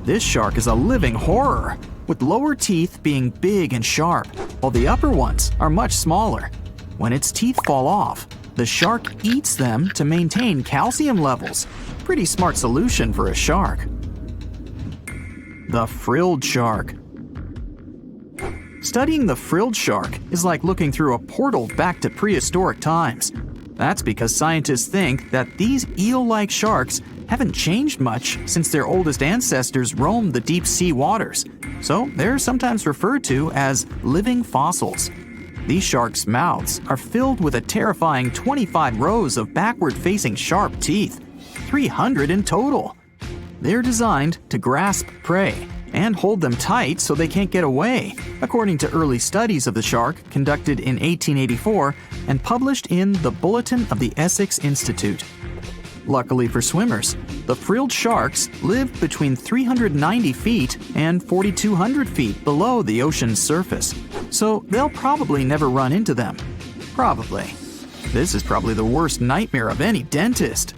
This shark is a living horror, with lower teeth being big and sharp, while the upper ones are much smaller. When its teeth fall off, the shark eats them to maintain calcium levels. Pretty smart solution for a shark. The frilled shark. Studying the frilled shark is like looking through a portal back to prehistoric times. That's because scientists think that these eel-like sharks haven't changed much since their oldest ancestors roamed the deep sea waters, so they're sometimes referred to as living fossils. These sharks' mouths are filled with a terrifying 25 rows of backward-facing sharp teeth, 300 in total. They're designed to grasp prey and hold them tight so they can't get away, according to early studies of the shark conducted in 1884 and published in the Bulletin of the Essex Institute. Luckily for swimmers, the frilled sharks live between 390 feet and 4,200 feet below the ocean's surface, so they'll probably never run into them. Probably. This is probably the worst nightmare of any dentist.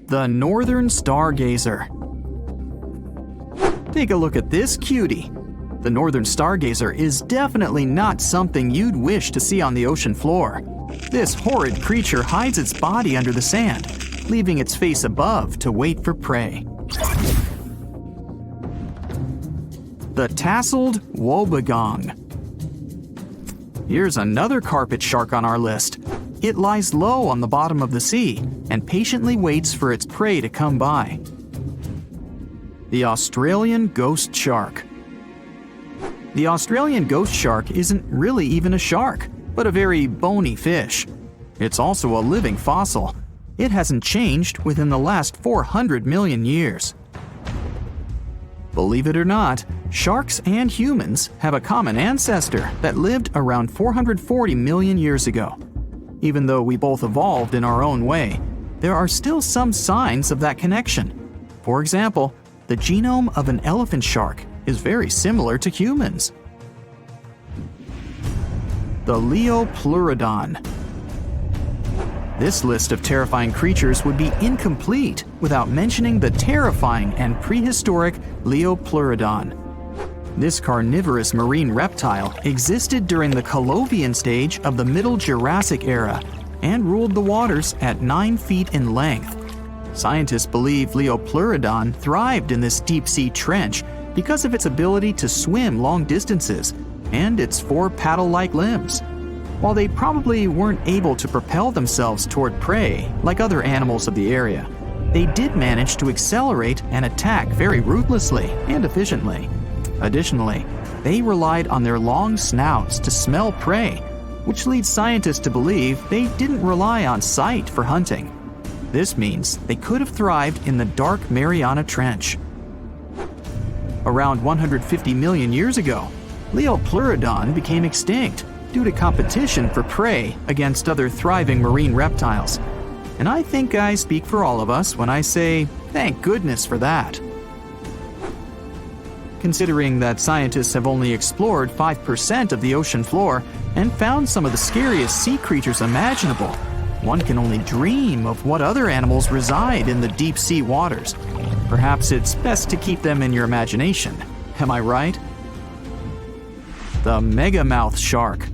The northern stargazer. Take a look at this cutie. The northern stargazer is definitely not something you'd wish to see on the ocean floor. This horrid creature hides its body under the sand, leaving its face above to wait for prey. The tasseled wobbegong. Here's another carpet shark on our list. It lies low on the bottom of the sea and patiently waits for its prey to come by. The Australian ghost shark. The Australian ghost shark isn't really even a shark, but a very bony fish. It's also a living fossil. It hasn't changed within the last 400 million years. Believe it or not, sharks and humans have a common ancestor that lived around 440 million years ago. Even though we both evolved in our own way, there are still some signs of that connection. For example, the genome of an elephant shark is very similar to humans. The Leopleurodon. This list of terrifying creatures would be incomplete without mentioning the terrifying and prehistoric Leopleurodon. This carnivorous marine reptile existed during the Calovian stage of the Middle Jurassic era and ruled the waters at 9 feet in length. Scientists believe Leopleurodon thrived in this deep-sea trench because of its ability to swim long distances and its 4 paddle-like limbs. While they probably weren't able to propel themselves toward prey like other animals of the area, they did manage to accelerate and attack very ruthlessly and efficiently. Additionally, they relied on their long snouts to smell prey, which leads scientists to believe they didn't rely on sight for hunting. This means they could have thrived in the dark Mariana Trench. Around 150 million years ago, Leopleurodon became extinct due to competition for prey against other thriving marine reptiles. And I think I speak for all of us when I say, thank goodness for that. Considering that scientists have only explored 5% of the ocean floor and found some of the scariest sea creatures imaginable, one can only dream of what other animals reside in the deep sea waters. Perhaps it's best to keep them in your imagination. Am I right? The megamouth shark.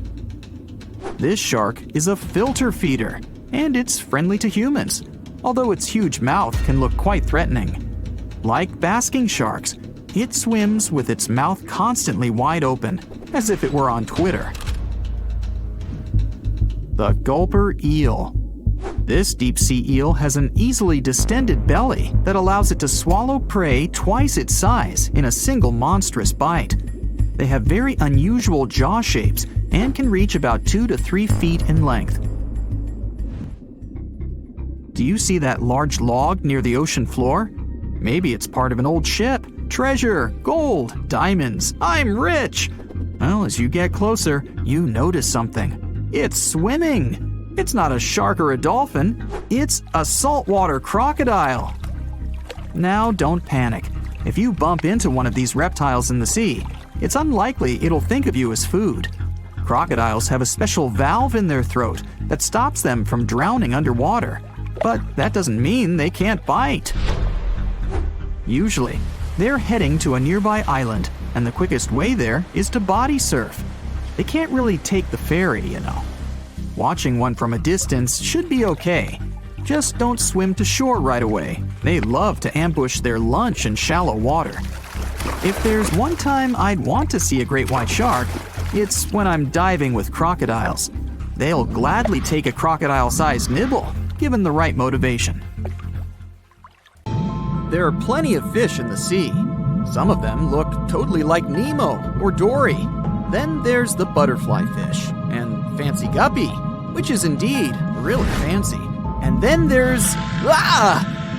This shark is a filter feeder, and it's friendly to humans, although its huge mouth can look quite threatening. Like basking sharks, it swims with its mouth constantly wide open, as if it were on Twitter. The gulper eel. This deep-sea eel has an easily distended belly that allows it to swallow prey twice its size in a single monstrous bite. They have very unusual jaw shapes and can reach about 2 to 3 feet in length. Do you see that large log near the ocean floor? Maybe it's part of an old ship. Treasure, gold, diamonds, I'm rich! Well, as you get closer, you notice something. It's swimming! It's not a shark or a dolphin, it's a saltwater crocodile! Now don't panic. If you bump into one of these reptiles in the sea, it's unlikely it'll think of you as food. Crocodiles have a special valve in their throat that stops them from drowning underwater, but that doesn't mean they can't bite. Usually, they're heading to a nearby island, and the quickest way there is to body surf. They can't really take the ferry, you know. Watching one from a distance should be okay. Just don't swim to shore right away. They love to ambush their lunch in shallow water. If there's one time I'd want to see a great white shark, it's when I'm diving with crocodiles. They'll gladly take a crocodile-sized nibble, given the right motivation. There are plenty of fish in the sea. Some of them look totally like Nemo or Dory. Then there's the butterfly fish, and fancy guppy, which is indeed really fancy. And then there's...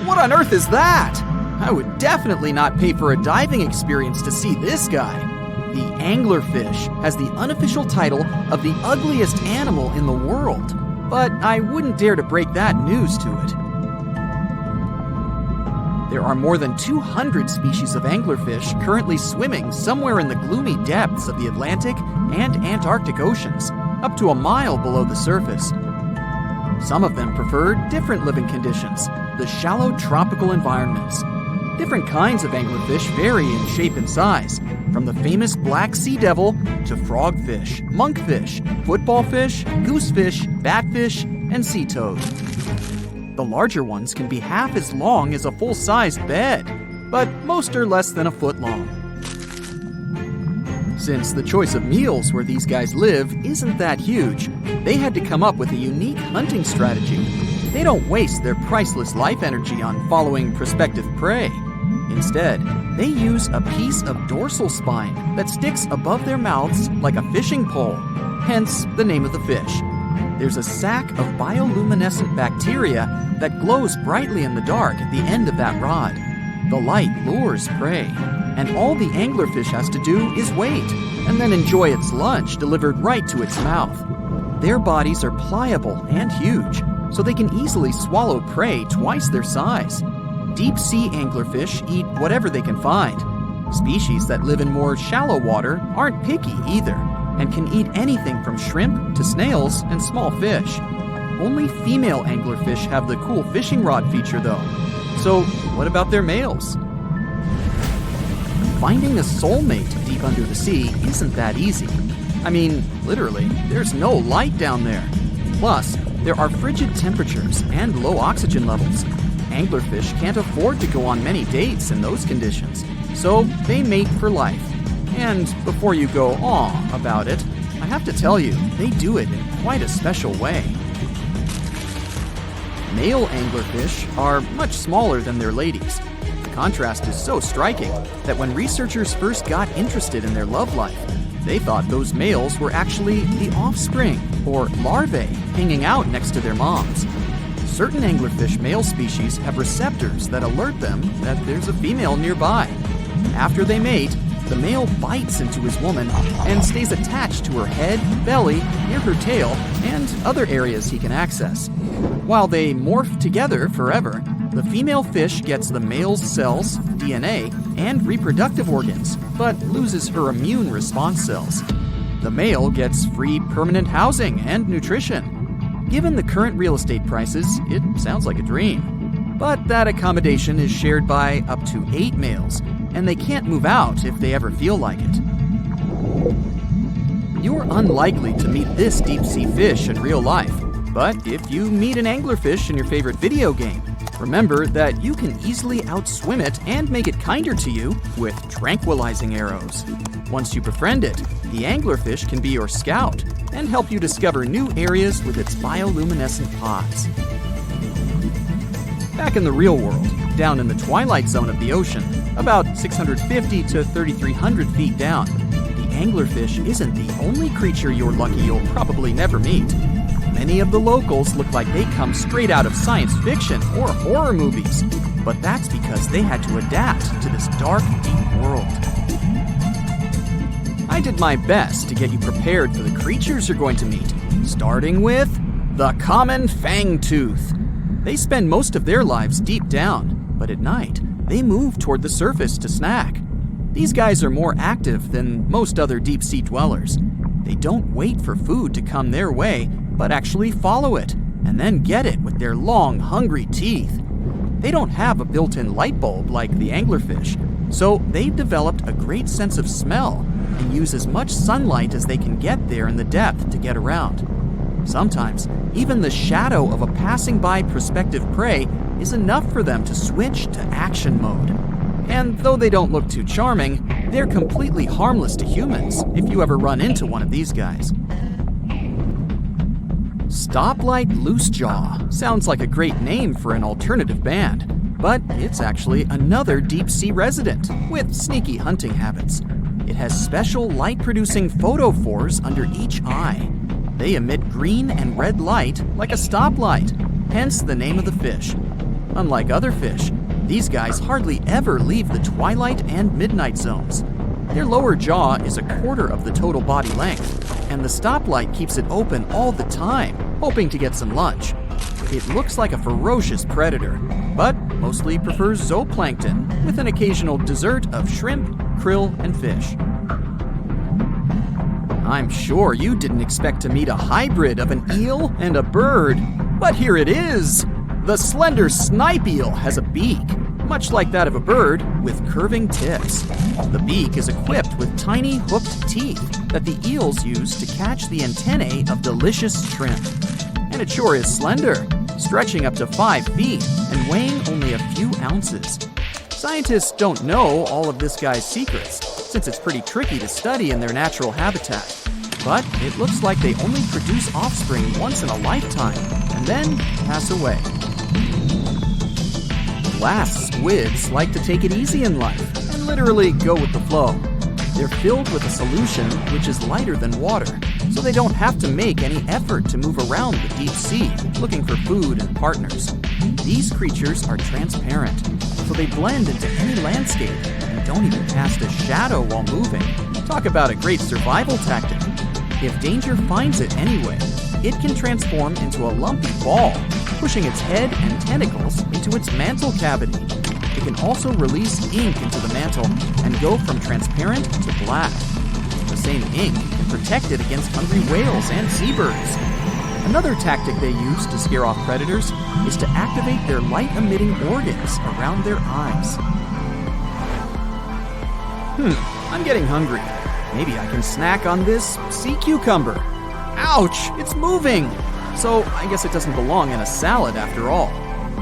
What on earth is that? I would definitely not pay for a diving experience to see this guy. The anglerfish has the unofficial title of the ugliest animal in the world, but I wouldn't dare to break that news to it. There are more than 200 species of anglerfish currently swimming somewhere in the gloomy depths of the Atlantic and Antarctic Oceans, up to a mile below the surface. Some of them prefer different living conditions, the shallow tropical environments. Different kinds of anglerfish vary in shape and size, from the famous black sea devil to frogfish, monkfish, footballfish, goosefish, batfish, and sea toad. The larger ones can be half as long as a full-sized bed, but most are less than a foot long. Since the choice of meals where these guys live isn't that huge, they had to come up with a unique hunting strategy. They don't waste their priceless life energy on following prospective prey. Instead, they use a piece of dorsal spine that sticks above their mouths like a fishing pole, hence the name of the fish. There's a sac of bioluminescent bacteria that glows brightly in the dark at the end of that rod. The light lures prey, and all the anglerfish has to do is wait, and then enjoy its lunch delivered right to its mouth. Their bodies are pliable and huge, so they can easily swallow prey twice their size. Deep-sea anglerfish eat whatever they can find. Species that live in more shallow water aren't picky either, and can eat anything from shrimp to snails and small fish. Only female anglerfish have the cool fishing rod feature though. So what about their males? Finding a soulmate deep under the sea isn't that easy. I mean, literally, there's no light down there. Plus, there are frigid temperatures and low oxygen levels. Anglerfish can't afford to go on many dates in those conditions, so they mate for life. And before you go aw about it, I have to tell you, they do it in quite a special way. Male anglerfish are much smaller than their ladies. The contrast is so striking that when researchers first got interested in their love life, they thought those males were actually the offspring, or larvae, hanging out next to their moms. Certain anglerfish male species have receptors that alert them that there's a female nearby. After they mate, the male bites into his woman and stays attached to her head, belly, near her tail, and other areas he can access. While they morph together forever, the female fish gets the male's cells, DNA, and reproductive organs, but loses her immune response cells. The male gets free permanent housing and nutrition. Given the current real estate prices, it sounds like a dream. But that accommodation is shared by up to 8 males, and they can't move out if they ever feel like it. You're unlikely to meet this deep-sea fish in real life, but if you meet an anglerfish in your favorite video game, remember that you can easily outswim it and make it kinder to you with tranquilizing arrows. Once you befriend it, the anglerfish can be your scout and help you discover new areas with its bioluminescent pods. Back in the real world, down in the twilight zone of the ocean, about 650 to 3,300 feet down, the anglerfish isn't the only creature you're lucky you'll probably never meet. Many of the locals look like they come straight out of science fiction or horror movies, but that's because they had to adapt to this dark, deep world. I did my best to get you prepared for the creatures you're going to meet, starting with the common fangtooth. They spend most of their lives deep down, but at night, they move toward the surface to snack. These guys are more active than most other deep-sea dwellers. They don't wait for food to come their way, but actually follow it, and then get it with their long, hungry teeth. They don't have a built-in light bulb like the anglerfish, so they've developed a great sense of smell and use as much sunlight as they can get there in the depth to get around. Sometimes, even the shadow of a passing by prospective prey is enough for them to switch to action mode. And though they don't look too charming, they're completely harmless to humans if you ever run into one of these guys. Stoplight Loosejaw sounds like a great name for an alternative band, but it's actually another deep-sea resident with sneaky hunting habits. It has special light-producing photophores under each eye. They emit green and red light like a stoplight, hence the name of the fish. Unlike other fish, these guys hardly ever leave the twilight and midnight zones. Their lower jaw is a quarter of the total body length, and the stoplight keeps it open all the time, hoping to get some lunch. It looks like a ferocious predator, but mostly prefers zooplankton with an occasional dessert of shrimp, krill, and fish. I'm sure you didn't expect to meet a hybrid of an eel and a bird, but here it is! The slender snipe eel has a beak, much like that of a bird, with curving tips. The beak is equipped with tiny hooked teeth that the eels use to catch the antennae of delicious shrimp. And it sure is slender, stretching up to 5 feet and weighing only a few ounces. Scientists don't know all of this guy's secrets, since it's pretty tricky to study in their natural habitat. But it looks like they only produce offspring once in a lifetime, and then pass away. Glass squids like to take it easy in life and literally go with the flow. They're filled with a solution which is lighter than water, so they don't have to make any effort to move around the deep sea looking for food and partners. These creatures are transparent, so they blend into any landscape and don't even cast a shadow while moving. Talk about a great survival tactic. If danger finds it anyway, it can transform into a lumpy ball, pushing its head and tentacles into its mantle cavity. It can also release ink into the mantle and go from transparent to black. The same ink can protect it against hungry whales and seabirds. Another tactic they use to scare off predators is to activate their light-emitting organs around their eyes. I'm getting hungry. Maybe I can snack on this sea cucumber. Ouch, it's moving! So I guess it doesn't belong in a salad after all.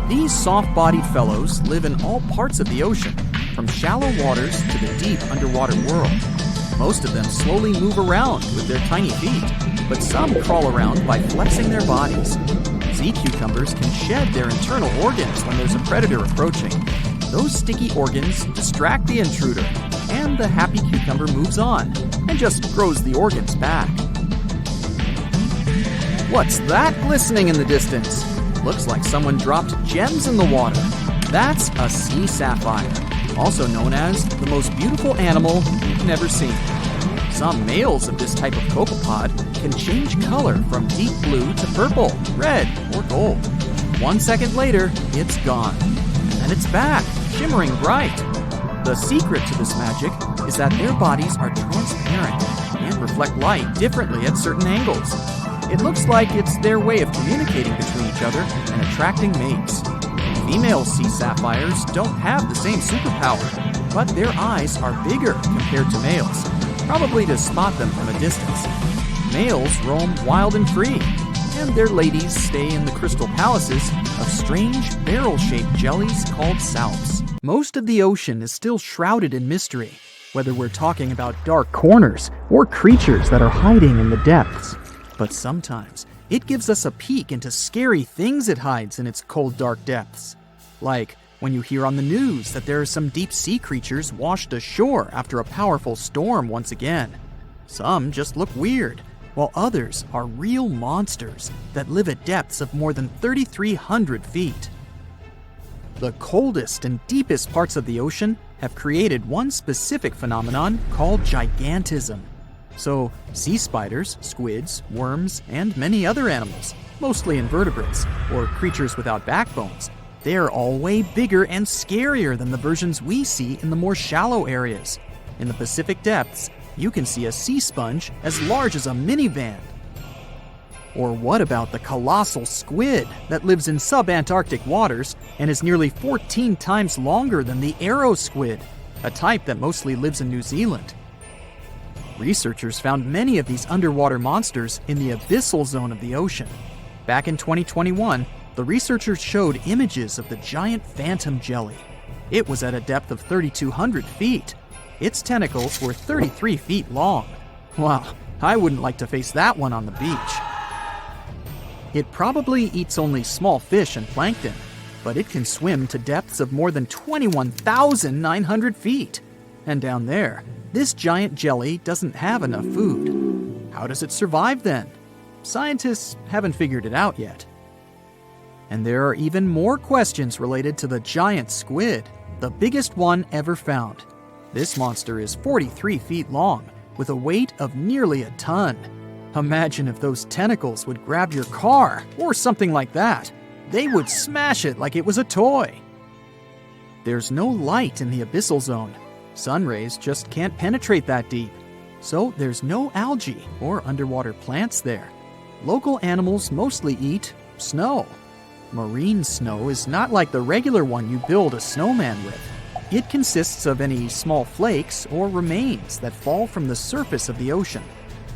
These soft-bodied fellows live in all parts of the ocean, from shallow waters to the deep underwater world. Most of them slowly move around with their tiny feet, but some crawl around by flexing their bodies. Sea cucumbers can shed their internal organs when there's a predator approaching. Those sticky organs distract the intruder, and the happy cucumber moves on and just grows the organs back. What's that glistening in the distance? Looks like someone dropped gems in the water. That's a sea sapphire, also known as the most beautiful animal you've never seen. Some males of this type of copepod can change color from deep blue to purple, red, or gold. 1 second later, it's gone. And it's back, shimmering bright. The secret to this magic is that their bodies are transparent and reflect light differently at certain angles. It looks like it's their way of communicating between each other and attracting mates. Female sea sapphires don't have the same superpower, but their eyes are bigger compared to males, probably to spot them from a distance. Males roam wild and free, and their ladies stay in the crystal palaces of strange barrel-shaped jellies called salps. Most of the ocean is still shrouded in mystery, whether we're talking about dark corners or creatures that are hiding in the depths. But sometimes it gives us a peek into scary things it hides in its cold, dark depths. Like when you hear on the news that there are some deep sea creatures washed ashore after a powerful storm once again. Some just look weird, while others are real monsters that live at depths of more than 3,300 feet. The coldest and deepest parts of the ocean have created one specific phenomenon called gigantism. So, sea spiders, squids, worms, and many other animals, mostly invertebrates, or creatures without backbones, they're all way bigger and scarier than the versions we see in the more shallow areas. In the Pacific depths, you can see a sea sponge as large as a minivan. Or what about the colossal squid that lives in subantarctic waters and is nearly 14 times longer than the arrow squid, a type that mostly lives in New Zealand? Researchers found many of these underwater monsters in the abyssal zone of the ocean. Back in 2021, the researchers showed images of the giant phantom jelly. It was at a depth of 3,200 feet. Its tentacles were 33 feet long. Wow, I wouldn't like to face that one on the beach. It probably eats only small fish and plankton, but it can swim to depths of more than 21,900 feet. And down there, this giant jelly doesn't have enough food. How does it survive then? scientists haven't figured it out yet. And there are even more questions related to the giant squid, the biggest one ever found. This monster is 43 feet long, with a weight of nearly a ton. Imagine if those tentacles would grab your car, or something like that. They would smash it like it was a toy. There's no light in the abyssal zone. Sun rays just can't penetrate that deep. So there's no algae or underwater plants there. Local animals mostly eat snow. Marine snow is not like the regular one you build a snowman with. It consists of any small flakes or remains that fall from the surface of the ocean.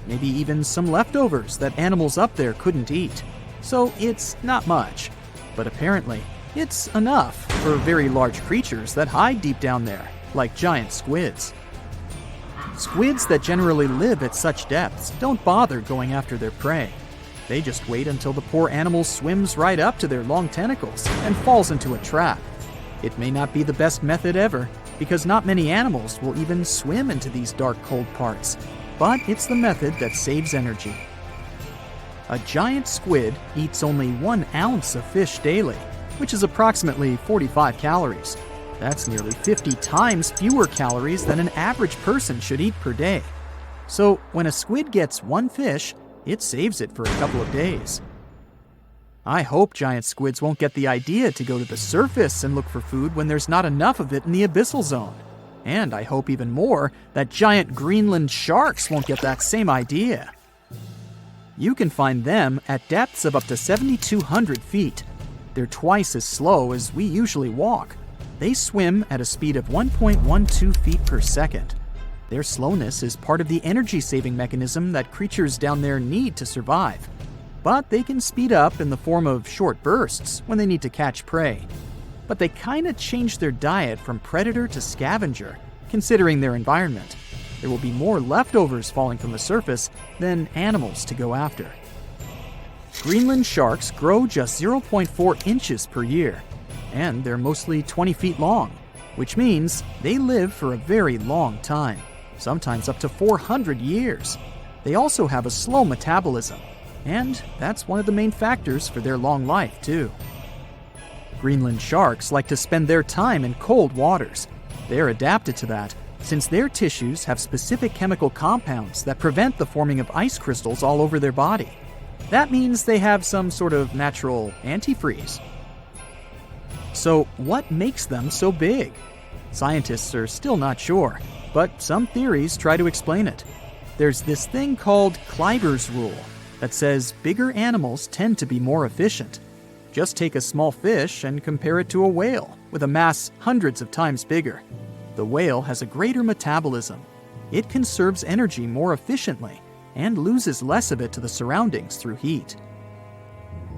Maybe even some leftovers that animals up there couldn't eat. So it's not much. But apparently, it's enough for very large creatures that hide deep down there, like giant squids. Squids that generally live at such depths don't bother going after their prey. They just wait until the poor animal swims right up to their long tentacles and falls into a trap. It may not be the best method ever, because not many animals will even swim into these dark, cold parts. But it's the method that saves energy. A giant squid eats only 1 ounce of fish daily, which is approximately 45 calories. That's nearly 50 times fewer calories than an average person should eat per day. So when a squid gets 1 fish, it saves it for a couple of days. I hope giant squids won't get the idea to go to the surface and look for food when there's not enough of it in the abyssal zone. And I hope even more that giant Greenland sharks won't get that same idea. You can find them at depths of up to 7,200 feet. They're twice as slow as we usually walk. They swim at a speed of 1.12 feet per second. Their slowness is part of the energy-saving mechanism that creatures down there need to survive. But they can speed up in the form of short bursts when they need to catch prey. But they kinda change their diet from predator to scavenger, considering their environment. There will be more leftovers falling from the surface than animals to go after. Greenland sharks grow just 0.4 inches per year, and they're mostly 20 feet long, which means they live for a very long time, sometimes up to 400 years. They also have a slow metabolism, and that's one of the main factors for their long life, too. Greenland sharks like to spend their time in cold waters. They're adapted to that, since their tissues have specific chemical compounds that prevent the forming of ice crystals all over their body. That means they have some sort of natural antifreeze. So what makes them so big? Scientists are still not sure, but some theories try to explain it. There's this thing called Kleiber's rule that says bigger animals tend to be more efficient. Just take a small fish and compare it to a whale with a mass hundreds of times bigger. The whale has a greater metabolism. It conserves energy more efficiently and loses less of it to the surroundings through heat.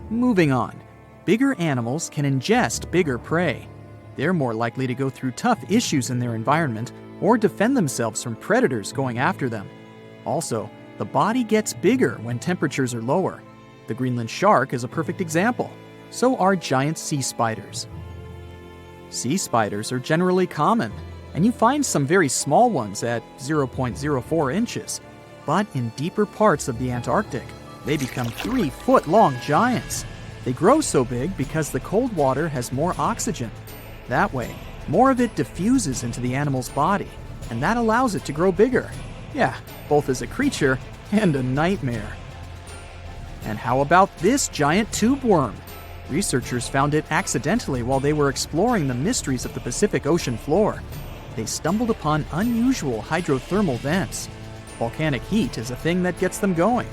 Moving on, bigger animals can ingest bigger prey. They're more likely to go through tough issues in their environment or defend themselves from predators going after them. Also, the body gets bigger when temperatures are lower. The Greenland shark is a perfect example. So are giant sea spiders. Sea spiders are generally common, and you find some very small ones at 0.04 inches. But in deeper parts of the Antarctic, they become 3-foot-long giants. They grow so big because the cold water has more oxygen. That way, more of it diffuses into the animal's body, and that allows it to grow bigger. Yeah, both as a creature and a nightmare. And how about this giant tube worm? Researchers found it accidentally while they were exploring the mysteries of the Pacific Ocean floor. They stumbled upon unusual hydrothermal vents. Volcanic heat is a thing that gets them going.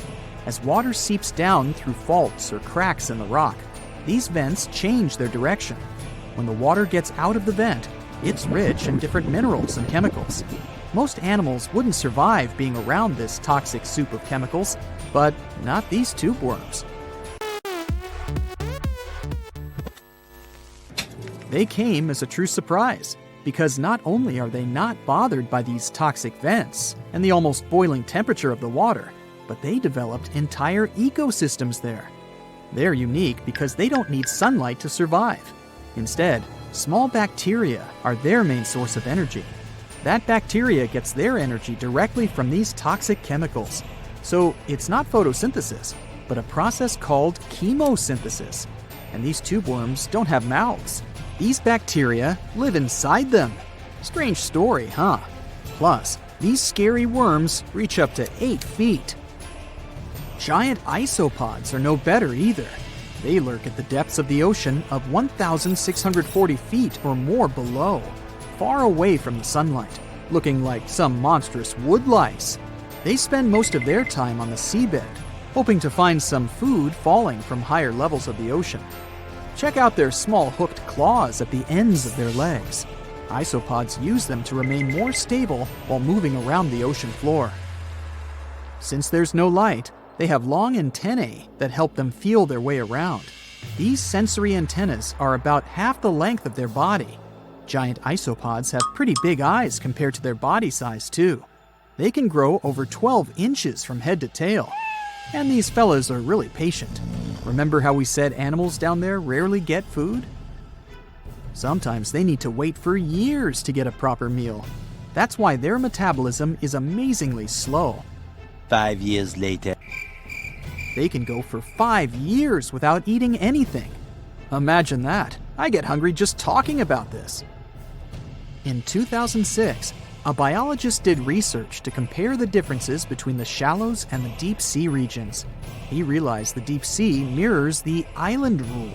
As water seeps down through faults or cracks in the rock, these vents change their direction. When the water gets out of the vent, it's rich in different minerals and chemicals. Most animals wouldn't survive being around this toxic soup of chemicals, but not these tube worms. They came as a true surprise, because not only are they not bothered by these toxic vents and the almost boiling temperature of the water, but they developed entire ecosystems there. They're unique because they don't need sunlight to survive. Instead, small bacteria are their main source of energy. That bacteria gets their energy directly from these toxic chemicals. So it's not photosynthesis, but a process called chemosynthesis. And these tube worms don't have mouths. These bacteria live inside them. Strange story, huh? Plus, these scary worms reach up to 8 feet. Giant isopods are no better either. They lurk at the depths of the ocean of 1,640 feet or more below, far away from the sunlight, looking like some monstrous wood lice. They spend most of their time on the seabed, hoping to find some food falling from higher levels of the ocean. Check out their small hooked claws at the ends of their legs. Isopods use them to remain more stable while moving around the ocean floor. Since there's no light, they have long antennae that help them feel their way around. These sensory antennas are about half the length of their body. Giant isopods have pretty big eyes compared to their body size, too. They can grow over 12 inches from head to tail. And these fellas are really patient. Remember how we said animals down there rarely get food? Sometimes they need to wait for years to get a proper meal. That's why their metabolism is amazingly slow. 5 years later. They can go for 5 years without eating anything. Imagine that. I get hungry just talking about this. In 2006, a biologist did research to compare the differences between the shallows and the deep sea regions. He realized the deep sea mirrors the island rule.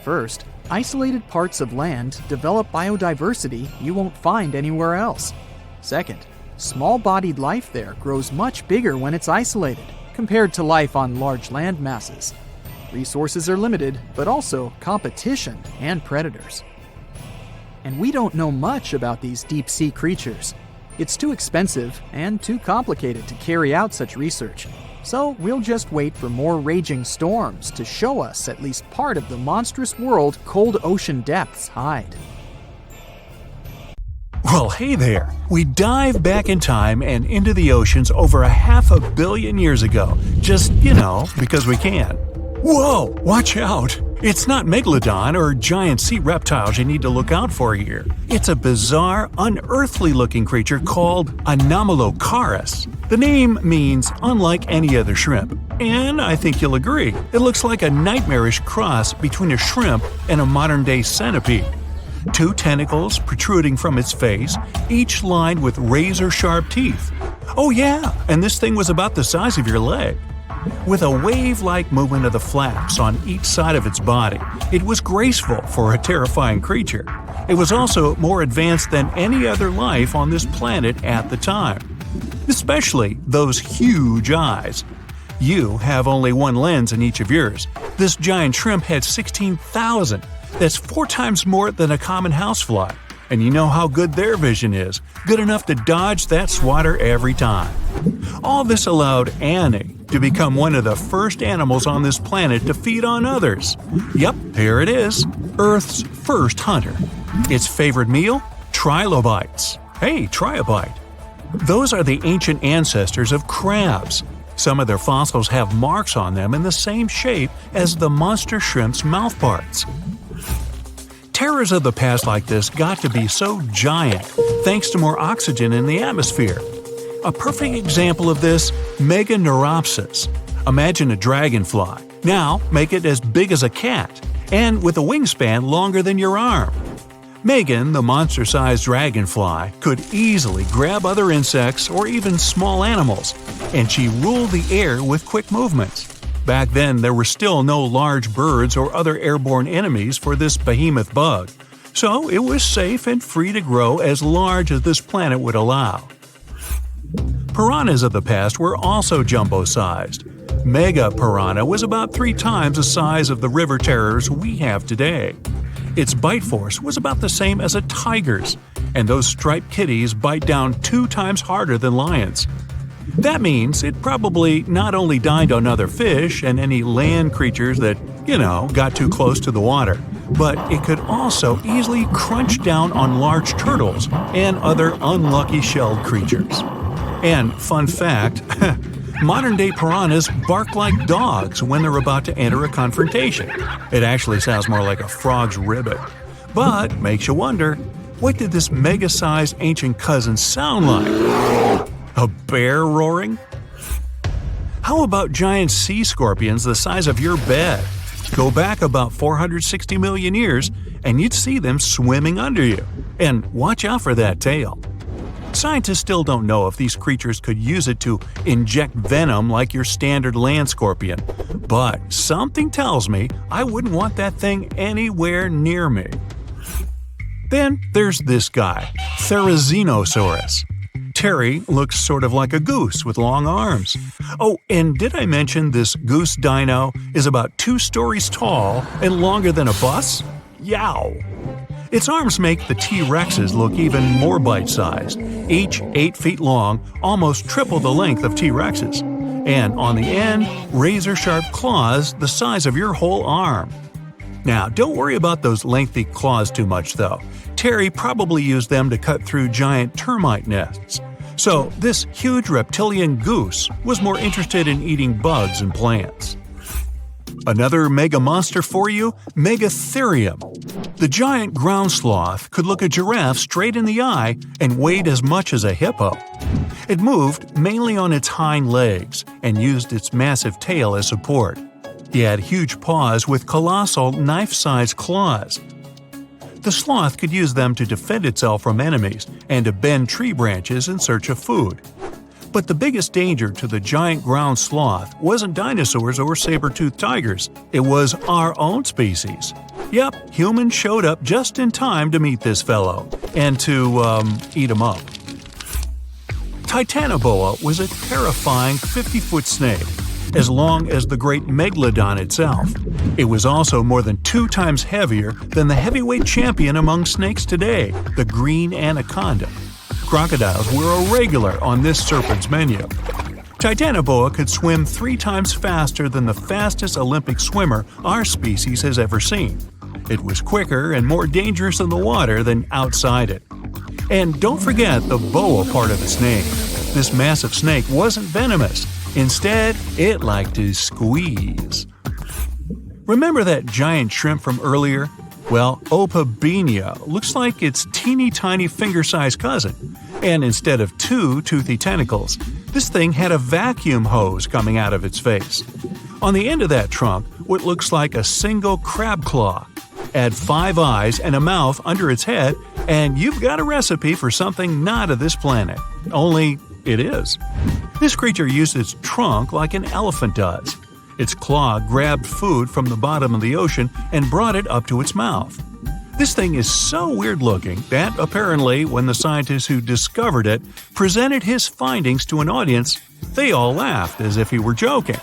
First, isolated parts of land develop biodiversity you won't find anywhere else. Second, small-bodied life there grows much bigger when it's isolated, compared to life on large land masses. Resources are limited, but also competition and predators. And we don't know much about these deep-sea creatures. It's too expensive and too complicated to carry out such research, so we'll just wait for more raging storms to show us at least part of the monstrous world cold ocean depths hide. Well, hey there! We dive back in time and into the oceans over 500 million years ago, just, because we can. Whoa! Watch out! It's not Megalodon or giant sea reptiles you need to look out for here. It's a bizarre, unearthly-looking creature called Anomalocaris. The name means unlike any other shrimp, and I think you'll agree, it looks like a nightmarish cross between a shrimp and a modern-day centipede. 2 tentacles protruding from its face, each lined with razor-sharp teeth. Oh yeah, and this thing was about the size of your leg. With a wave-like movement of the flaps on each side of its body, it was graceful for a terrifying creature. It was also more advanced than any other life on this planet at the time. Especially those huge eyes. You have only one lens in each of yours. This giant shrimp had 16,000. That's 4 times more than a common housefly. And you know how good their vision is, good enough to dodge that swatter every time. All this allowed Annie to become one of the first animals on this planet to feed on others. Yep, here it is, Earth's first hunter. Its favorite meal? Trilobites. Hey, try a bite. Those are the ancient ancestors of crabs. Some of their fossils have marks on them in the same shape as the monster shrimp's mouthparts. Terrors of the past like this got to be so giant thanks to more oxygen in the atmosphere. A perfect example of this, Meganeuropsis. Imagine a dragonfly. Now make it as big as a cat, and with a wingspan longer than your arm. Megan, the monster-sized dragonfly, could easily grab other insects or even small animals, and she ruled the air with quick movements. Back then, there were still no large birds or other airborne enemies for this behemoth bug, so it was safe and free to grow as large as this planet would allow. Piranhas of the past were also jumbo-sized. Mega piranha was about 3 times the size of the river terrors we have today. Its bite force was about the same as a tiger's, and those striped kitties bite down 2 times harder than lions. That means it probably not only dined on other fish and any land creatures that, got too close to the water, but it could also easily crunch down on large turtles and other unlucky shelled creatures. And fun fact, modern-day piranhas bark like dogs when they're about to enter a confrontation. It actually sounds more like a frog's ribbit. But makes you wonder, what did this mega-sized ancient cousin sound like? A bear roaring? How about giant sea scorpions the size of your bed? Go back about 460 million years and you'd see them swimming under you. And watch out for that tail. Scientists still don't know if these creatures could use it to inject venom like your standard land scorpion, but something tells me I wouldn't want that thing anywhere near me. Then there's this guy, Therizinosaurus. Terry looks sort of like a goose with long arms. Oh, and did I mention this goose dino is about 2 stories tall and longer than a bus? Yow! Its arms make the T-Rexes look even more bite-sized, each 8 feet long, almost triple the length of T-Rexes. And on the end, razor-sharp claws the size of your whole arm. Now, don't worry about those lengthy claws too much, though. Terry probably used them to cut through giant termite nests. So, this huge reptilian goose was more interested in eating bugs and plants. Another mega monster for you? Megatherium. The giant ground sloth could look a giraffe straight in the eye and weighed as much as a hippo. It moved mainly on its hind legs and used its massive tail as support. He had huge paws with colossal knife-sized claws. The sloth could use them to defend itself from enemies and to bend tree branches in search of food. But the biggest danger to the giant ground sloth wasn't dinosaurs or saber-toothed tigers, it was our own species. Yep, humans showed up just in time to meet this fellow, and to, eat him up. Titanoboa was a terrifying 50-foot snake, as long as the great Megalodon itself. It was also more than 2 times heavier than the heavyweight champion among snakes today, the green anaconda. Crocodiles were a regular on this serpent's menu. Titanoboa could swim 3 times faster than the fastest Olympic swimmer our species has ever seen. It was quicker and more dangerous in the water than outside it. And don't forget the boa part of the snake. This massive snake wasn't venomous. Instead, it liked to squeeze. Remember that giant shrimp from earlier? Well, Opabenia looks like its teeny-tiny finger-sized cousin. And instead of 2 toothy tentacles, this thing had a vacuum hose coming out of its face. On the end of that trunk, what looks like a single crab claw. Add 5 eyes and a mouth under its head, and you've got a recipe for something not of this planet. Only it is. This creature used its trunk like an elephant does. Its claw grabbed food from the bottom of the ocean and brought it up to its mouth. This thing is so weird-looking that, apparently, when the scientists who discovered it presented his findings to an audience, they all laughed as if he were joking.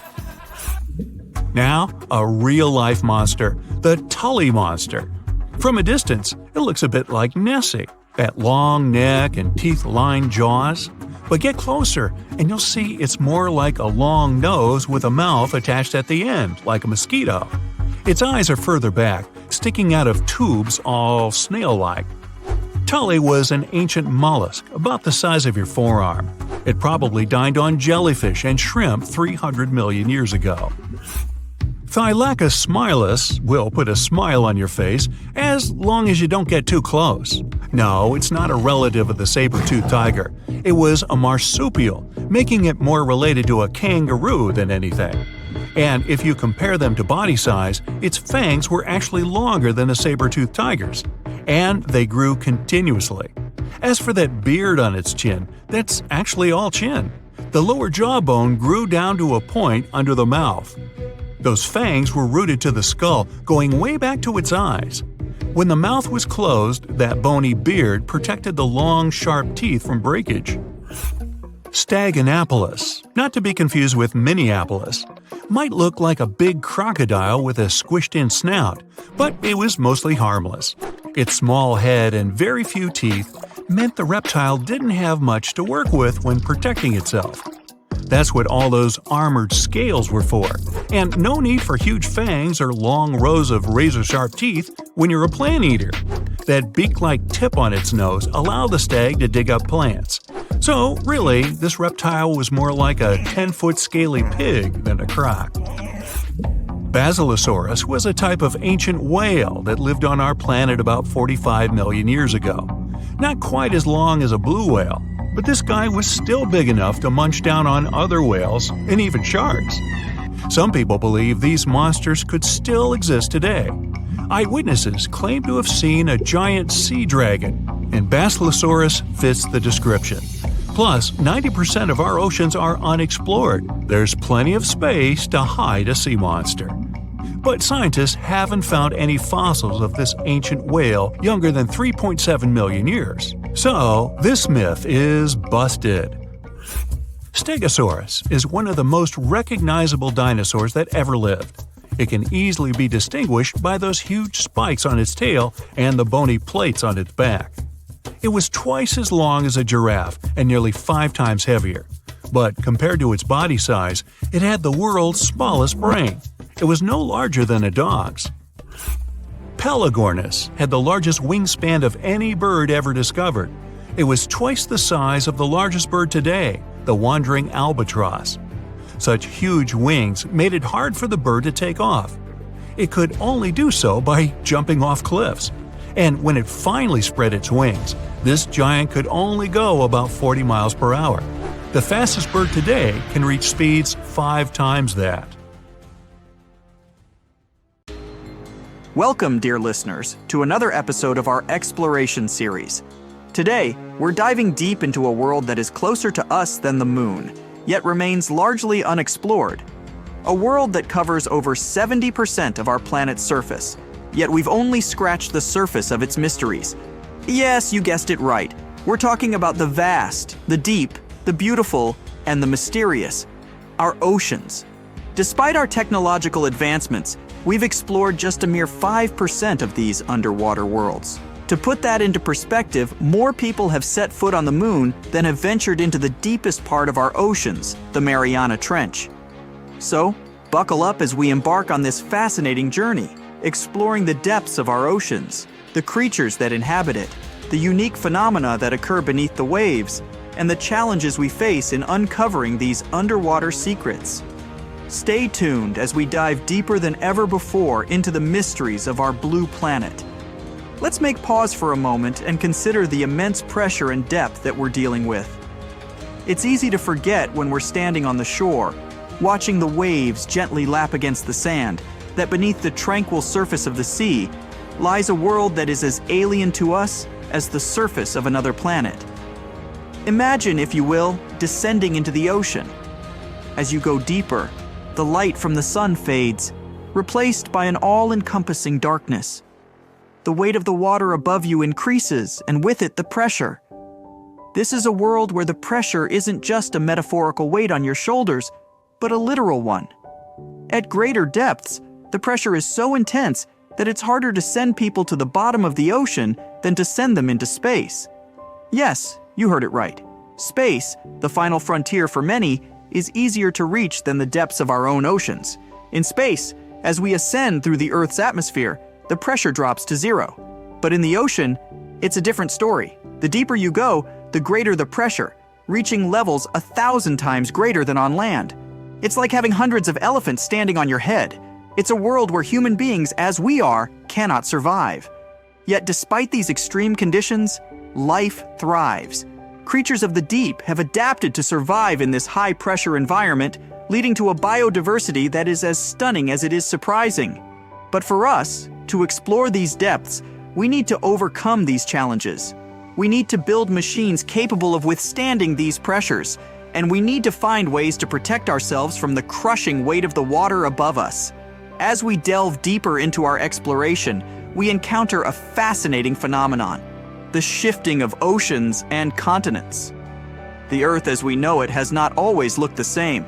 Now, a real-life monster, the Tully monster. From a distance, it looks a bit like Nessie, that long neck and teeth-lined jaws. But get closer, and you'll see it's more like a long nose with a mouth attached at the end, like a mosquito. Its eyes are further back, sticking out of tubes all snail-like. Tully was an ancient mollusk, about the size of your forearm. It probably dined on jellyfish and shrimp 300 million years ago. Thylacus smilus will put a smile on your face as long as you don't get too close. No, it's not a relative of the saber-toothed tiger. It was a marsupial, making it more related to a kangaroo than anything. And if you compare them to body size, its fangs were actually longer than a saber-toothed tiger's. And they grew continuously. As for that beard on its chin, that's actually all chin. The lower jawbone grew down to a point under the mouth. Those fangs were rooted to the skull, going way back to its eyes. When the mouth was closed, that bony beard protected the long, sharp teeth from breakage. Staganapolis, not to be confused with Minneapolis, might look like a big crocodile with a squished-in snout, but it was mostly harmless. Its small head and very few teeth meant the reptile didn't have much to work with when protecting itself. That's what all those armored scales were for, and no need for huge fangs or long rows of razor-sharp teeth when you're a plant eater. That beak-like tip on its nose allowed the stag to dig up plants. So, really, this reptile was more like a 10-foot scaly pig than a croc. Basilosaurus was a type of ancient whale that lived on our planet about 45 million years ago. Not quite as long as a blue whale, but this guy was still big enough to munch down on other whales and even sharks. Some people believe these monsters could still exist today. Eyewitnesses claim to have seen a giant sea dragon, and Basilosaurus fits the description. Plus, 90% of our oceans are unexplored. There's plenty of space to hide a sea monster. But scientists haven't found any fossils of this ancient whale younger than 3.7 million years. So, this myth is busted. Stegosaurus is one of the most recognizable dinosaurs that ever lived. It can easily be distinguished by those huge spikes on its tail and the bony plates on its back. It was twice as long as a giraffe and nearly 5 times heavier. But compared to its body size, it had the world's smallest brain. It was no larger than a dog's. Pelagornis had the largest wingspan of any bird ever discovered. It was twice the size of the largest bird today, the wandering albatross. Such huge wings made it hard for the bird to take off. It could only do so by jumping off cliffs. And when it finally spread its wings, this giant could only go about 40 miles per hour. The fastest bird today can reach speeds 5 times that. Welcome, dear listeners, to another episode of our exploration series. Today, we're diving deep into a world that is closer to us than the moon, yet remains largely unexplored. A world that covers over 70% of our planet's surface, yet we've only scratched the surface of its mysteries. Yes, you guessed it right. We're talking about the vast, the deep, the beautiful, and the mysterious. Our oceans. Despite our technological advancements, we've explored just a mere 5% of these underwater worlds. To put that into perspective, more people have set foot on the moon than have ventured into the deepest part of our oceans, the Mariana Trench. So, buckle up as we embark on this fascinating journey, exploring the depths of our oceans, the creatures that inhabit it, the unique phenomena that occur beneath the waves, and the challenges we face in uncovering these underwater secrets. Stay tuned as we dive deeper than ever before into the mysteries of our blue planet. Let's make pause for a moment and consider the immense pressure and depth that we're dealing with. It's easy to forget when we're standing on the shore, watching the waves gently lap against the sand, that beneath the tranquil surface of the sea lies a world that is as alien to us as the surface of another planet. Imagine, if you will, descending into the ocean. As you go deeper, the light from the sun fades, replaced by an all-encompassing darkness. The weight of the water above you increases, and with it the pressure. This is a world where the pressure isn't just a metaphorical weight on your shoulders, but a literal one. At greater depths, the pressure is so intense that it's harder to send people to the bottom of the ocean than to send them into space. Yes, you heard it right. Space, the final frontier for many, is easier to reach than the depths of our own oceans. In space, as we ascend through the Earth's atmosphere, the pressure drops to 0. But in the ocean, it's a different story. The deeper you go, the greater the pressure, reaching levels 1,000 times greater than on land. It's like having hundreds of elephants standing on your head. It's a world where human beings, as we are, cannot survive. Yet despite these extreme conditions, life thrives. Creatures of the deep have adapted to survive in this high-pressure environment, leading to a biodiversity that is as stunning as it is surprising. But for us, to explore these depths, we need to overcome these challenges. We need to build machines capable of withstanding these pressures, and we need to find ways to protect ourselves from the crushing weight of the water above us. As we delve deeper into our exploration, we encounter a fascinating phenomenon: the shifting of oceans and continents. The Earth as we know it has not always looked the same.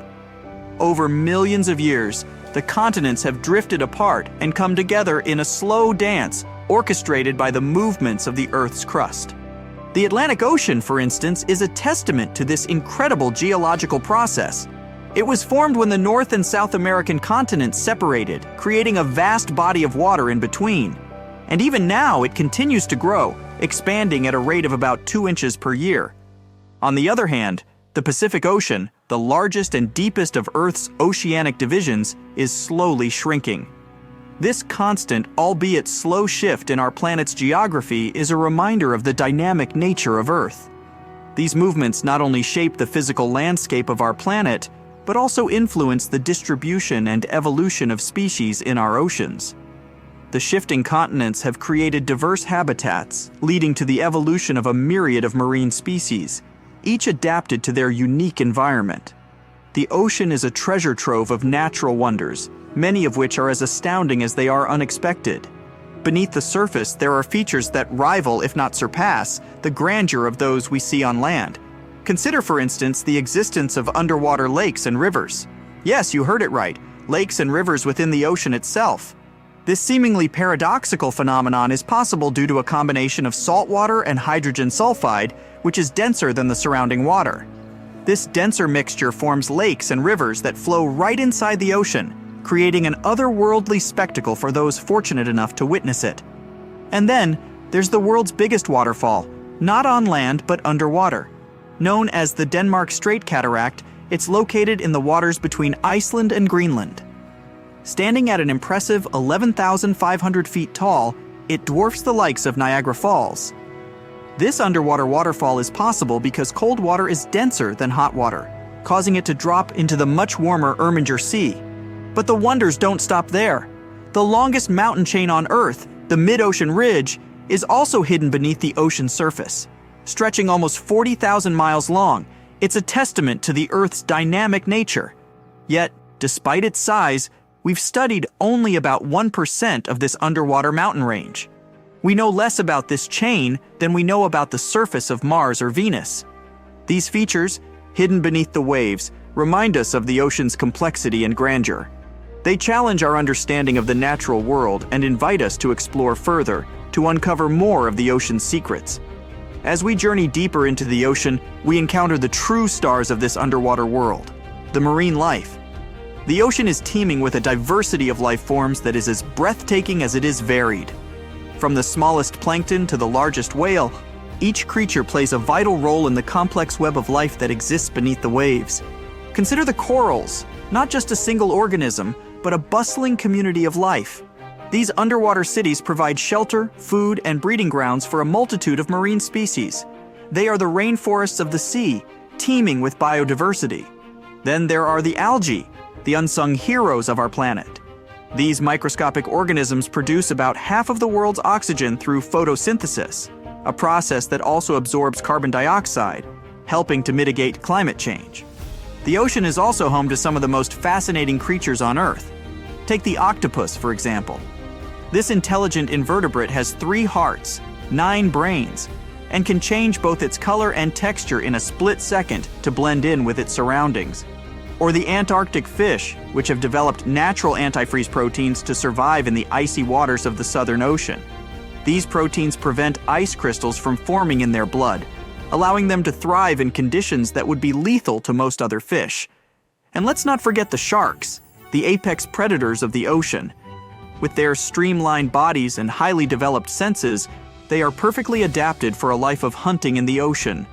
Over millions of years, the continents have drifted apart and come together in a slow dance orchestrated by the movements of the Earth's crust. The Atlantic Ocean, for instance, is a testament to this incredible geological process. It was formed when the North and South American continents separated, creating a vast body of water in between. And even now, it continues to grow, expanding at a rate of about 2 inches per year. On the other hand, the Pacific Ocean, the largest and deepest of Earth's oceanic divisions, is slowly shrinking. This constant, albeit slow shift in our planet's geography is a reminder of the dynamic nature of Earth. These movements not only shape the physical landscape of our planet, but also influence the distribution and evolution of species in our oceans. The shifting continents have created diverse habitats, leading to the evolution of a myriad of marine species, each adapted to their unique environment. The ocean is a treasure trove of natural wonders, many of which are as astounding as they are unexpected. Beneath the surface, there are features that rival, if not surpass, the grandeur of those we see on land. Consider, for instance, the existence of underwater lakes and rivers. Yes, you heard it right, lakes and rivers within the ocean itself. This seemingly paradoxical phenomenon is possible due to a combination of salt water and hydrogen sulfide, which is denser than the surrounding water. This denser mixture forms lakes and rivers that flow right inside the ocean, creating an otherworldly spectacle for those fortunate enough to witness it. And then, there's the world's biggest waterfall, not on land but underwater. Known as the Denmark Strait Cataract, it's located in the waters between Iceland and Greenland. Standing at an impressive 11,500 feet tall, it dwarfs the likes of Niagara Falls. This underwater waterfall is possible because cold water is denser than hot water, causing it to drop into the much warmer Erminger Sea. But the wonders don't stop there. The longest mountain chain on Earth, the Mid-Ocean Ridge, is also hidden beneath the ocean surface. Stretching almost 40,000 miles long, it's a testament to the Earth's dynamic nature. Yet, despite its size, we've studied only about 1% of this underwater mountain range. We know less about this chain than we know about the surface of Mars or Venus. These features, hidden beneath the waves, remind us of the ocean's complexity and grandeur. They challenge our understanding of the natural world and invite us to explore further, to uncover more of the ocean's secrets. As we journey deeper into the ocean, we encounter the true stars of this underwater world, the marine life. The ocean is teeming with a diversity of life forms that is as breathtaking as it is varied. From the smallest plankton to the largest whale, each creature plays a vital role in the complex web of life that exists beneath the waves. Consider the corals, not just a single organism, but a bustling community of life. These underwater cities provide shelter, food, and breeding grounds for a multitude of marine species. They are the rainforests of the sea, teeming with biodiversity. Then there are the algae, the unsung heroes of our planet. These microscopic organisms produce about half of the world's oxygen through photosynthesis, a process that also absorbs carbon dioxide, helping to mitigate climate change. The ocean is also home to some of the most fascinating creatures on Earth. Take the octopus, for example. This intelligent invertebrate has 3 hearts, 9 brains, and can change both its color and texture in a split second to blend in with its surroundings. Or the Antarctic fish, which have developed natural antifreeze proteins to survive in the icy waters of the Southern Ocean. These proteins prevent ice crystals from forming in their blood, allowing them to thrive in conditions that would be lethal to most other fish. And let's not forget the sharks, the apex predators of the ocean. With their streamlined bodies and highly developed senses, they are perfectly adapted for a life of hunting in the ocean.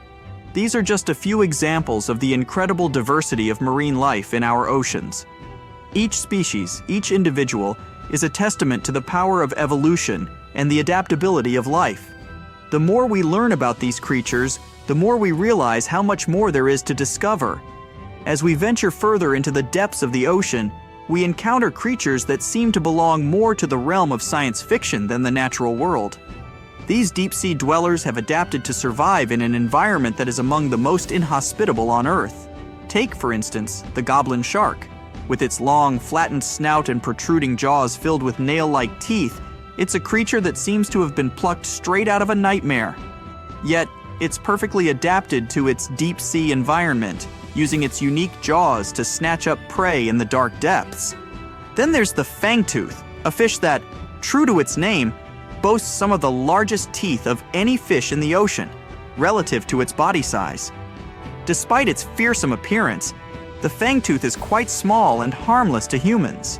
These are just a few examples of the incredible diversity of marine life in our oceans. Each species, each individual, is a testament to the power of evolution and the adaptability of life. The more we learn about these creatures, the more we realize how much more there is to discover. As we venture further into the depths of the ocean, we encounter creatures that seem to belong more to the realm of science fiction than the natural world. These deep-sea dwellers have adapted to survive in an environment that is among the most inhospitable on Earth. Take, for instance, the goblin shark. With its long, flattened snout and protruding jaws filled with nail-like teeth, it's a creature that seems to have been plucked straight out of a nightmare. Yet, it's perfectly adapted to its deep-sea environment, using its unique jaws to snatch up prey in the dark depths. Then there's the fangtooth, a fish that, true to its name, boasts some of the largest teeth of any fish in the ocean, relative to its body size. Despite its fearsome appearance, the fangtooth is quite small and harmless to humans.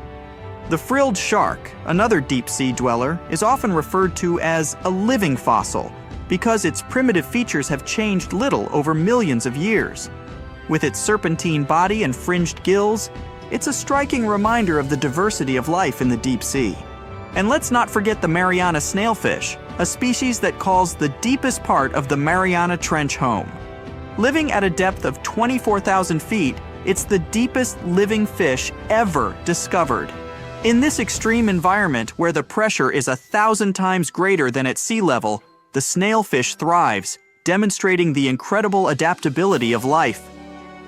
The frilled shark, another deep-sea dweller, is often referred to as a living fossil because its primitive features have changed little over millions of years. With its serpentine body and fringed gills, it's a striking reminder of the diversity of life in the deep sea. And let's not forget the Mariana snailfish, a species that calls the deepest part of the Mariana Trench home. Living at a depth of 24,000 feet, it's the deepest living fish ever discovered. In this extreme environment where the pressure is 1,000 times greater than at sea level, the snailfish thrives, demonstrating the incredible adaptability of life.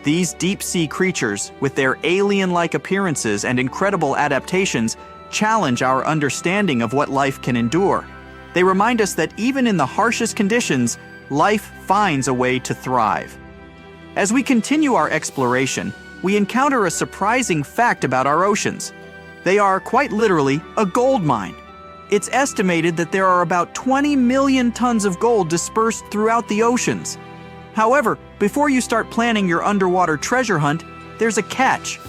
These deep-sea creatures, with their alien-like appearances and incredible adaptations, challenge our understanding of what life can endure. They remind us that even in the harshest conditions, life finds a way to thrive. As we continue our exploration, we encounter a surprising fact about our oceans. They are, quite literally, a gold mine. It's estimated that there are about 20 million tons of gold dispersed throughout the oceans. However, before you start planning your underwater treasure hunt, there's a catch.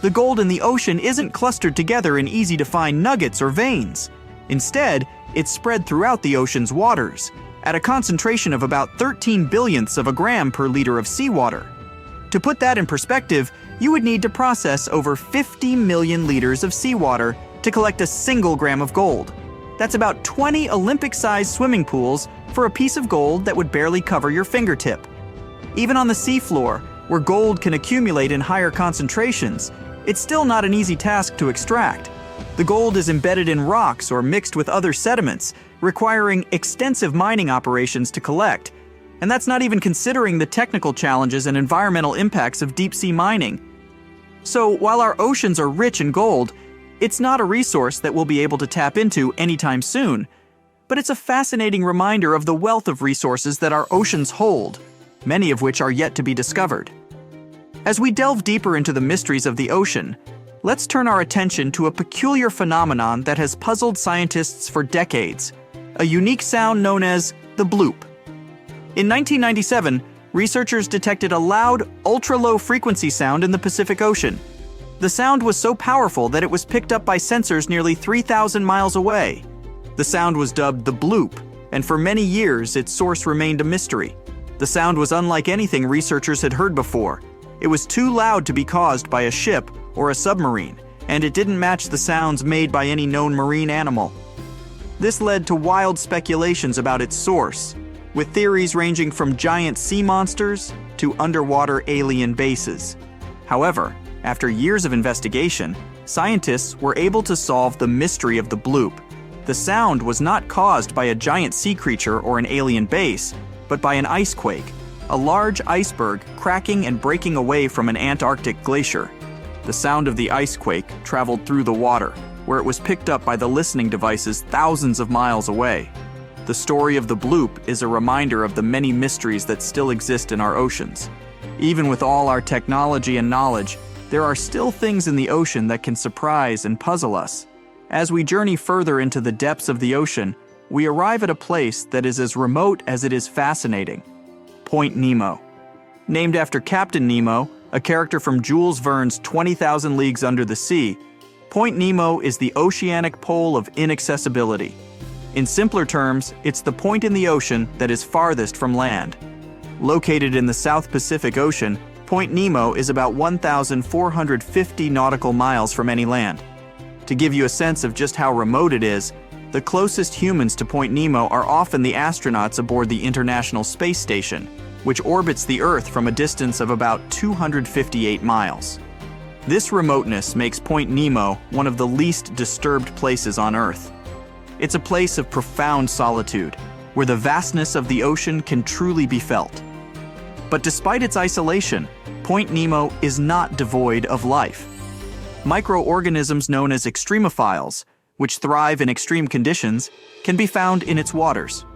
The gold in the ocean isn't clustered together in easy-to-find nuggets or veins. Instead, it's spread throughout the ocean's waters, at a concentration of about 13 billionths of a gram per liter of seawater. To put that in perspective, you would need to process over 50 million liters of seawater to collect a single gram of gold. That's about 20 Olympic-sized swimming pools for a piece of gold that would barely cover your fingertip. Even on the seafloor, where gold can accumulate in higher concentrations, it's still not an easy task to extract. The gold is embedded in rocks or mixed with other sediments, requiring extensive mining operations to collect. And that's not even considering the technical challenges and environmental impacts of deep-sea mining. So while our oceans are rich in gold, it's not a resource that we'll be able to tap into anytime soon. But it's a fascinating reminder of the wealth of resources that our oceans hold, many of which are yet to be discovered. As we delve deeper into the mysteries of the ocean, let's turn our attention to a peculiar phenomenon that has puzzled scientists for decades, a unique sound known as the bloop. In 1997, researchers detected a loud, ultra-low frequency sound in the Pacific Ocean. The sound was so powerful that it was picked up by sensors nearly 3,000 miles away. The sound was dubbed the bloop, and for many years its source remained a mystery. The sound was unlike anything researchers had heard before. It was too loud to be caused by a ship or a submarine, and it didn't match the sounds made by any known marine animal. This led to wild speculations about its source, with theories ranging from giant sea monsters to underwater alien bases. However, after years of investigation, scientists were able to solve the mystery of the bloop. The sound was not caused by a giant sea creature or an alien base, but by an ice quake, a large iceberg cracking and breaking away from an Antarctic glacier. The sound of the ice quake traveled through the water, where it was picked up by the listening devices thousands of miles away. The story of the bloop is a reminder of the many mysteries that still exist in our oceans. Even with all our technology and knowledge, there are still things in the ocean that can surprise and puzzle us. As we journey further into the depths of the ocean, we arrive at a place that is as remote as it is fascinating. Point Nemo. Named after Captain Nemo, a character from Jules Verne's 20,000 Leagues Under the Sea, Point Nemo is the oceanic pole of inaccessibility. In simpler terms, it's the point in the ocean that is farthest from land. Located in the South Pacific Ocean, Point Nemo is about 1,450 nautical miles from any land. To give you a sense of just how remote it is, the closest humans to Point Nemo are often the astronauts aboard the International Space Station, which orbits the Earth from a distance of about 258 miles. This remoteness makes Point Nemo one of the least disturbed places on Earth. It's a place of profound solitude, where the vastness of the ocean can truly be felt. But despite its isolation, Point Nemo is not devoid of life. Microorganisms known as extremophiles, which thrive in extreme conditions, can be found in its waters.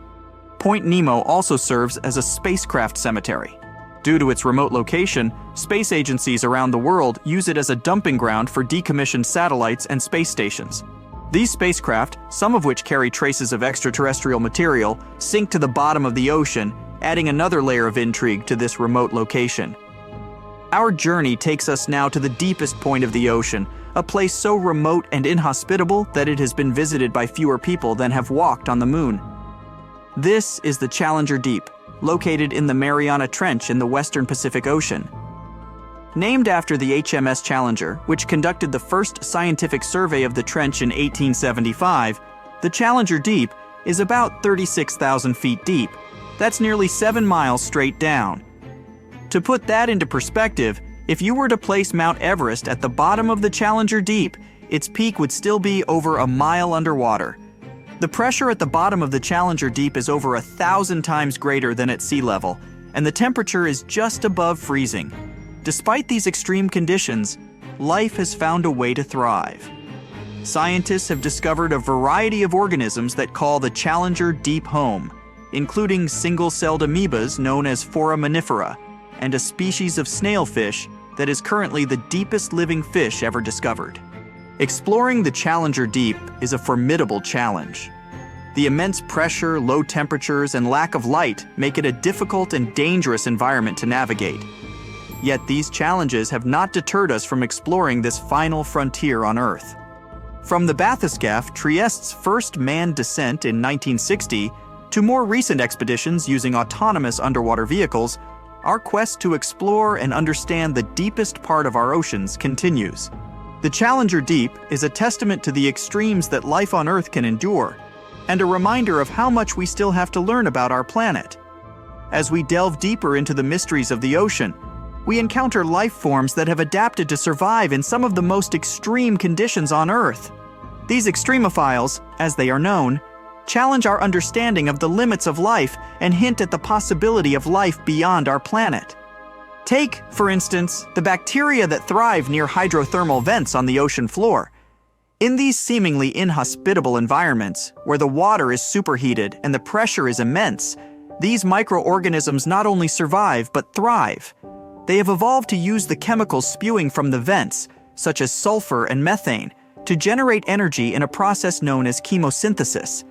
Point Nemo also serves as a spacecraft cemetery. Due to its remote location, space agencies around the world use it as a dumping ground for decommissioned satellites and space stations. These spacecraft, some of which carry traces of extraterrestrial material, sink to the bottom of the ocean, adding another layer of intrigue to this remote location. Our journey takes us now to the deepest point of the ocean, a place so remote and inhospitable that it has been visited by fewer people than have walked on the moon. This is the Challenger Deep, located in the Mariana Trench in the western Pacific Ocean. Named after the HMS Challenger, which conducted the first scientific survey of the trench in 1875, the Challenger Deep is about 36,000 feet deep. That's nearly 7 miles straight down. To put that into perspective, if you were to place Mount Everest at the bottom of the Challenger Deep, its peak would still be over a mile underwater. The pressure at the bottom of the Challenger Deep is over 1,000 times greater than at sea level, and the temperature is just above freezing. Despite these extreme conditions, life has found a way to thrive. Scientists have discovered a variety of organisms that call the Challenger Deep home, including single-celled amoebas known as foraminifera, and a species of snailfish that is currently the deepest living fish ever discovered. Exploring the Challenger Deep is a formidable challenge. The immense pressure, low temperatures, and lack of light make it a difficult and dangerous environment to navigate. Yet these challenges have not deterred us from exploring this final frontier on Earth. From the bathyscaphe Trieste's first manned descent in 1960 to more recent expeditions using autonomous underwater vehicles, our quest to explore and understand the deepest part of our oceans continues. The Challenger Deep is a testament to the extremes that life on Earth can endure, and a reminder of how much we still have to learn about our planet. As we delve deeper into the mysteries of the ocean, we encounter life forms that have adapted to survive in some of the most extreme conditions on Earth. These extremophiles, as they are known, challenge our understanding of the limits of life and hint at the possibility of life beyond our planet. Take, for instance, the bacteria that thrive near hydrothermal vents on the ocean floor. In these seemingly inhospitable environments, where the water is superheated and the pressure is immense, these microorganisms not only survive but thrive. They have evolved to use the chemicals spewing from the vents, such as sulfur and methane, to generate energy in a process known as chemosynthesis.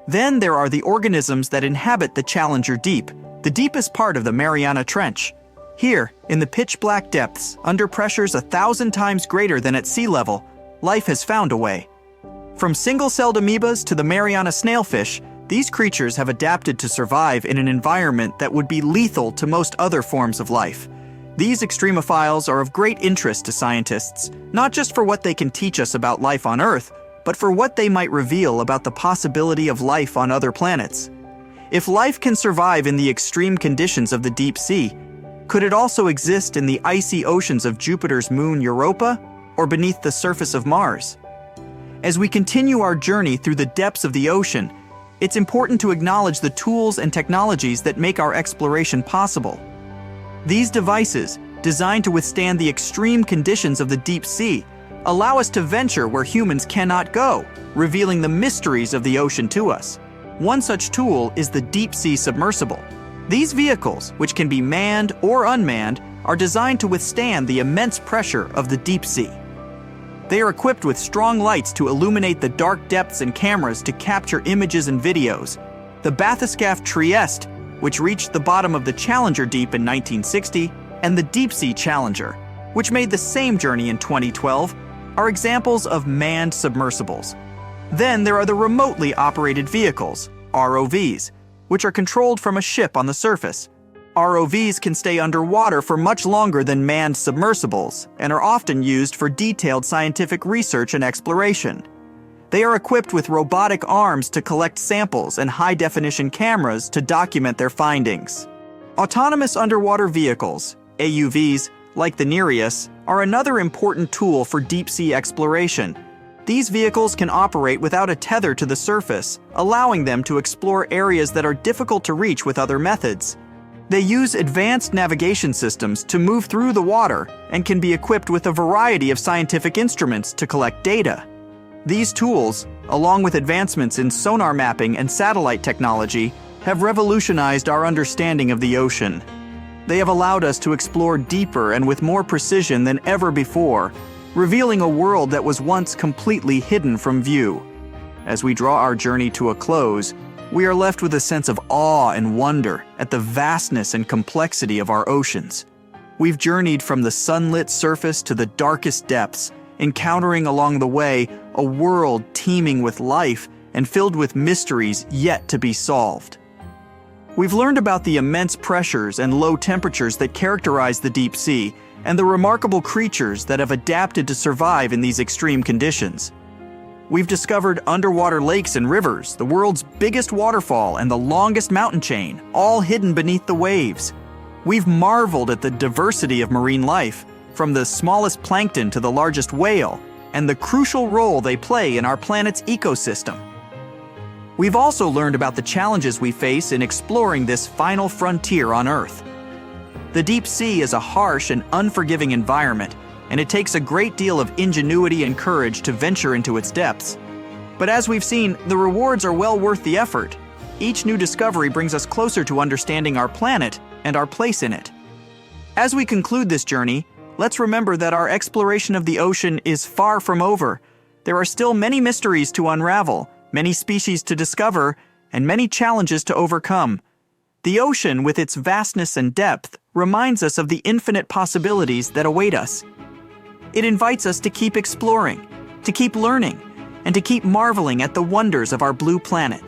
Then there are the organisms that inhabit the Challenger Deep, the deepest part of the Mariana Trench. Here, in the pitch-black depths, under pressures 1,000 times greater than at sea level, life has found a way. From single-celled amoebas to the Mariana snailfish, these creatures have adapted to survive in an environment that would be lethal to most other forms of life. These extremophiles are of great interest to scientists, not just for what they can teach us about life on Earth, but for what they might reveal about the possibility of life on other planets. If life can survive in the extreme conditions of the deep sea, could it also exist in the icy oceans of Jupiter's moon Europa, or beneath the surface of Mars? As we continue our journey through the depths of the ocean, it's important to acknowledge the tools and technologies that make our exploration possible. These devices, designed to withstand the extreme conditions of the deep sea, allow us to venture where humans cannot go, revealing the mysteries of the ocean to us. One such tool is the deep sea submersible. These vehicles, which can be manned or unmanned, are designed to withstand the immense pressure of the deep sea. They are equipped with strong lights to illuminate the dark depths and cameras to capture images and videos. The bathyscaphe Trieste, which reached the bottom of the Challenger Deep in 1960, and the Deep Sea Challenger, which made the same journey in 2012, are examples of manned submersibles. Then there are the remotely operated vehicles, ROVs, which are controlled from a ship on the surface. ROVs can stay underwater for much longer than manned submersibles and are often used for detailed scientific research and exploration. They are equipped with robotic arms to collect samples and high-definition cameras to document their findings. Autonomous underwater vehicles, AUVs, like the Nereus, are another important tool for deep-sea exploration. These vehicles can operate without a tether to the surface, allowing them to explore areas that are difficult to reach with other methods. They use advanced navigation systems to move through the water and can be equipped with a variety of scientific instruments to collect data. These tools, along with advancements in sonar mapping and satellite technology, have revolutionized our understanding of the ocean. They have allowed us to explore deeper and with more precision than ever before, revealing a world that was once completely hidden from view. As we draw our journey to a close, we are left with a sense of awe and wonder at the vastness and complexity of our oceans. We've journeyed from the sunlit surface to the darkest depths, encountering along the way a world teeming with life and filled with mysteries yet to be solved. We've learned about the immense pressures and low temperatures that characterize the deep sea, and the remarkable creatures that have adapted to survive in these extreme conditions. We've discovered underwater lakes and rivers, the world's biggest waterfall and the longest mountain chain, all hidden beneath the waves. We've marveled at the diversity of marine life, from the smallest plankton to the largest whale, and the crucial role they play in our planet's ecosystem. We've also learned about the challenges we face in exploring this final frontier on Earth. The deep sea is a harsh and unforgiving environment, and it takes a great deal of ingenuity and courage to venture into its depths. But as we've seen, the rewards are well worth the effort. Each new discovery brings us closer to understanding our planet and our place in it. As we conclude this journey, let's remember that our exploration of the ocean is far from over. There are still many mysteries to unravel, many species to discover, and many challenges to overcome. The ocean, with its vastness and depth, reminds us of the infinite possibilities that await us. It invites us to keep exploring, to keep learning, and to keep marveling at the wonders of our blue planet.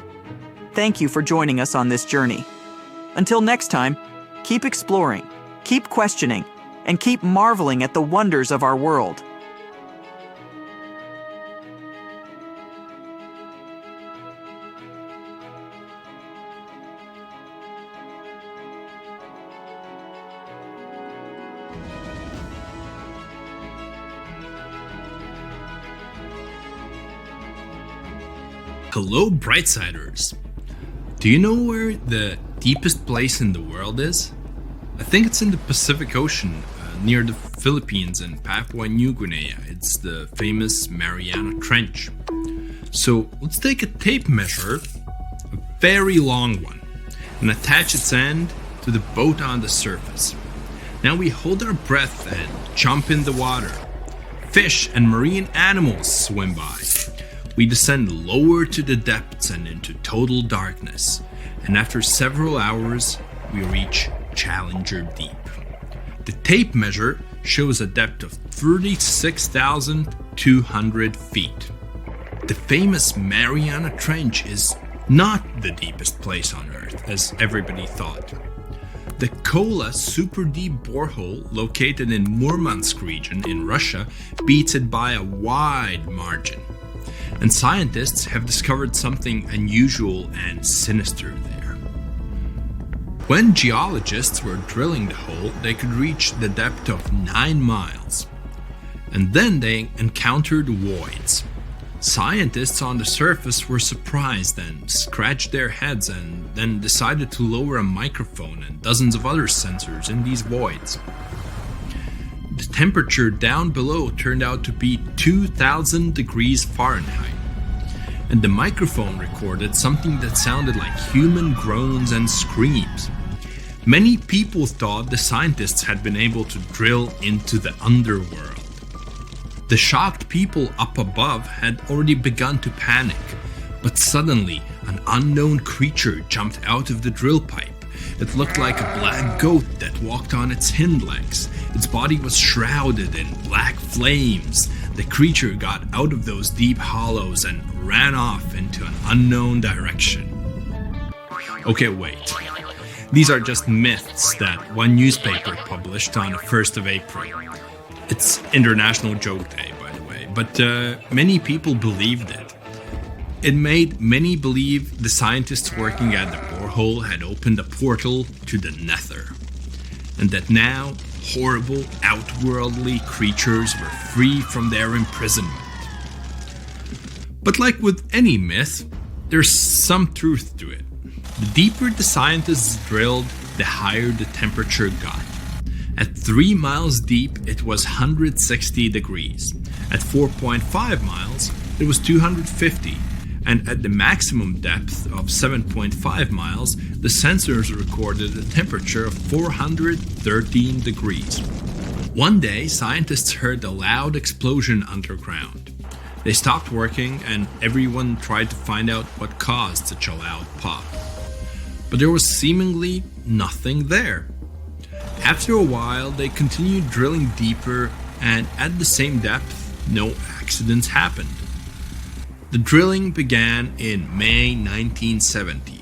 Thank you for joining us on this journey. Until next time, keep exploring, keep questioning, and keep marveling at the wonders of our world. Hello, Brightsiders! Do you know where the deepest place in the world is? I think it's in the Pacific Ocean, near the Philippines and Papua New Guinea. It's the famous Mariana Trench. So let's take a tape measure, a very long one, and attach its end to the boat on the surface. Now we hold our breath and jump in the water. Fish and marine animals swim by. We descend lower to the depths and into total darkness, and after several hours, we reach Challenger Deep. The tape measure shows a depth of 36,200 feet. The famous Mariana Trench is not the deepest place on Earth, as everybody thought. The Kola super deep borehole located in Murmansk region in Russia beats it by a wide margin. And scientists have discovered something unusual and sinister there. When geologists were drilling the hole, they could reach the depth of 9 miles. And then they encountered voids. Scientists on the surface were surprised and scratched their heads and then decided to lower a microphone and dozens of other sensors in these voids. The temperature down below turned out to be 2,000 degrees Fahrenheit, and the microphone recorded something that sounded like human groans and screams. Many people thought the scientists had been able to drill into the underworld. The shocked people up above had already begun to panic, but suddenly an unknown creature jumped out of the drill pipe. It looked like a black goat that walked on its hind legs. Its body was shrouded in black flames. The creature got out of those deep hollows and ran off into an unknown direction. Okay, wait. These are just myths that one newspaper published on the 1st of April. It's International Joke Day, by the way, but many people believed it. It made many believe the scientists working at the borehole had opened a portal to the nether, and that now horrible, outworldly creatures were free from their imprisonment. But like with any myth, there's some truth to it. The deeper the scientists drilled, the higher the temperature got. At 3 miles deep, it was 160 degrees. At 4.5 miles, it was 250. And at the maximum depth of 7.5 miles, the sensors recorded a temperature of 413 degrees. One day, scientists heard a loud explosion underground. They stopped working and everyone tried to find out what caused such a loud pop. But there was seemingly nothing there. After a while, they continued drilling deeper, and at the same depth, no accidents happened. The drilling began in May 1970.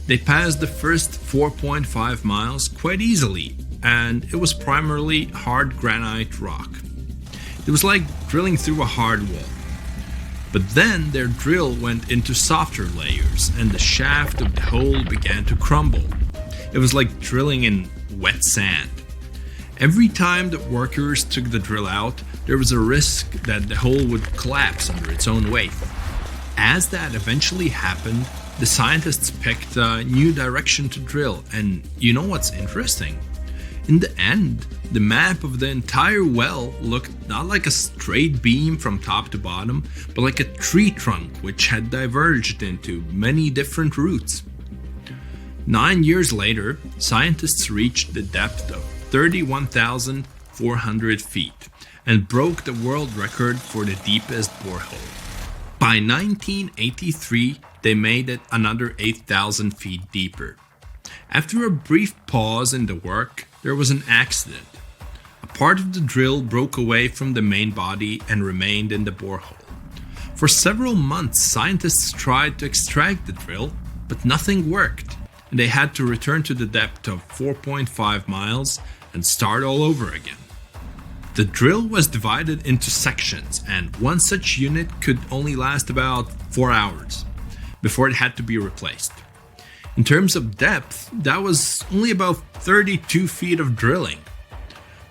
They passed the first 4.5 miles quite easily, and it was primarily hard granite rock. It was like drilling through a hard wall. But then their drill went into softer layers, and the shaft of the hole began to crumble. It was like drilling in wet sand. Every time the workers took the drill out, there was a risk that the hole would collapse under its own weight. As that eventually happened, the scientists picked a new direction to drill, and you know what's interesting? In the end, the map of the entire well looked not like a straight beam from top to bottom, but like a tree trunk which had diverged into many different routes. 9 years later, scientists reached the depth of 31,400 feet and broke the world record for the deepest borehole. By 1983, they made it another 8,000 feet deeper. After a brief pause in the work, there was an accident. A part of the drill broke away from the main body and remained in the borehole. For several months, scientists tried to extract the drill, but nothing worked, and they had to return to the depth of 4.5 miles and start all over again. The drill was divided into sections, and one such unit could only last about 4 hours before it had to be replaced. In terms of depth, that was only about 32 feet of drilling.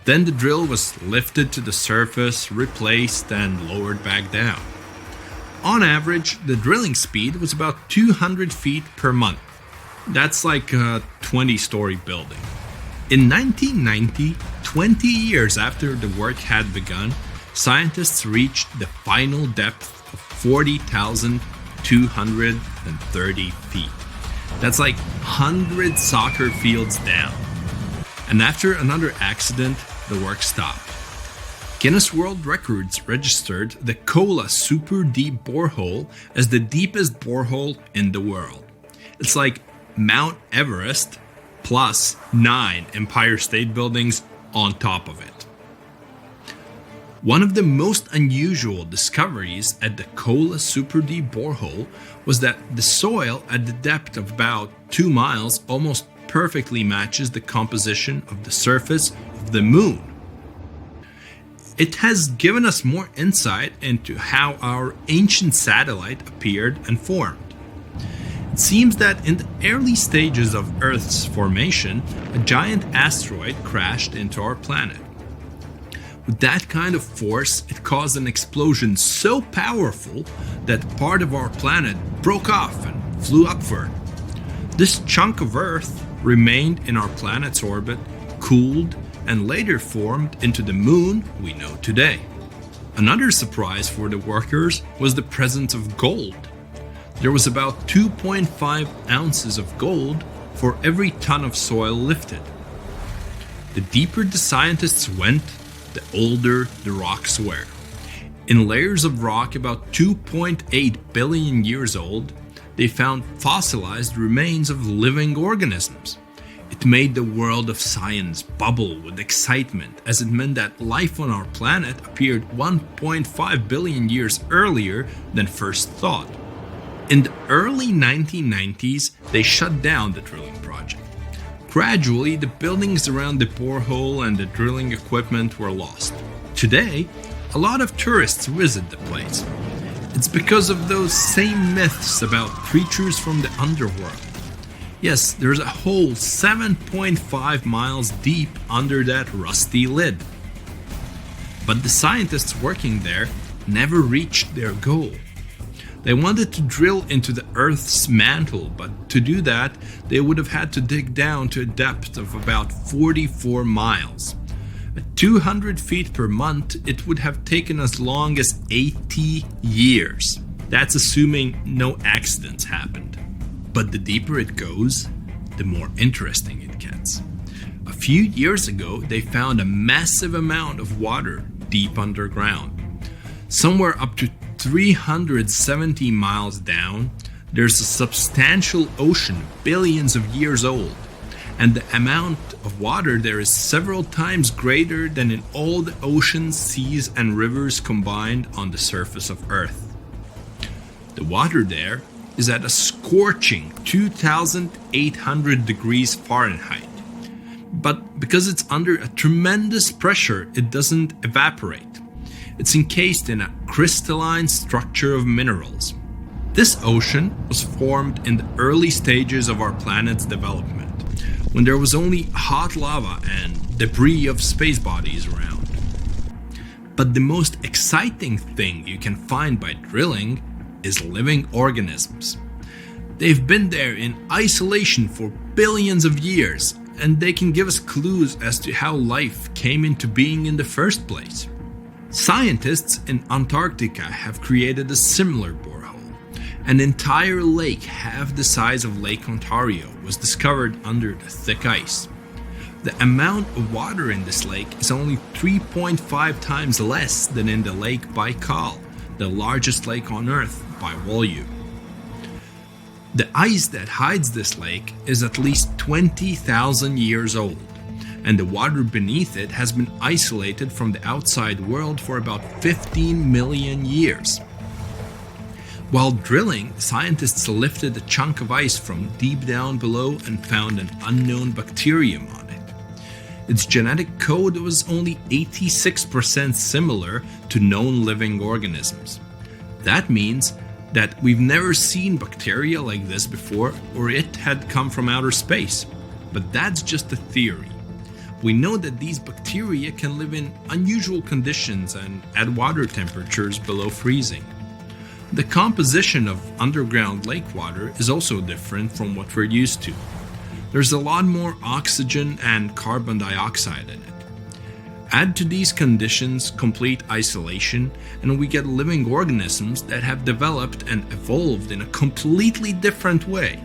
Then the drill was lifted to the surface, replaced, and lowered back down. On average, the drilling speed was about 200 feet per month. That's like a 20-story building. In 1990, 20 years after the work had begun, scientists reached the final depth of 40,230 feet. That's like 100 soccer fields down. And after another accident, the work stopped. Guinness World Records registered the Kola Super Deep Borehole as the deepest borehole in the world. It's like Mount Everest plus 9 Empire State Buildings on top of it. One of the most unusual discoveries at the Kola Super Deep Borehole was that the soil at the depth of about 2 miles almost perfectly matches the composition of the surface of the moon. It has given us more insight into how our ancient satellite appeared and formed. It seems that in the early stages of Earth's formation, a giant asteroid crashed into our planet. With that kind of force, it caused an explosion so powerful that part of our planet broke off and flew upward. This chunk of Earth remained in our planet's orbit, cooled, and later formed into the moon we know today. Another surprise for the workers was the presence of gold. There was about 2.5 ounces of gold for every ton of soil lifted. The deeper the scientists went, the older the rocks were. In layers of rock about 2.8 billion years old, they found fossilized remains of living organisms. It made the world of science bubble with excitement, as it meant that life on our planet appeared 1.5 billion years earlier than first thought. In the early 1990s, they shut down the drilling project. Gradually, the buildings around the borehole and the drilling equipment were lost. Today, a lot of tourists visit the place. It's because of those same myths about creatures from the underworld. Yes, there's a hole 7.5 miles deep under that rusty lid. But the scientists working there never reached their goal. They wanted to drill into the Earth's mantle, but to do that, they would have had to dig down to a depth of about 44 miles. At 200 feet per month, it would have taken as long as 80 years. That's assuming no accidents happened. But the deeper it goes, the more interesting it gets. A few years ago, they found a massive amount of water deep underground. Somewhere up to 370 miles down, there's a substantial ocean billions of years old, and the amount of water there is several times greater than in all the oceans, seas, and rivers combined on the surface of Earth. The water there is at a scorching 2,800 degrees Fahrenheit. But because it's under a tremendous pressure, it doesn't evaporate. It's encased in a crystalline structure of minerals. This ocean was formed in the early stages of our planet's development. when there was only hot lava and debris of space bodies around. But the most exciting thing you can find by drilling is living organisms. They've been there in isolation for billions of years, and they can give us clues as to how life came into being in the first place. Scientists in Antarctica have created a similar borehole. An entire lake half the size of Lake Ontario was discovered under the thick ice. The amount of water in this lake is only 3.5 times less than in the Lake Baikal, the largest lake on Earth by volume. The ice that hides this lake is at least 20,000 years old, and the water beneath it has been isolated from the outside world for about 15 million years. While drilling, scientists lifted a chunk of ice from deep down below and found an unknown bacterium on it. Its genetic code was only 86% similar to known living organisms. That means that we've never seen bacteria like this before, or it had come from outer space. But that's just a theory. We know that these bacteria can live in unusual conditions and at water temperatures below freezing. The composition of underground lake water is also different from what we're used to. There's a lot more oxygen and carbon dioxide in it. Add to these conditions complete isolation, and we get living organisms that have developed and evolved in a completely different way.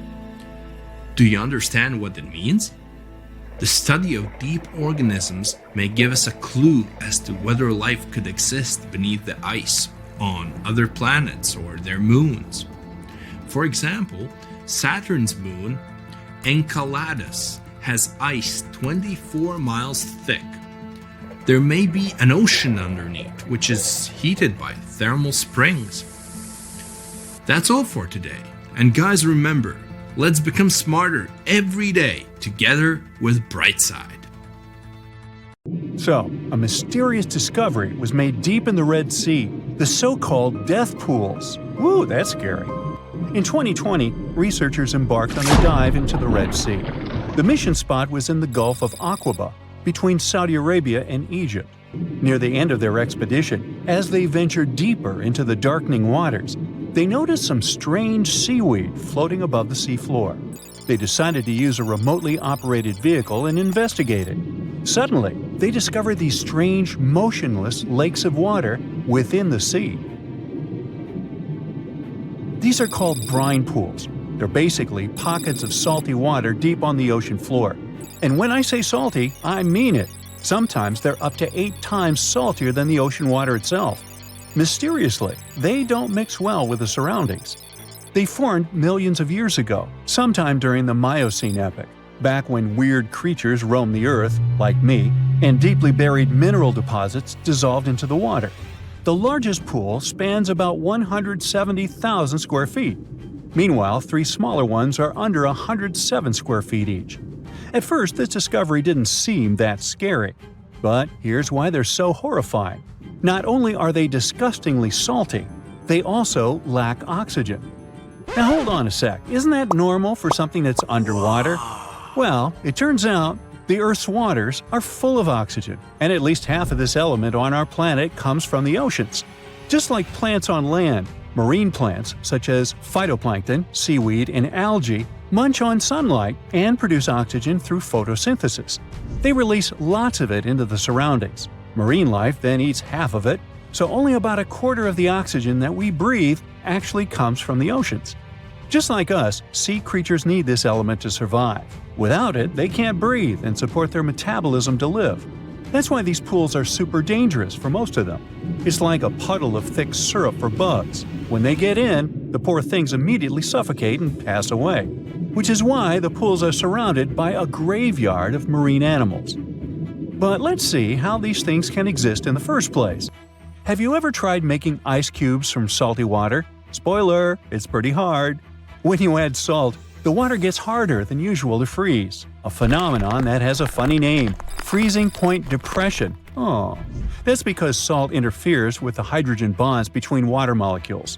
Do you understand what it means? The study of deep organisms may give us a clue as to whether life could exist beneath the ice on other planets or their moons. For example, Saturn's moon, Enceladus, has ice 24 miles thick. There may be an ocean underneath, which is heated by thermal springs. That's all for today. And guys, remember, let's become smarter every day together with Brightside. So, a mysterious discovery was made deep in the Red Sea, the so-called death pools. Woo, that's scary. In 2020, researchers embarked on a dive into the Red Sea. The mission spot was in the Gulf of Aqaba, between Saudi Arabia and Egypt. Near the end of their expedition, as they ventured deeper into the darkening waters, they noticed some strange seaweed floating above the seafloor. They decided to use a remotely operated vehicle and investigate it. Suddenly, they discovered these strange, motionless lakes of water within the sea. These are called brine pools. They're basically pockets of salty water deep on the ocean floor. And when I say salty, I mean it. Sometimes they're up to 8 times saltier than the ocean water itself. Mysteriously, they don't mix well with the surroundings. They formed millions of years ago, sometime during the Miocene epoch, back when weird creatures roamed the earth, like me, and deeply buried mineral deposits dissolved into the water. The largest pool spans about 170,000 square feet. Meanwhile, 3 smaller ones are under 107 square feet each. At first, this discovery didn't seem that scary. But here's why they're so horrifying. Not only are they disgustingly salty, they also lack oxygen. Now hold on a sec, isn't that normal for something that's underwater? Well, it turns out the Earth's waters are full of oxygen, and at least half of this element on our planet comes from the oceans. Just like plants on land, marine plants such as phytoplankton, seaweed, and algae munch on sunlight and produce oxygen through photosynthesis. They release lots of it into the surroundings. Marine life then eats half of it, so only about a quarter of the oxygen that we breathe actually comes from the oceans. Just like us, sea creatures need this element to survive. Without it, they can't breathe and support their metabolism to live. That's why these pools are super dangerous for most of them. It's like a puddle of thick syrup for bugs. When they get in, the poor things immediately suffocate and pass away. Which is why the pools are surrounded by a graveyard of marine animals. But let's see how these things can exist in the first place. Have you ever tried making ice cubes from salty water? Spoiler, it's pretty hard. When you add salt, the water gets harder than usual to freeze, a phenomenon that has a funny name, freezing point depression. Oh, that's because salt interferes with the hydrogen bonds between water molecules.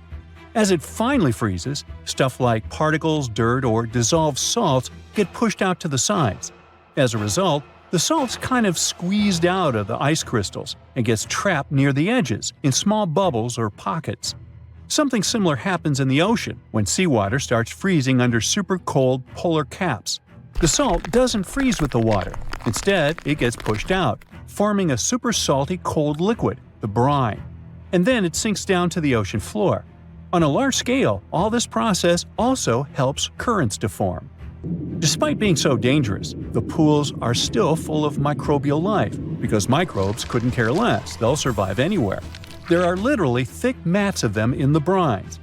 As it finally freezes, stuff like particles, dirt, or dissolved salts get pushed out to the sides. As a result, the salt's kind of squeezed out of the ice crystals and gets trapped near the edges in small bubbles or pockets. Something similar happens in the ocean when seawater starts freezing under super cold polar caps. The salt doesn't freeze with the water. Instead, it gets pushed out, forming a super salty cold liquid, the brine. And then it sinks down to the ocean floor. On a large scale, all this process also helps currents to form. Despite being so dangerous, the pools are still full of microbial life because microbes couldn't care less, they'll survive anywhere. There are literally thick mats of them in the brines.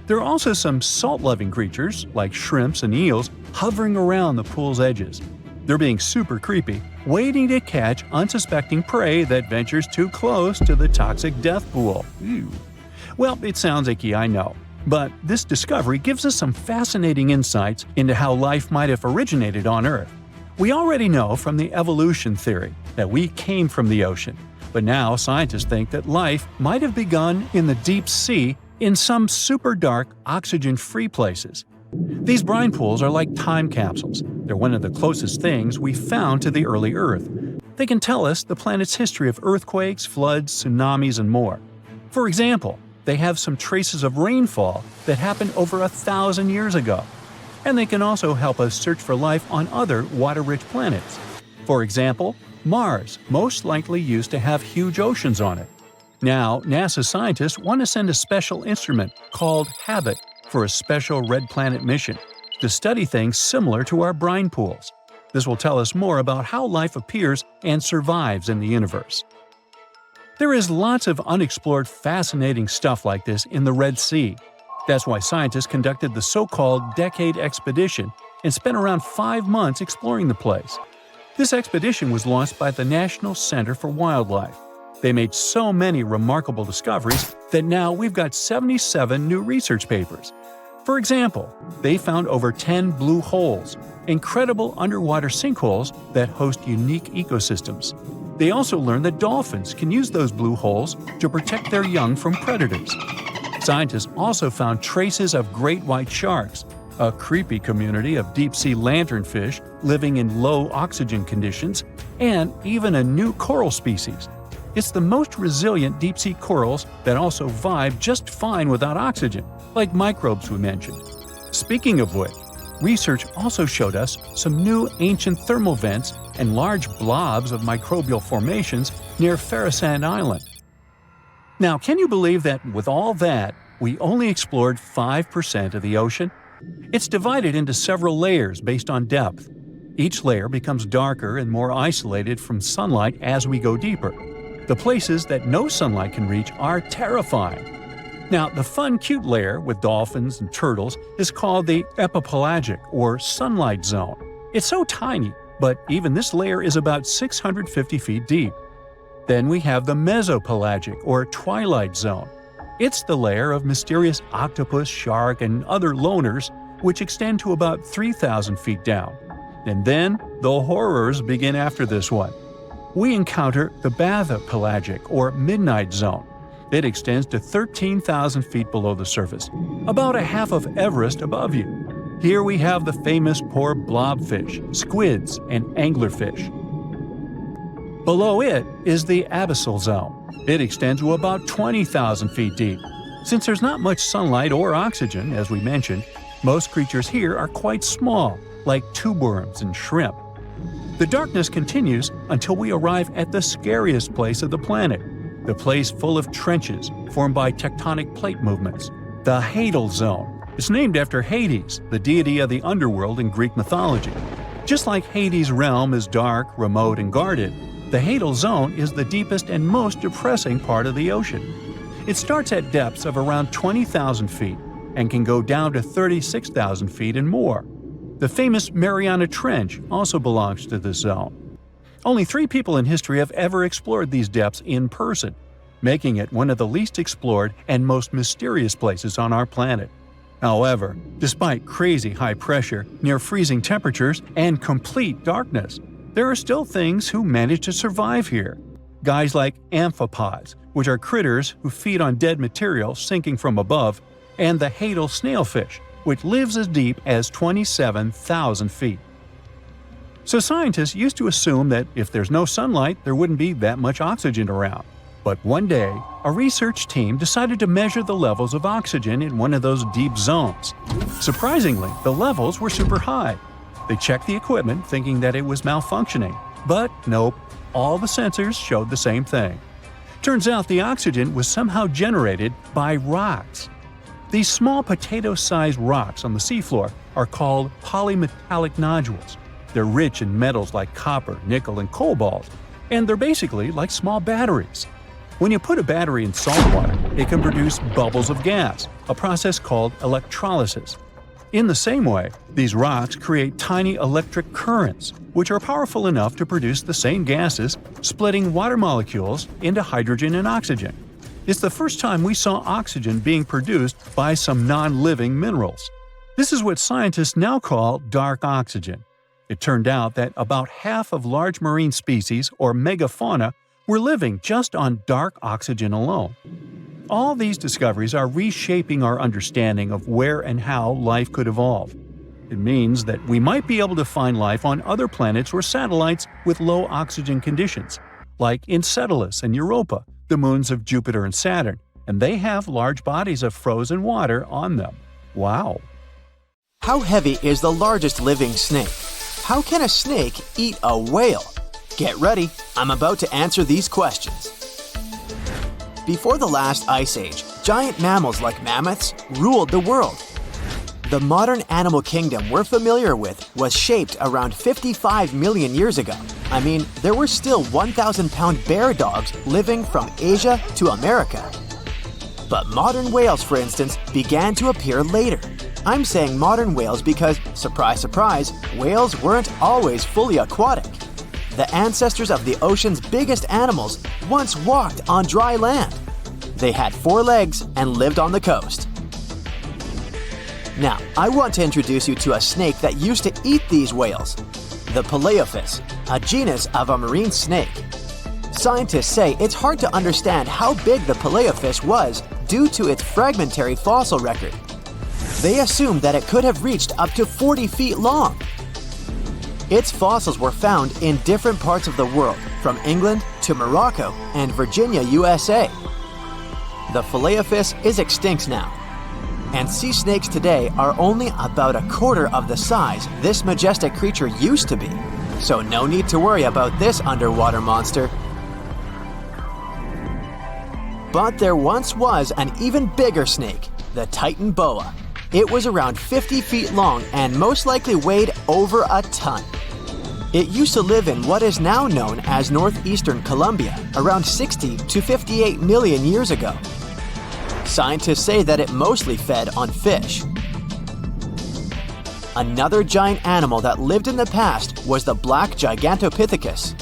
There are also some salt-loving creatures, like shrimps and eels, hovering around the pool's edges. They're being super creepy, waiting to catch unsuspecting prey that ventures too close to the toxic death pool. Ew. Well, it sounds icky, I know. But this discovery gives us some fascinating insights into how life might have originated on Earth. We already know from the evolution theory that we came from the ocean, but now scientists think that life might have begun in the deep sea in some super dark, oxygen-free places. These brine pools are like time capsules. They're one of the closest things we found to the early Earth. They can tell us the planet's history of earthquakes, floods, tsunamis, and more. For example, they have some traces of rainfall that happened over 1,000 years ago. And they can also help us search for life on other water-rich planets. For example, Mars most likely used to have huge oceans on it. Now, NASA scientists want to send a special instrument called HABIT for a special red planet mission to study things similar to our brine pools. This will tell us more about how life appears and survives in the universe. There is lots of unexplored fascinating stuff like this in the Red Sea. That's why scientists conducted the so-called Decade Expedition and spent around 5 months exploring the place. This expedition was launched by the National Center for Wildlife. They made so many remarkable discoveries that now we've got 77 new research papers. For example, they found over 10 blue holes, incredible underwater sinkholes that host unique ecosystems. They also learned that dolphins can use those blue holes to protect their young from predators. Scientists also found traces of great white sharks, a creepy community of deep-sea lanternfish living in low oxygen conditions, and even a new coral species. It's the most resilient deep-sea corals that also vibe just fine without oxygen, like microbes we mentioned. Speaking of which, research also showed us some new ancient thermal vents and large blobs of microbial formations near Farasand Island. Now, can you believe that with all that, we only explored 5% of the ocean? It's divided into several layers based on depth. Each layer becomes darker and more isolated from sunlight as we go deeper. The places that no sunlight can reach are terrifying. Now, the fun, cute layer with dolphins and turtles is called the epipelagic or sunlight zone. It's so tiny, but even this layer is about 650 feet deep. Then we have the mesopelagic or twilight zone. It's the layer of mysterious octopus, shark, and other loners which extend to about 3,000 feet down. And then the horrors begin after this one. We encounter the bathypelagic or midnight zone. It extends to 13,000 feet below the surface, about a half of Everest above you. Here we have the famous poor blobfish, squids, and anglerfish. Below it is the abyssal zone. It extends to about 20,000 feet deep. Since there's not much sunlight or oxygen, as we mentioned, most creatures here are quite small, like tube worms and shrimp. The darkness continues until we arrive at the scariest place of the planet, the place full of trenches formed by tectonic plate movements, the Hadal Zone. It's named after Hades, the deity of the underworld in Greek mythology. Just like Hades' realm is dark, remote, and guarded, the Hadal Zone is the deepest and most depressing part of the ocean. It starts at depths of around 20,000 feet and can go down to 36,000 feet and more. The famous Mariana Trench also belongs to this zone. Only 3 people in history have ever explored these depths in person, making it one of the least explored and most mysterious places on our planet. However, despite crazy high pressure, near freezing temperatures, and complete darkness, there are still things who manage to survive here. Guys like amphipods, which are critters who feed on dead material sinking from above, and the Hadal snailfish, which lives as deep as 27,000 feet. So scientists used to assume that if there's no sunlight, there wouldn't be that much oxygen around. But one day, a research team decided to measure the levels of oxygen in one of those deep zones. Surprisingly, the levels were super high. They checked the equipment thinking that it was malfunctioning, but nope, all the sensors showed the same thing. Turns out the oxygen was somehow generated by rocks. These small potato-sized rocks on the seafloor are called polymetallic nodules. They're rich in metals like copper, nickel, and cobalt, and they're basically like small batteries. When you put a battery in salt water, it can produce bubbles of gas, a process called electrolysis. In the same way, these rocks create tiny electric currents, which are powerful enough to produce the same gases, splitting water molecules into hydrogen and oxygen. It's the first time we saw oxygen being produced by some non-living minerals. This is what scientists now call dark oxygen. It turned out that about half of large marine species, or megafauna, were living just on dark oxygen alone. All these discoveries are reshaping our understanding of where and how life could evolve. It means that we might be able to find life on other planets or satellites with low oxygen conditions, like Enceladus and Europa, the moons of Jupiter and Saturn, and they have large bodies of frozen water on them. Wow! How heavy is the largest living snake? How can a snake eat a whale? Get ready, I'm about to answer these questions. Before the last ice age, giant mammals like mammoths ruled the world. The modern animal kingdom we're familiar with was shaped around 55 million years ago. I mean, there were still 1,000-pound bear dogs living from Asia to America. But modern whales, for instance, began to appear later. I'm saying modern whales because, surprise, surprise, whales weren't always fully aquatic. The ancestors of the ocean's biggest animals once walked on dry land. They had 4 legs and lived on the coast. Now, I want to introduce you to a snake that used to eat these whales, the Palaeophis, a genus of a marine snake. Scientists say it's hard to understand how big the Palaeophis was due to its fragmentary fossil record. They assumed that it could have reached up to 40 feet long. Its fossils were found in different parts of the world, from England to Morocco and Virginia, USA. The Palaeophis is extinct now, and sea snakes today are only about a quarter of the size this majestic creature used to be. So no need to worry about this underwater monster. But there once was an even bigger snake, the Titan boa. It was around 50 feet long and most likely weighed over a ton. It used to live in what is now known as northeastern Colombia around 60 to 58 million years ago. Scientists say that it mostly fed on fish. Another giant animal that lived in the past was the black Gigantopithecus.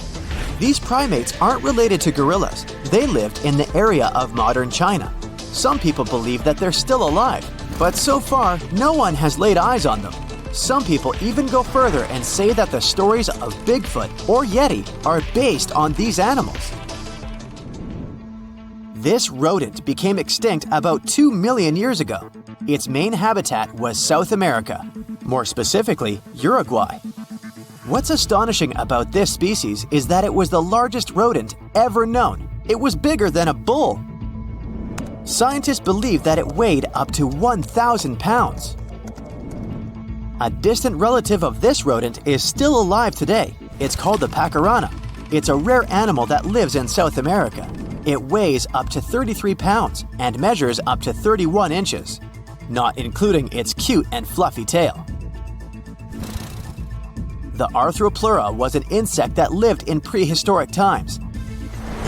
These primates aren't related to gorillas. They lived in the area of modern China. Some people believe that they're still alive, but so far, no one has laid eyes on them. Some people even go further and say that the stories of Bigfoot or Yeti are based on these animals. This rodent became extinct about 2 million years ago. Its main habitat was South America, more specifically, Uruguay. What's astonishing about this species is that it was the largest rodent ever known. It was bigger than a bull. Scientists believe that it weighed up to 1,000 pounds. A distant relative of this rodent is still alive today. It's called the pacarana. It's a rare animal that lives in South America. It weighs up to 33 pounds and measures up to 31 inches, not including its cute and fluffy tail. The Arthropleura was an insect that lived in prehistoric times.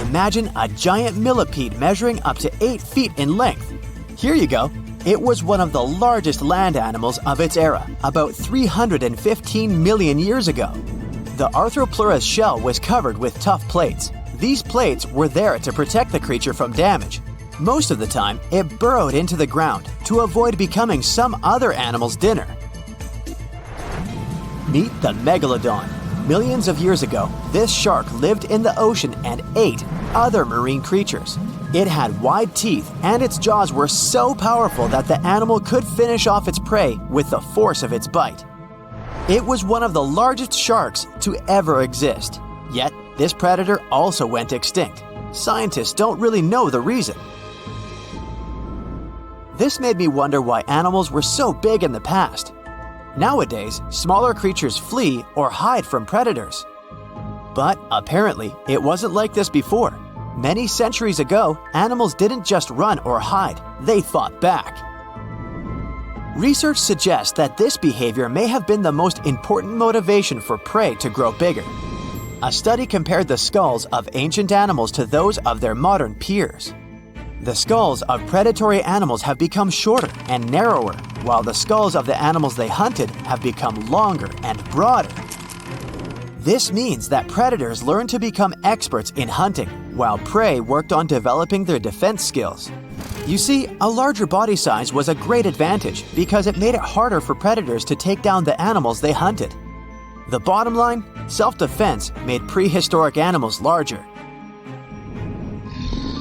Imagine a giant millipede measuring up to 8 feet in length. Here you go. It was one of the largest land animals of its era, about 315 million years ago. The Arthropleura's shell was covered with tough plates. These plates were there to protect the creature from damage. Most of the time, it burrowed into the ground to avoid becoming some other animal's dinner. Meet the Megalodon. Millions of years ago, this shark lived in the ocean and ate other marine creatures. It had wide teeth, and its jaws were so powerful that the animal could finish off its prey with the force of its bite. It was one of the largest sharks to ever exist. Yet, this predator also went extinct. Scientists don't really know the reason. This made me wonder why animals were so big in the past. Nowadays, smaller creatures flee or hide from predators. But apparently, it wasn't like this before. Many centuries ago, animals didn't just run or hide, they fought back. Research suggests that this behavior may have been the most important motivation for prey to grow bigger. A study compared the skulls of ancient animals to those of their modern peers. The skulls of predatory animals have become shorter and narrower, while the skulls of the animals they hunted have become longer and broader. This means that predators learned to become experts in hunting, while prey worked on developing their defense skills. You see, a larger body size was a great advantage because it made it harder for predators to take down the animals they hunted. The bottom line, self-defense made prehistoric animals larger.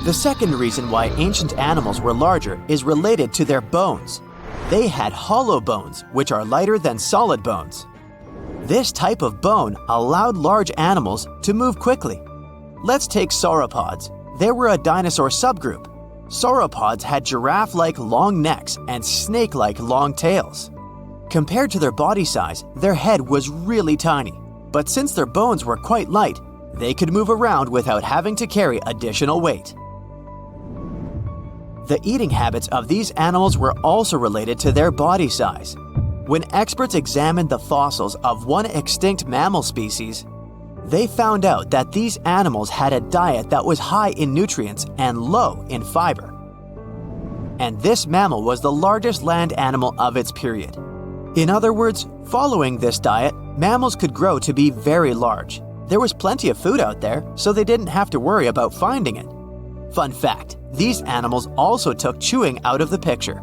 The second reason why ancient animals were larger is related to their bones. They had hollow bones, which are lighter than solid bones. This type of bone allowed large animals to move quickly. Let's take sauropods. They were a dinosaur subgroup. Sauropods had giraffe-like long necks and snake-like long tails. Compared to their body size, their head was really tiny. But since their bones were quite light, they could move around without having to carry additional weight. The eating habits of these animals were also related to their body size. When experts examined the fossils of one extinct mammal species, they found out that these animals had a diet that was high in nutrients and low in fiber. And this mammal was the largest land animal of its period. In other words, following this diet, mammals could grow to be very large. There was plenty of food out there, so they didn't have to worry about finding it. Fun fact, these animals also took chewing out of the picture.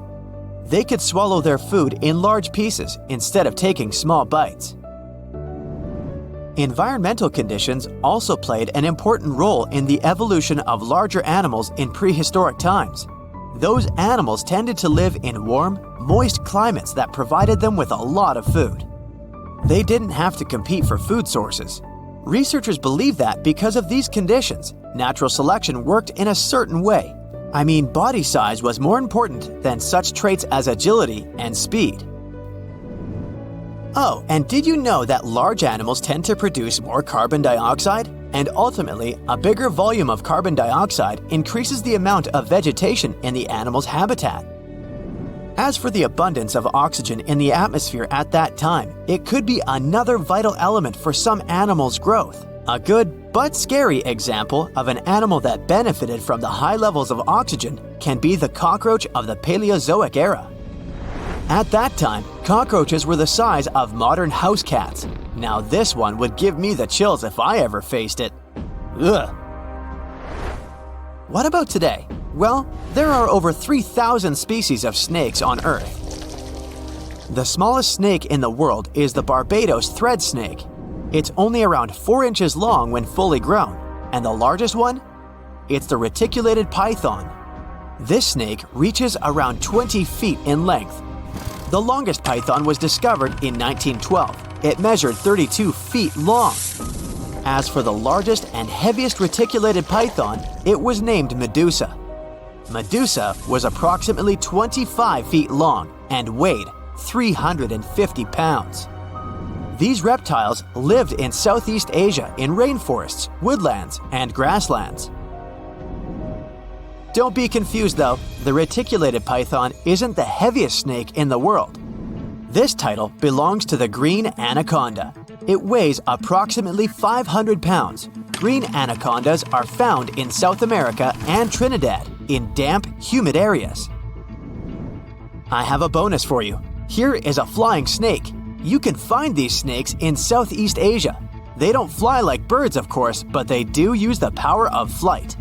They could swallow their food in large pieces instead of taking small bites. Environmental conditions also played an important role in the evolution of larger animals in prehistoric times. Those animals tended to live in warm, moist climates that provided them with a lot of food. They didn't have to compete for food sources. Researchers believe that because of these conditions, natural selection worked in a certain way. I mean, body size was more important than such traits as agility and speed. Oh, and did you know that large animals tend to produce more carbon dioxide? And ultimately, a bigger volume of carbon dioxide increases the amount of vegetation in the animal's habitat. As for the abundance of oxygen in the atmosphere at that time, it could be another vital element for some animals' growth. A good but scary example of an animal that benefited from the high levels of oxygen can be the cockroach of the Paleozoic era. At that time, cockroaches were the size of modern house cats. Now this one would give me the chills if I ever faced it. Ugh. What about today? Well, there are over 3,000 species of snakes on Earth. The smallest snake in the world is the Barbados thread snake. It's only around 4 inches long when fully grown, and the largest one? It's the reticulated python. This snake reaches around 20 feet in length. The longest python was discovered in 1912. It measured 32 feet long. As for the largest and heaviest reticulated python, it was named Medusa. Medusa was approximately 25 feet long and weighed 350 pounds. These reptiles lived in Southeast Asia in rainforests, woodlands, and grasslands. Don't be confused though, the reticulated python isn't the heaviest snake in the world. This title belongs to the green anaconda. It weighs approximately 500 pounds. Green anacondas are found in South America and Trinidad in damp, humid areas. I have a bonus for you. Here is a flying snake. You can find these snakes in Southeast Asia. They don't fly like birds, of course, but they do use the power of flight.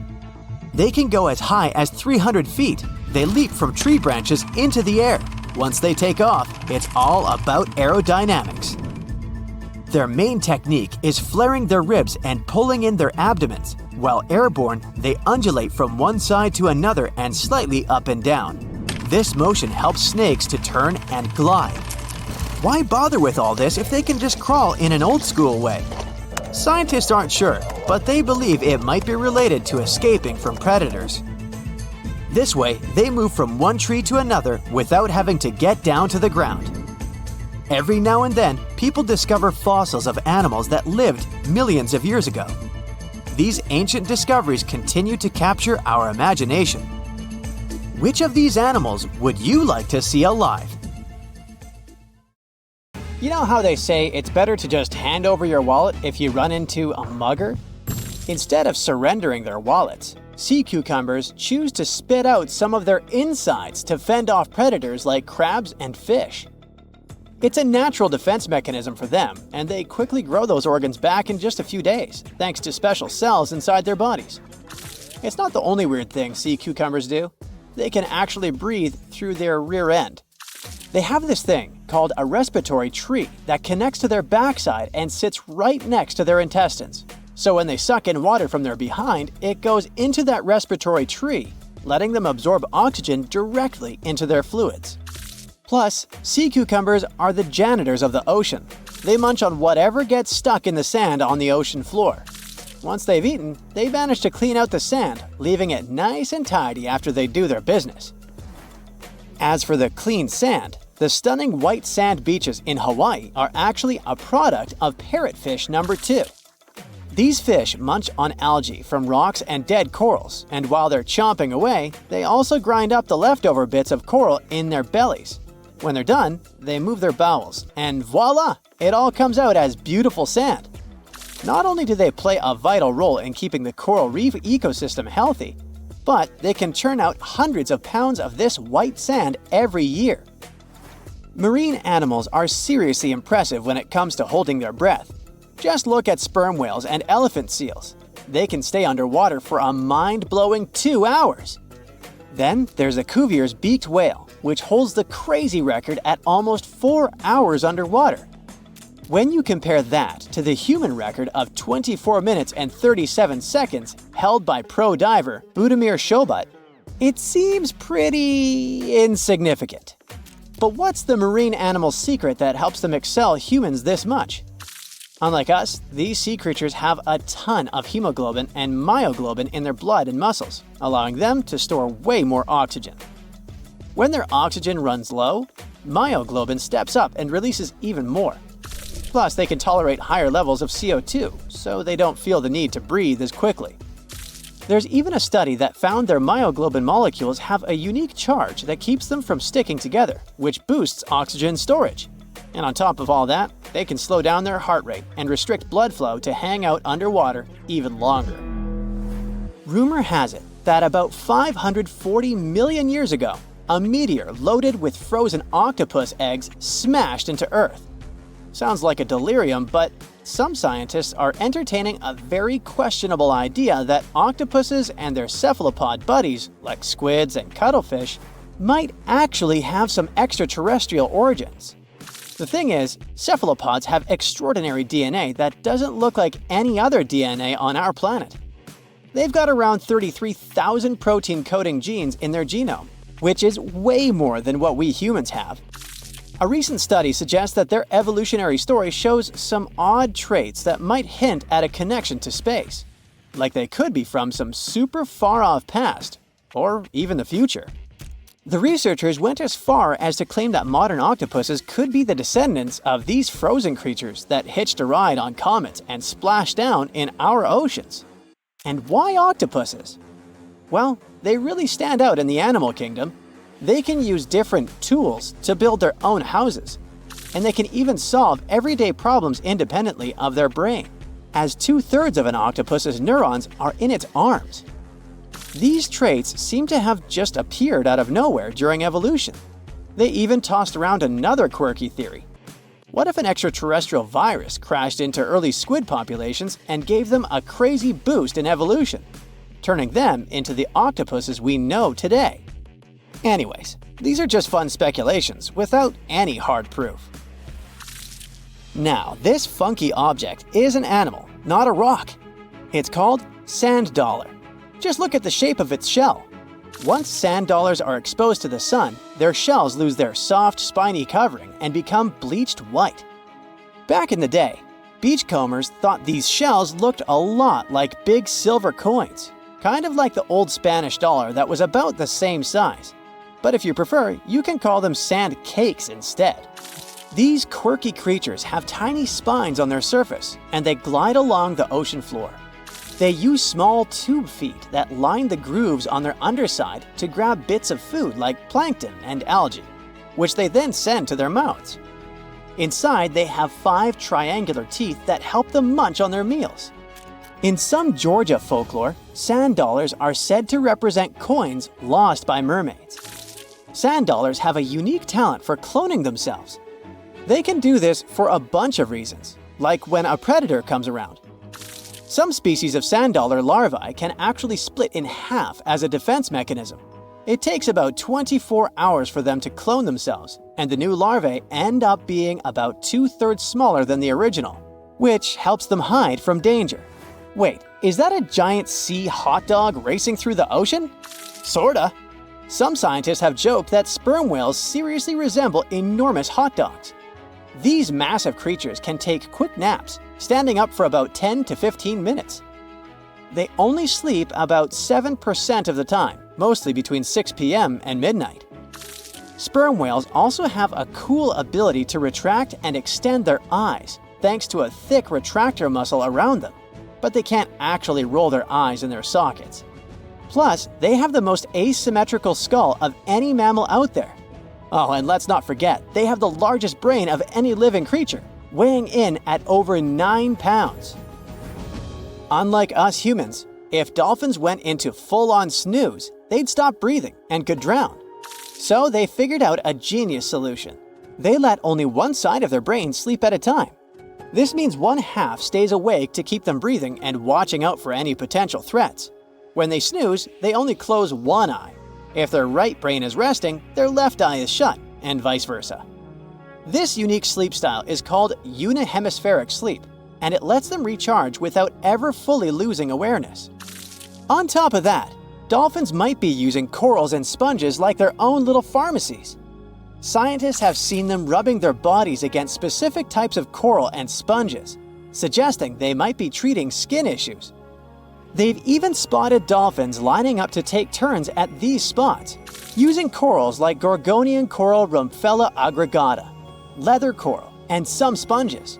They can go as high as 300 feet. They leap from tree branches into the air. Once they take off, it's all about aerodynamics. Their main technique is flaring their ribs and pulling in their abdomens. While airborne, they undulate from one side to another and slightly up and down. This motion helps snakes to turn and glide. Why bother with all this if they can just crawl in an old-school way? Scientists aren't sure, but they believe it might be related to escaping from predators. This way, they move from one tree to another without having to get down to the ground. Every now and then, people discover fossils of animals that lived millions of years ago. These ancient discoveries continue to capture our imagination. Which of these animals would you like to see alive? You know how they say it's better to just hand over your wallet if you run into a mugger? Instead of surrendering their wallets, sea cucumbers choose to spit out some of their insides to fend off predators like crabs and fish. It's a natural defense mechanism for them, and they quickly grow those organs back in just a few days, thanks to special cells inside their bodies. It's not the only weird thing sea cucumbers do. They can actually breathe through their rear end. They have this thing called a respiratory tree that connects to their backside and sits right next to their intestines. So when they suck in water from their behind, it goes into that respiratory tree, letting them absorb oxygen directly into their fluids. Plus, sea cucumbers are the janitors of the ocean. They munch on whatever gets stuck in the sand on the ocean floor. Once they've eaten, they manage to clean out the sand, leaving it nice and tidy after they do their business. As for the clean sand, the stunning white sand beaches in Hawaii are actually a product of parrotfish number 2. These fish munch on algae from rocks and dead corals, and while they're chomping away, they also grind up the leftover bits of coral in their bellies. When they're done, they move their bowels, and voila! It all comes out as beautiful sand. Not only do they play a vital role in keeping the coral reef ecosystem healthy, but they can churn out hundreds of pounds of this white sand every year. Marine animals are seriously impressive when it comes to holding their breath. Just look at sperm whales and elephant seals. They can stay underwater for a mind-blowing 2 hours. Then there's a Cuvier's beaked whale, which holds the crazy record at almost 4 hours underwater. When you compare that to the human record of 24 minutes and 37 seconds held by pro diver Budimir Shobat, it seems pretty insignificant. But what's the marine animal's secret that helps them excel humans this much? Unlike us, these sea creatures have a ton of hemoglobin and myoglobin in their blood and muscles, allowing them to store way more oxygen. When their oxygen runs low, myoglobin steps up and releases even more. Plus, they can tolerate higher levels of CO2, so they don't feel the need to breathe as quickly. There's even a study that found their myoglobin molecules have a unique charge that keeps them from sticking together, which boosts oxygen storage. And on top of all that, they can slow down their heart rate and restrict blood flow to hang out underwater even longer. Rumor has it that about 540 million years ago, a meteor loaded with frozen octopus eggs smashed into Earth. Sounds like a delirium, but some scientists are entertaining a very questionable idea that octopuses and their cephalopod buddies, like squids and cuttlefish, might actually have some extraterrestrial origins. The thing is, cephalopods have extraordinary DNA that doesn't look like any other DNA on our planet. They've got around 33,000 protein-coding genes in their genome, which is way more than what we humans have. A recent study suggests that their evolutionary story shows some odd traits that might hint at a connection to space, like they could be from some super far-off past, or even the future. The researchers went as far as to claim that modern octopuses could be the descendants of these frozen creatures that hitched a ride on comets and splashed down in our oceans. And why octopuses? Well, they really stand out in the animal kingdom. They can use different tools to build their own houses, and they can even solve everyday problems independently of their brain, as 2/3 of an octopus's neurons are in its arms. These traits seem to have just appeared out of nowhere during evolution. They even tossed around another quirky theory. What if an extraterrestrial virus crashed into early squid populations and gave them a crazy boost in evolution, turning them into the octopuses we know today? Anyways, these are just fun speculations without any hard proof. Now, this funky object is an animal, not a rock. It's called Sand dollar. Just look at the shape of its shell. Once sand dollars are exposed to the sun, their shells lose their soft, spiny covering and become bleached white. Back in the day, beachcombers thought these shells looked a lot like big silver coins, kind of like the old Spanish dollar that was about the same size. But if you prefer, you can call them sand cakes instead. These quirky creatures have tiny spines on their surface, and they glide along the ocean floor. They use small tube feet that line the grooves on their underside to grab bits of food like plankton and algae, which they then send to their mouths. Inside, they have 5 triangular teeth that help them munch on their meals. In some Georgia folklore, sand dollars are said to represent coins lost by mermaids. Sand dollars have a unique talent for cloning themselves. They can do this for a bunch of reasons, like when a predator comes around. Some species of sand dollar larvae can actually split in half as a defense mechanism. It takes about 24 hours for them to clone themselves, and the new larvae end up being about 2/3 smaller than the original, which helps them hide from danger. Wait, is that a giant sea hot dog racing through the ocean? Sorta. Some scientists have joked that sperm whales seriously resemble enormous hot dogs. These massive creatures can take quick naps, standing up for about 10 to 15 minutes. They only sleep about 7% of the time, mostly between 6 p.m. and midnight. Sperm whales also have a cool ability to retract and extend their eyes, thanks to a thick retractor muscle around them, but they can't actually roll their eyes in their sockets. Plus, they have the most asymmetrical skull of any mammal out there. Oh, and let's not forget, they have the largest brain of any living creature, weighing in at over 9 pounds. Unlike us humans, if dolphins went into full-on snooze, they'd stop breathing and could drown. So they figured out a genius solution. They let only one side of their brain sleep at a time. This means one half stays awake to keep them breathing and watching out for any potential threats. When they snooze, they only close one eye. If their right brain is resting, their left eye is shut, and vice versa. This unique sleep style is called unihemispheric sleep, and it lets them recharge without ever fully losing awareness. On top of that, dolphins might be using corals and sponges like their own little pharmacies. Scientists have seen them rubbing their bodies against specific types of coral and sponges, suggesting they might be treating skin issues. They've even spotted dolphins lining up to take turns at these spots, using corals like Gorgonian coral Rumphella aggregata, leather coral, and some sponges.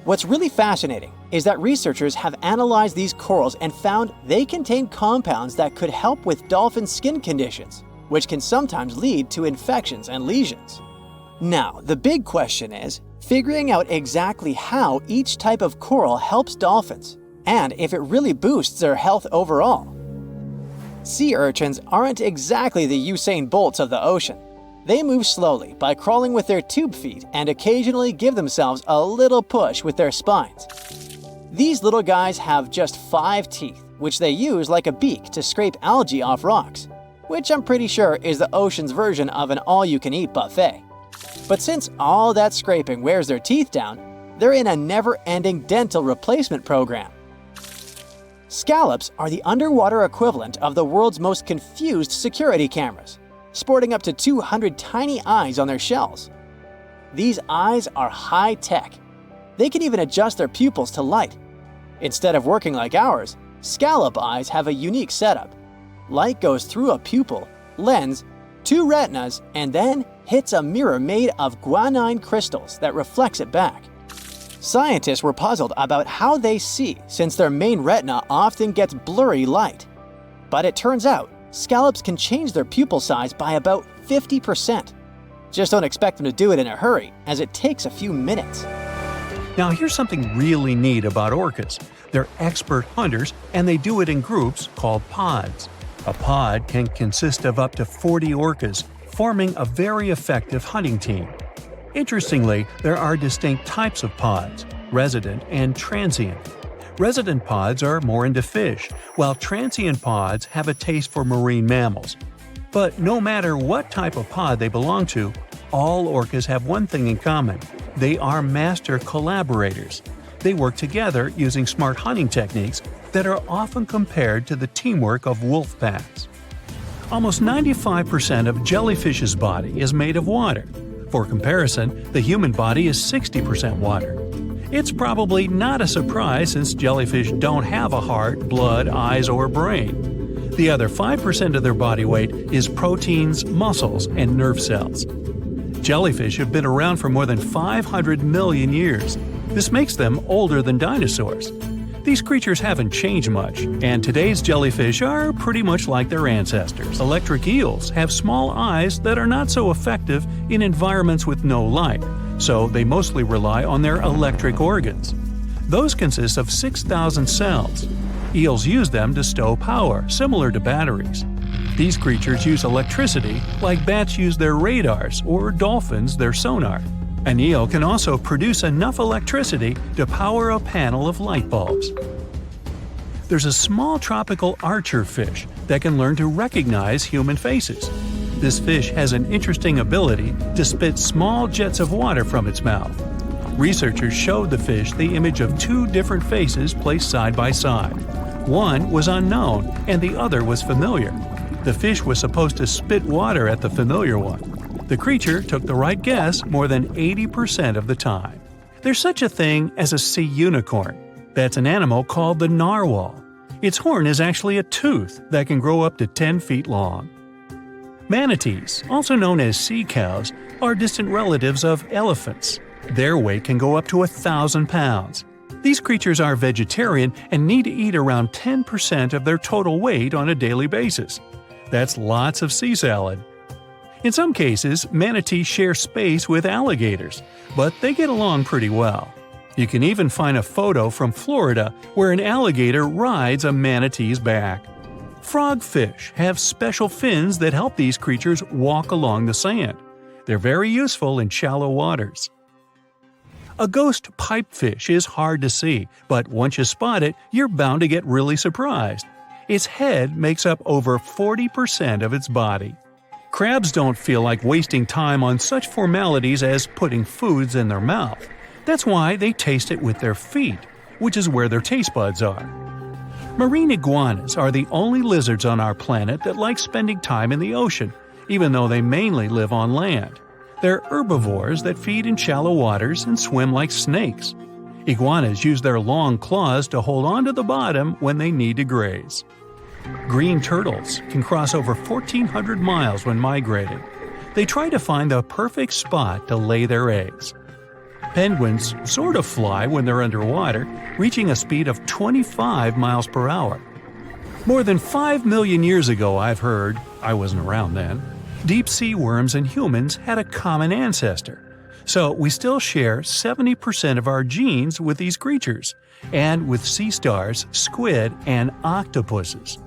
What's really fascinating is that researchers have analyzed these corals and found they contain compounds that could help with dolphin skin conditions, which can sometimes lead to infections and lesions. Now, the big question is figuring out exactly how each type of coral helps dolphins, and if it really boosts their health overall. Sea urchins aren't exactly the Usain Bolts of the ocean. They move slowly by crawling with their tube feet and occasionally give themselves a little push with their spines. These little guys have just 5 teeth, which they use like a beak to scrape algae off rocks, which I'm pretty sure is the ocean's version of an all-you-can-eat buffet. But since all that scraping wears their teeth down, they're in a never-ending dental replacement program. Scallops are the underwater equivalent of the world's most confused security cameras, sporting up to 200 tiny eyes on their shells. These eyes are high-tech. They can even adjust their pupils to light. Instead of working like ours, scallop eyes have a unique setup. Light goes through a pupil, lens, 2 retinas, and then hits a mirror made of guanine crystals that reflects it back. Scientists were puzzled about how they see since their main retina often gets blurry light. But it turns out, scallops can change their pupil size by about 50%. Just don't expect them to do it in a hurry, as it takes a few minutes. Now here's something really neat about orcas. They're expert hunters, and they do it in groups called pods. A pod can consist of up to 40 orcas, forming a very effective hunting team. Interestingly, there are distinct types of pods, resident and transient. Resident pods are more into fish, while transient pods have a taste for marine mammals. But no matter what type of pod they belong to, all orcas have one thing in common: they are master collaborators. they work together using smart hunting techniques that are often compared to the teamwork of wolf packs. Almost 95% of jellyfish's body is made of water. For comparison, the human body is 60% water. It's probably not a surprise since jellyfish don't have a heart, blood, eyes, or brain. The other 5% of their body weight is proteins, muscles, and nerve cells. Jellyfish have been around for more than 500 million years. This makes them older than dinosaurs. These creatures haven't changed much, and today's jellyfish are pretty much like their ancestors. Electric eels have small eyes that are not so effective in environments with no light, so they mostly rely on their electric organs. Those consist of 6,000 cells. Eels use them to stow power, similar to batteries. These creatures use electricity like bats use their radars or dolphins their sonar. An eel can also produce enough electricity to power a panel of light bulbs. There's a small tropical archer fish that can learn to recognize human faces. This fish has an interesting ability to spit small jets of water from its mouth. Researchers showed the fish the image of two different faces placed side by side. One was unknown and the other was familiar. The fish was supposed to spit water at the familiar one. The creature took the right guess more than 80% of the time. There's such a thing as a sea unicorn. That's an animal called the narwhal. Its horn is actually a tooth that can grow up to 10 feet long. Manatees, also known as sea cows, are distant relatives of elephants. Their weight can go up to 1,000 pounds. These creatures are vegetarian and need to eat around 10% of their total weight on a daily basis. That's lots of sea salad. In some cases, manatees share space with alligators, but they get along pretty well. You can even find a photo from Florida where an alligator rides a manatee's back. Frogfish have special fins that help these creatures walk along the sand. They're very useful in shallow waters. A ghost pipefish is hard to see, but once you spot it, you're bound to get really surprised. Its head makes up over 40% of its body. Crabs don't feel like wasting time on such formalities as putting foods in their mouth. That's why they taste it with their feet, which is where their taste buds are. Marine iguanas are the only lizards on our planet that like spending time in the ocean, even though they mainly live on land. They're herbivores that feed in shallow waters and swim like snakes. Iguanas use their long claws to hold on to the bottom when they need to graze. Green turtles can cross over 1,400 miles when migrating. They try to find the perfect spot to lay their eggs. Penguins sort of fly when they're underwater, reaching a speed of 25 miles per hour. More than 5 million years ago, I've heard, I wasn't around then, deep-sea worms and humans had a common ancestor. So we still share 70% of our genes with these creatures, and with sea stars, squid, and octopuses.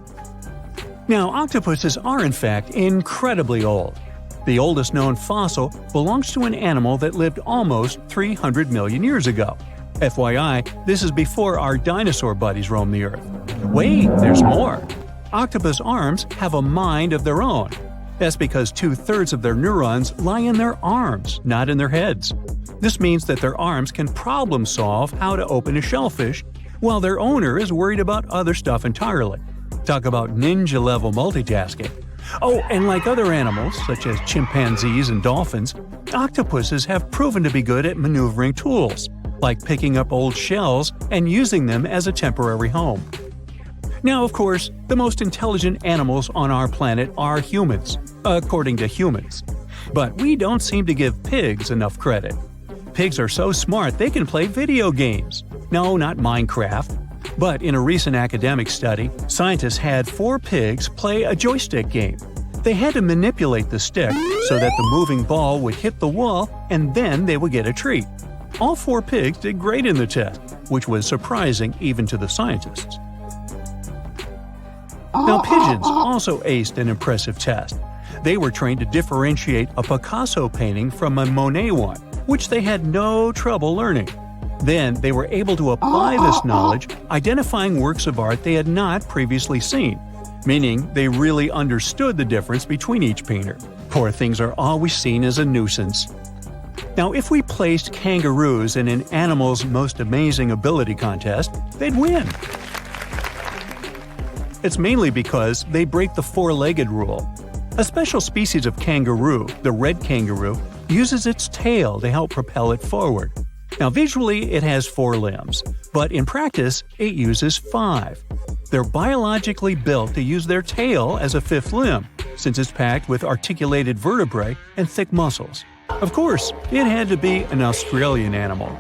Now, octopuses are in fact incredibly old. The oldest known fossil belongs to an animal that lived almost 300 million years ago. FYI, this is before our dinosaur buddies roamed the Earth. Wait, there's more! Octopus arms have a mind of their own. That's because 2/3 of their neurons lie in their arms, not in their heads. This means that their arms can problem solve how to open a shellfish, while their owner is worried about other stuff entirely. Talk about ninja-level multitasking. Oh, and like other animals, such as chimpanzees and dolphins, octopuses have proven to be good at maneuvering tools, like picking up old shells and using them as a temporary home. Now, of course, the most intelligent animals on our planet are humans, according to humans. But we don't seem to give pigs enough credit. Pigs are so smart they can play video games. No, not Minecraft. But in a recent academic study, scientists had 4 pigs play a joystick game. They had to manipulate the stick so that the moving ball would hit the wall and then they would get a treat. All 4 pigs did great in the test, which was surprising even to the scientists. Now, pigeons also aced an impressive test. They were trained to differentiate a Picasso painting from a Monet one, which they had no trouble learning. Then they were able to apply this knowledge, identifying works of art they had not previously seen, meaning they really understood the difference between each painter. Poor things are always seen as a nuisance. Now, if we placed kangaroos in an animal's most amazing ability contest, they'd win. It's mainly because they break the four-legged rule. A special species of kangaroo, the red kangaroo, uses its tail to help propel it forward. Now, visually, it has 4 limbs, but in practice, it uses 5. They're biologically built to use their tail as a 5th limb, since it's packed with articulated vertebrae and thick muscles. Of course, it had to be an Australian animal.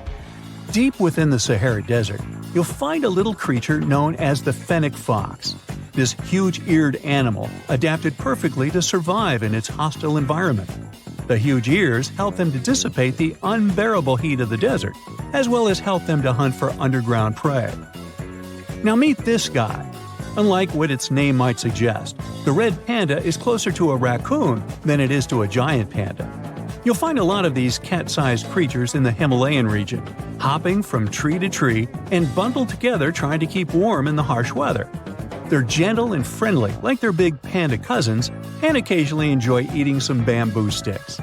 Deep within the Sahara Desert, you'll find a little creature known as the fennec fox. This huge-eared animal adapted perfectly to survive in its hostile environment. The huge ears help them to dissipate the unbearable heat of the desert, as well as help them to hunt for underground prey. Now meet this guy. Unlike what its name might suggest, the red panda is closer to a raccoon than it is to a giant panda. You'll find a lot of these cat-sized creatures in the Himalayan region, hopping from tree to tree and bundled together trying to keep warm in the harsh weather. They're gentle and friendly like their big panda cousins, and occasionally enjoy eating some bamboo sticks.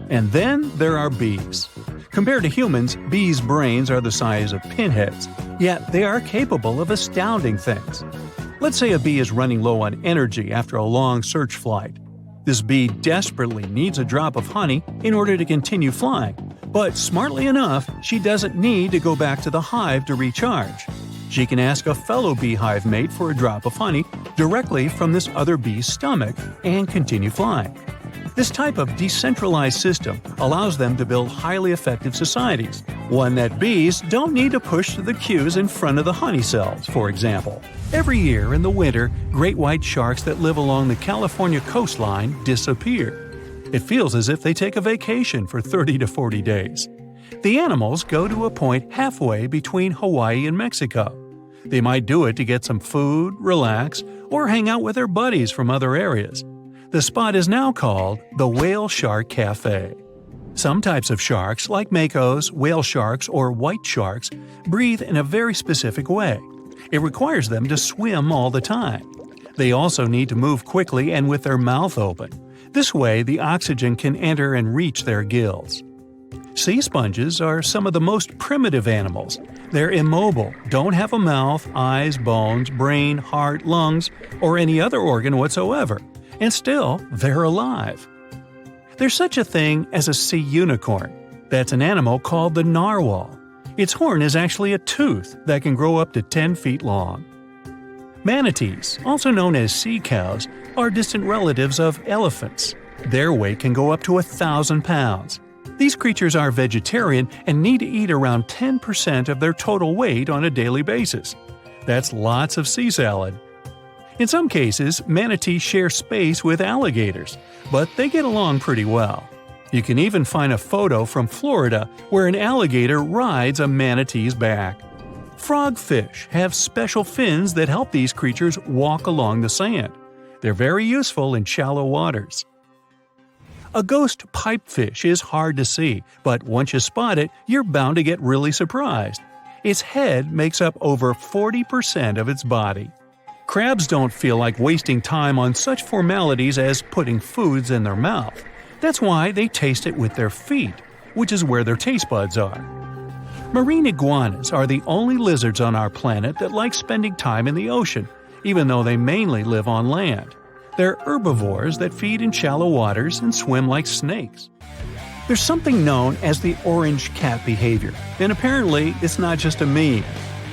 And then there are bees. Compared to humans, bees' brains are the size of pinheads, yet they are capable of astounding things. Let's say a bee is running low on energy after a long search flight. This bee desperately needs a drop of honey in order to continue flying, but smartly enough, she doesn't need to go back to the hive to recharge. She can ask a fellow beehive mate for a drop of honey directly from this other bee's stomach and continue flying. This type of decentralized system allows them to build highly effective societies, one that bees don't need to push the queues in front of the honey cells, for example. Every year in the winter, great white sharks that live along the California coastline disappear. It feels as if they take a vacation for 30 to 40 days. The animals go to a point halfway between Hawaii and Mexico. They might do it to get some food, relax, or hang out with their buddies from other areas. The spot is now called the Whale Shark Cafe. Some types of sharks, like makos, whale sharks, or white sharks, breathe in a very specific way. It requires them to swim all the time. They also need to move quickly and with their mouth open. This way, the oxygen can enter and reach their gills. Sea sponges are some of the most primitive animals. They're immobile, don't have a mouth, eyes, bones, brain, heart, lungs, or any other organ whatsoever. And still, they're alive. There's such a thing as a sea unicorn. That's an animal called the narwhal. Its horn is actually a tooth that can grow up to 10 feet long. Manatees, also known as sea cows, are distant relatives of elephants. Their weight can go up to 1,000 pounds. These creatures are vegetarian and need to eat around 10% of their total weight on a daily basis. That's lots of sea salad. In some cases, manatees share space with alligators, but they get along pretty well. You can even find a photo from Florida where an alligator rides a manatee's back. Frogfish have special fins that help these creatures walk along the sand. They're very useful in shallow waters. A ghost pipefish is hard to see, but once you spot it, you're bound to get really surprised. Its head makes up over 40% of its body. Crabs don't feel like wasting time on such formalities as putting foods in their mouth. That's why they taste it with their feet, which is where their taste buds are. Marine iguanas are the only lizards on our planet that like spending time in the ocean, even though they mainly live on land. They're herbivores that feed in shallow waters and swim like snakes. There's something known as the orange cat behavior, and apparently it's not just a meme.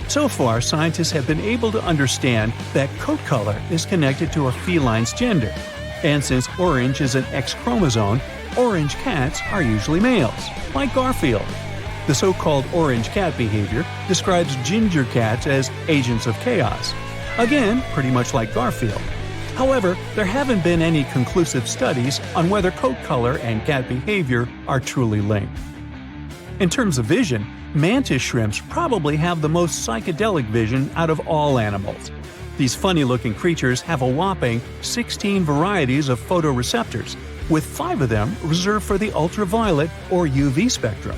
So far, scientists have been able to understand that coat color is connected to a feline's gender. And since orange is an X chromosome, orange cats are usually males, like Garfield. The so-called orange cat behavior describes ginger cats as agents of chaos. Again, pretty much like Garfield. However, there haven't been any conclusive studies on whether coat color and cat behavior are truly linked. In terms of vision, mantis shrimps probably have the most psychedelic vision out of all animals. These funny-looking creatures have a whopping 16 varieties of photoreceptors, with 5 of them reserved for the ultraviolet or UV spectrum.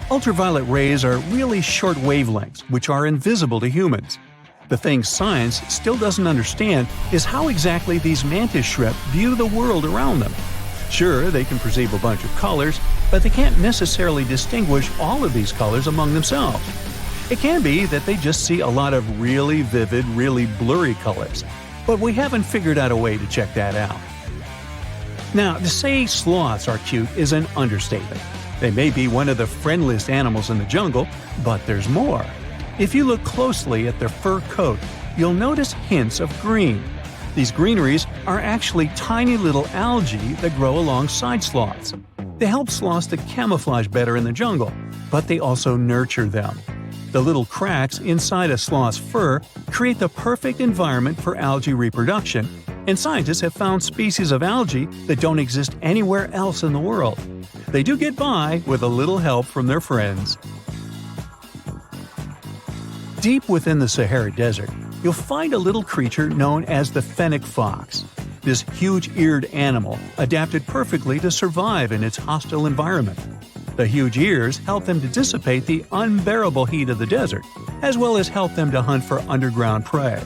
Ultraviolet rays are really short wavelengths, which are invisible to humans. The thing science still doesn't understand is how exactly these mantis shrimp view the world around them. Sure, they can perceive a bunch of colors, but they can't necessarily distinguish all of these colors among themselves. It can be that they just see a lot of really vivid, really blurry colors, but we haven't figured out a way to check that out. Now, to say sloths are cute is an understatement. They may be one of the friendliest animals in the jungle, but there's more. If you look closely at their fur coat, you'll notice hints of green. These greeneries are actually tiny little algae that grow alongside sloths. They help sloths to camouflage better in the jungle, but they also nurture them. The little cracks inside a sloth's fur create the perfect environment for algae reproduction, and scientists have found species of algae that don't exist anywhere else in the world. They do get by with a little help from their friends. Deep within the Sahara Desert, you'll find a little creature known as the fennec fox. This huge-eared animal adapted perfectly to survive in its hostile environment. The huge ears help them to dissipate the unbearable heat of the desert, as well as help them to hunt for underground prey.